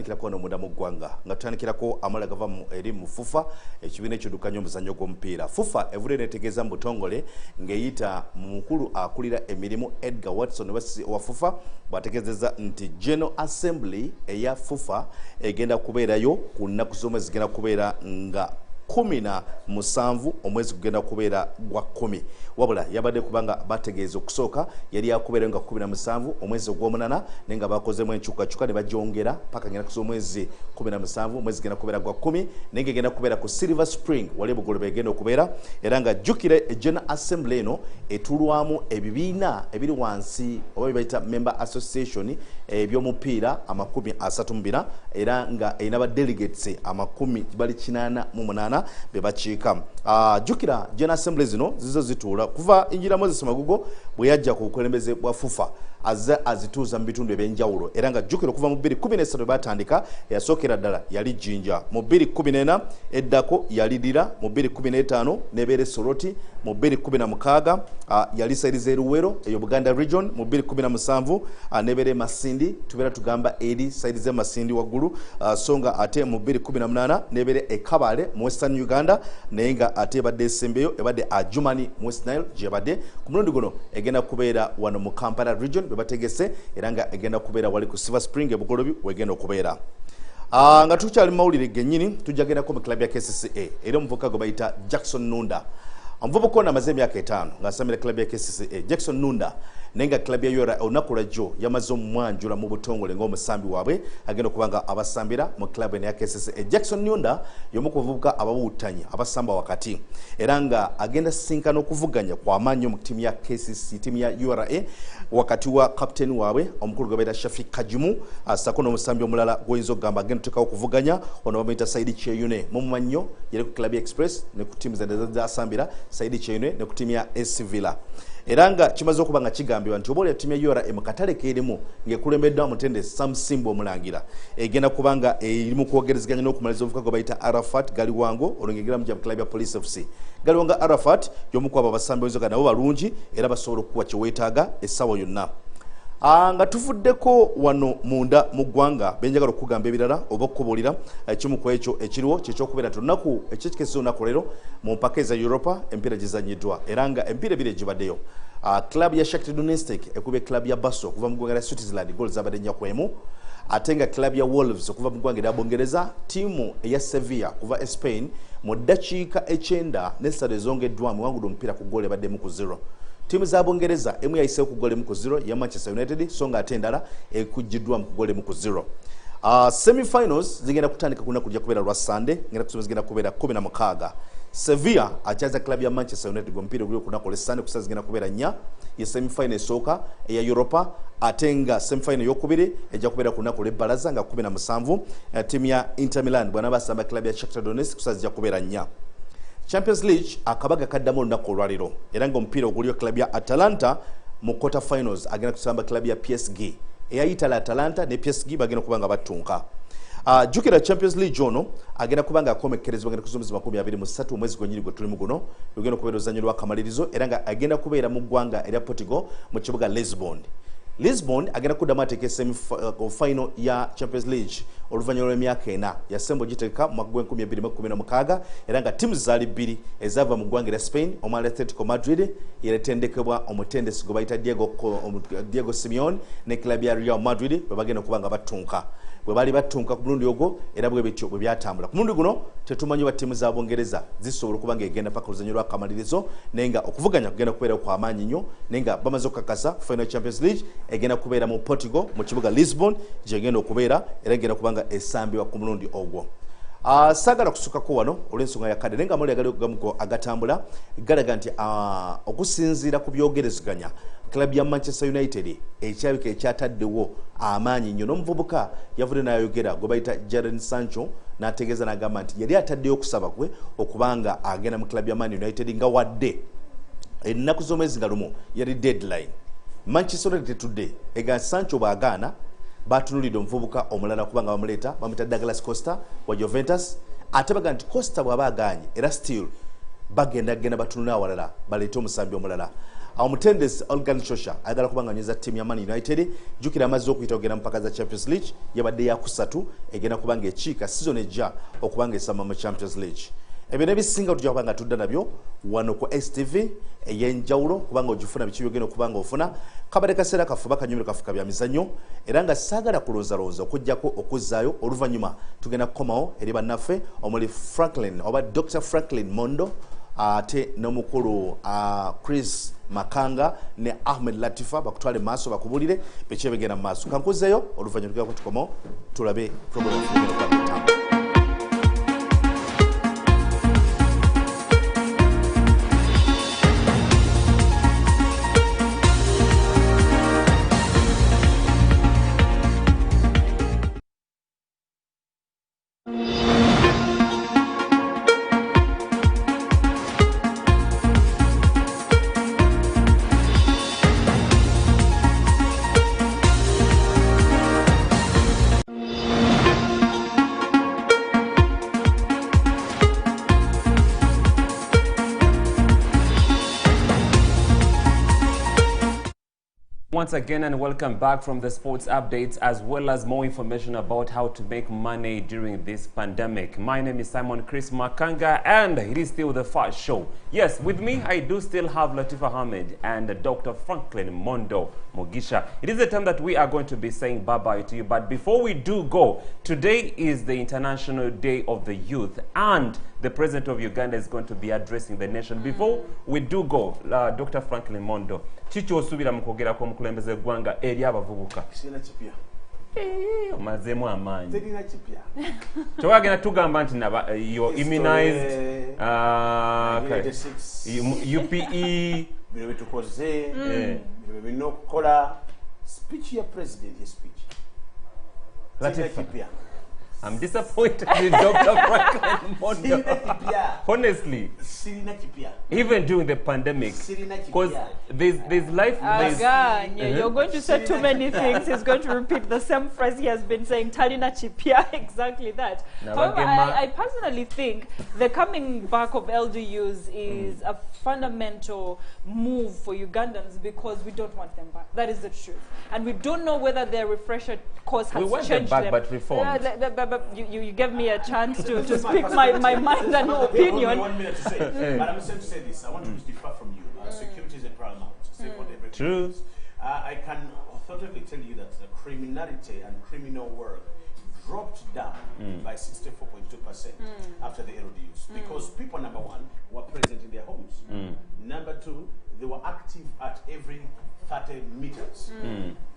Speaker 15: tutandikirako wano munda mu ggwanga nga tutandikirako amala gava eri mu FUFA ekibiina eky'oddukanya omuzannyo gw'omupiira. FUFA evudde neetegeeza mu butongole ng'eyita mukulu akulira emirimu Edgar Watson wa FUFA bw'ategeezezza nti General Assembly eya FUFA egenda kubeerayo ku nnaku z'omwezi zigenda kubeera nga 17 omwezi kugenda kubeera gwa 10 wabula yabadde kubanga bategeeza okusooka yali yakubeera nga 17 omwezi ogw'omunana naye nga bakozemu enkyukakyuka ne bajongera paka ngenda kuz'omwezi 17 omwezi genda kubeera gwa 10 naye ngegenda kubeera ku Silver Spring wali Bugolobe egenda okubeera era nga jjukire General Assembly eno etulwamu ebibiina ebiri wansi oba bibayita Member Association ebyomupiira 32 era nga erina ba delegates 88 bebakiika. Jukira General Assembly zino zizo zituula kuva Injira Moses Magugo bwe yajja ku bukulembeze bwa FUFA azituuza mu bitundu ebyenjawulo era nga jjukira okuva mu 2013 batandika yasookera ddala yali Jinja, mu 2014 eddako yali Dira, mu 2015 nebeere Soroti, mu 2016 yali Sairiza Eruwero eyo Buganda Region, mu 2017 nebeere Masindi tubeera tugamba eri Sairiza Masindi waggulu so nga ate mu 2018 nebeere Ekabale mu Western Uganda naye nga ate badde esembeyo ebadde Ajumani mu West Nile gyebadde ku mulundi guno egenda kubeera wano mu Kampala Region bebategese era nga egenda kubeera wali ku Silver Spring ebugolobi wegenda okubeera. Nga tukyali mu mawulire gennyini tujja gendako mu club ya KCCA era omuvubuka gwe bayita Jackson Nunda. Omuvubuka ono amaze emyaka 5 ng'asamira club ya KCCA. Jackson Nunda naye nga club ya URA olunaku lwajjo yamaze omumwanjula mu butongole ng'omusambi waabwe agenda okubanga abasambira mu club ya KCCA. Jackson Nunda y'omu ku bavubuka abawuutanya abasamba wakati era nga agenda sinkana okuvuganya kw'amaanyi mu ttiimu ya KCC ttiimu ya URA wakati wa captain waabwe omukulu gwe bayita Shafiq Kajimu asako n'omusambi omulala gw'oyinza okugamba agenda otekawo okuvuganya ono bamuyita Saidi Kyeyune mumumannyo yali ku club ya Express ne ku ttiimu zasambira Saidi Kyeyune ne ku ttiimu ya AC Villa. Era nga kimaze okuba nga kigambibwa nti oba ttiimu ya URA mu katale keerimu ng'ekulembeddwa Mutende Sam Simba omulangira egenda kubanga eri mu kwogerezeganya n'okumaliza obuvuka gwe bayita Arafat Galiwango olwengera mu club ya Police FC. Galiwango Arafat y'omu ku abo abasambi oyinza nabo balungi era basobola okukuwa kye weetaaga essaawa yonna. Nga tuvuddeko wano munda mu ggwanga benjagala okugamba ebirala oba okukubuulira ekimu ku ekyo ekiriwo kyekyokubeera nti olunaku ekyekikesa olunaku leero mu mpaka eza Europa empiira gizanyiddwa era nga empiira ebiri egibaddeyo. Club ya Shakhtar Donetsk ekubye club ya Basso okuva mu ggwanga lya Switzerland goal zabadde 4-1 ate nga club ya Wolves okuva mu ggwanga lya Bungereza ttiimu eya Sevilla kuva Spain mu ddakiika 9 n'essatu ezongeddwamu wangudde omupiira ku goal ebadde 1-0. Timu za Bungereza emu yayise ku goal 1-0 ya Manchester United so nga ate endala ekujjiddwa mu goal 1-0. Semi-finals zigenda kutandika kuna kujja kubeera lwa Sunday ngenda kusoma zigenda kubeera 16. Sevilla achaza club ya Manchester United gompira guli kuna kole Sunday kusaza zigenda kubeera 4 ya semi-final soka eya Europa atenga semi-final yokubiri ejja kubeera kuna kole Baraza nga 17 timu ya Inter Milan bwana basamba club ya Shakhtar Donetsk kusaza zigenda kubeera 4. Champions League akabaga kaddamu olunaku olwaliro era ng'omupiira oguliyo club ya Atalanta mu quarter finals agenda kusamba club ya PSG eyayitala Atalanta ne PSG bagenda kubanga battunka. Jukira Champions League ono agenda kubanga akomekerezebwa agenda kuzumizibwa 23 omwezi gwennyini gwe tulimu guno lugenda kubeera ozannyo lw'akamalirizo era nga agenda kubeera mu ggwanga erya Portugal mu kibuga Lisbon agenda kuddamu ateeka final ya Champions League oluvannyuma lw'emyaka 4 yasembo giteeka mu mwaka gw'2016 era nga ttiimu zaali bbiri ezaava mu ggwanga erya Spain omwala Atletico Madrid yeretendekebwa omutendesi gwe bayita Diego Simeone ne club ya Real Madrid bwe bagenda okuba nga battunka bwe bali battunka ku mulundi ogwo era bwe bityo bwe byatambula ku mulundi guno tetumanyi wa ttiimu za Bungereza zisobola okuba nga egenda paka oluzanyo lw'akamalirizo naye nga okuvuganya kugenda kubeera kwa amaanyi nnyo naye nga bamaze okukakasa final Champions League egenda kubeera mu Portugal mu kibuga Lisbon gyegenda okubeera era egenda kubanga esambibwa ku mulundi ogwo. Sagala kusukako wano olw'ensonga ya kadde naye nga amawulire agamuko agatambula galaga nti okusinziira ku byogerezeganya club ya Manchester United ekyabika ekyataddewo amaanyi nnyo n'omuvubuka yavudde n'ayogera gwe bayita Jadon Sancho n'ategeeza n'agamba nti yali ataddeyo okusaba kwe okubanga agenda mu club ya Man United nga wadde ennaku z'omwezi nga lumu yali deadline. Manchester United tetudde ega Sancho bw'agaana batunulidde omuvubuka omulala kubanga bamuleeta bamuyita Douglas Costa wa Juventus ate baga nti Costa bw'aba aganye era still bagenda batunula awalala baleete omusambi omulala. omutendesi Olgan Shosha ayagala kubanga nyeza timu ya Man United jukira amaze okuyita ogenda mpaka za Champions League yabadde yakusatu egenda kubanga ekiika season ejja okubanga esama mu Champions League. Ebyo nebisinga tujja kubanga tudda nabyo wano ku STV eyenjawulo kubanga ogifuna bikibi ogenda okubanga ofuna kabale kaseera kafuba kanyumiro kafuka bya mizannyo era nga saagala kulozalooza okujjako okuzzaayo oluvannyuma tugenda kukomawo eri bannaffe omuli Franklin oba Dr. Franklin Mondo ate n'omukulu Chris Makanga ne Ahmed Latifa bakutwale maaso bakubulire biki ebigenda mu maaso kankuzeeyo oluvannyuma tugenda kutukomawo tulabe program y'okugenda.
Speaker 1: Once again and welcome back from the sports updates as well as more information about how to make money during this pandemic. My name is Simon Chris Makanga and it is still the first show. Yes, with me I do still have Latifa Ahmed and Dr. Franklin Mondo Mugisha. It is the time that we are going to be saying bye-bye to you, but before we do go, today is the International Day of the Youth and the President of Uganda is going to be addressing the nation. Before we do go, Dr. Franklin Mondo, chicho osubira mukogera kwa mukulembeze gwanga eri abavubuka
Speaker 9: sina kipya
Speaker 1: mazemu amanyi
Speaker 9: sina kipya
Speaker 1: twagenda tugamba nti naba you immunized UPE
Speaker 9: bino bitukoze bino binokola speech ya president ya speech sina kipya.
Speaker 1: I'm disappointed in Dr. Franklin Mondo. Honestly, even during the pandemic, because there's life.
Speaker 2: You're going to say too many things. He's going to repeat the same phrase he has been saying. Talina Chipia, exactly that. However, I personally think the coming back of LDUs is a fundamental move for Ugandans because we don't want them back. That is the truth, and we don't know whether their refresher course has changed them.
Speaker 1: We want them back, but reformed.
Speaker 2: You gave me a chance to speak my mind and opinion.
Speaker 9: 1 minute to say, but I'm going to say this. I want to differ from you. Security is a paramount.
Speaker 1: True.
Speaker 9: I can authoritatively tell you that the criminality and criminal work dropped down by 64.2% after the LDUs because people, number one, were present in their homes. Number two, they were active at every 30 meters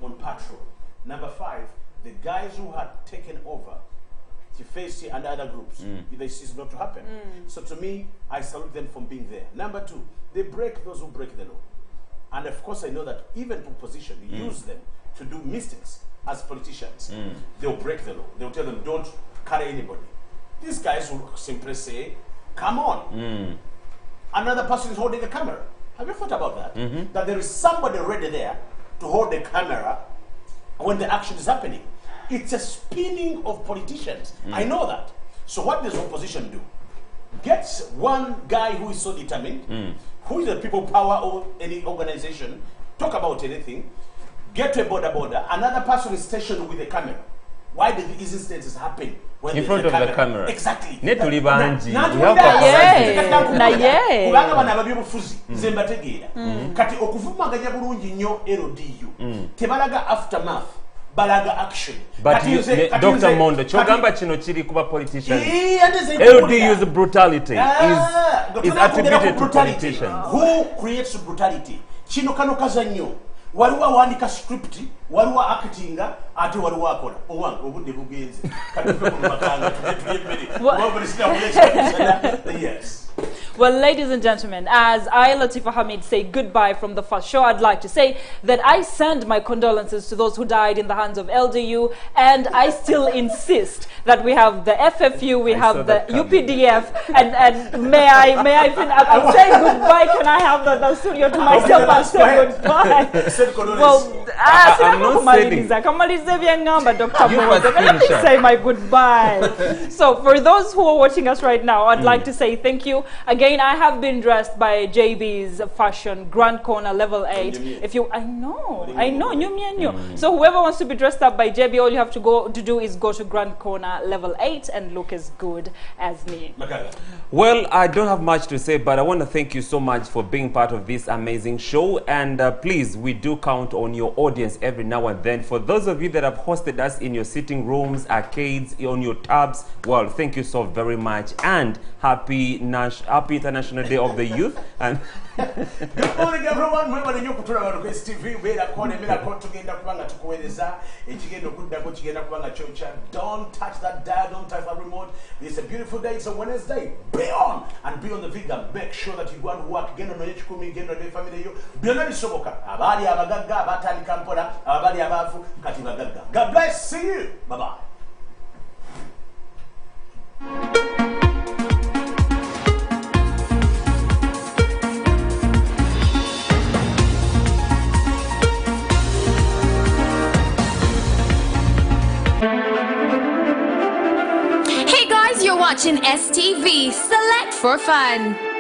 Speaker 9: on patrol. Number five, the guys who had taken over Tifesi and other groups, they ceased not to happen. So to me, I salute them for being there. Number two, they break those who break the law. And of course, I know that even to opposition, use them to do mistakes as politicians. They'll break the law. They'll tell them, don't carry anybody. These guys will simply say, come on. Another person is holding the camera. Have you thought about that? That there is somebody ready there to hold the camera when the action is happening. It's a spinning of politicians. I know that. So what does opposition do? Gets one guy who is so determined, who is the people power or any organization, talk about anything, get to a border, another person is stationed with a camera. Why do these instances happen?
Speaker 1: In front of the camera.
Speaker 9: Exactly.
Speaker 1: Netuli banji.
Speaker 9: Kati okuvumaganya bulungi nnyo LDU. Tebalaga aftermath. Balaga action.
Speaker 1: But Dr. Mondo, chogamba chino chiri kuba politicians. LDU's brutality is attributed to politicians.
Speaker 9: Who creates brutality? Chino kano kazanyo. Waliwa wandika script, waliwa actinga, ati waliwa akola. Owange obudde bugenze. Kati tuve ku makanga tuye mbere. Yes.
Speaker 2: Well, ladies and gentlemen, as I, Latifa Hamid, say goodbye from the first show, I'd like to say that I send my condolences to those who died in the hands of LDU, and I still insist that we have the FFU, we have the UPDF, and may I I'm saying goodbye. Can I have the studio to myself and say goodbye? Well, I'm not saying Dr. Mondo. Let me say my goodbye. So, for those who are watching us right now, I'd like to say thank you again again, I have been dressed by JB's Fashion Grand Corner Level 8. If you, I know, So whoever wants to be dressed up by JB, all you have to do is go to Grand Corner Level 8 and look as good as me.
Speaker 1: Well, I don't have much to say, but I want to thank you so much for being part of this amazing show. And please, we do count on your audience every now and then. For those of you that have hosted us in your sitting rooms, arcades, on your tabs, well, thank you so very much. And happy International Day of the Youth. And
Speaker 9: good morning, everyone. Mwebale nnyo kutulaba ku STV. Beerako nemerako tugenda kubanga tukuweereza ekigenda okuddako kigenda kubanga kyokya. Don't touch that dial, don't touch that remote. It's a beautiful day. It's a Wednesday. Be on and be on the vegan. Make sure that you go and work. Genda no ekikumi, genda no family yo. Byonna bisoboka. Abaali abagagga abatandika mpola, abaali abaavu kati bagagga. God bless. See you. Bye bye.
Speaker 8: Hey guys, you're watching STV. Select for fun.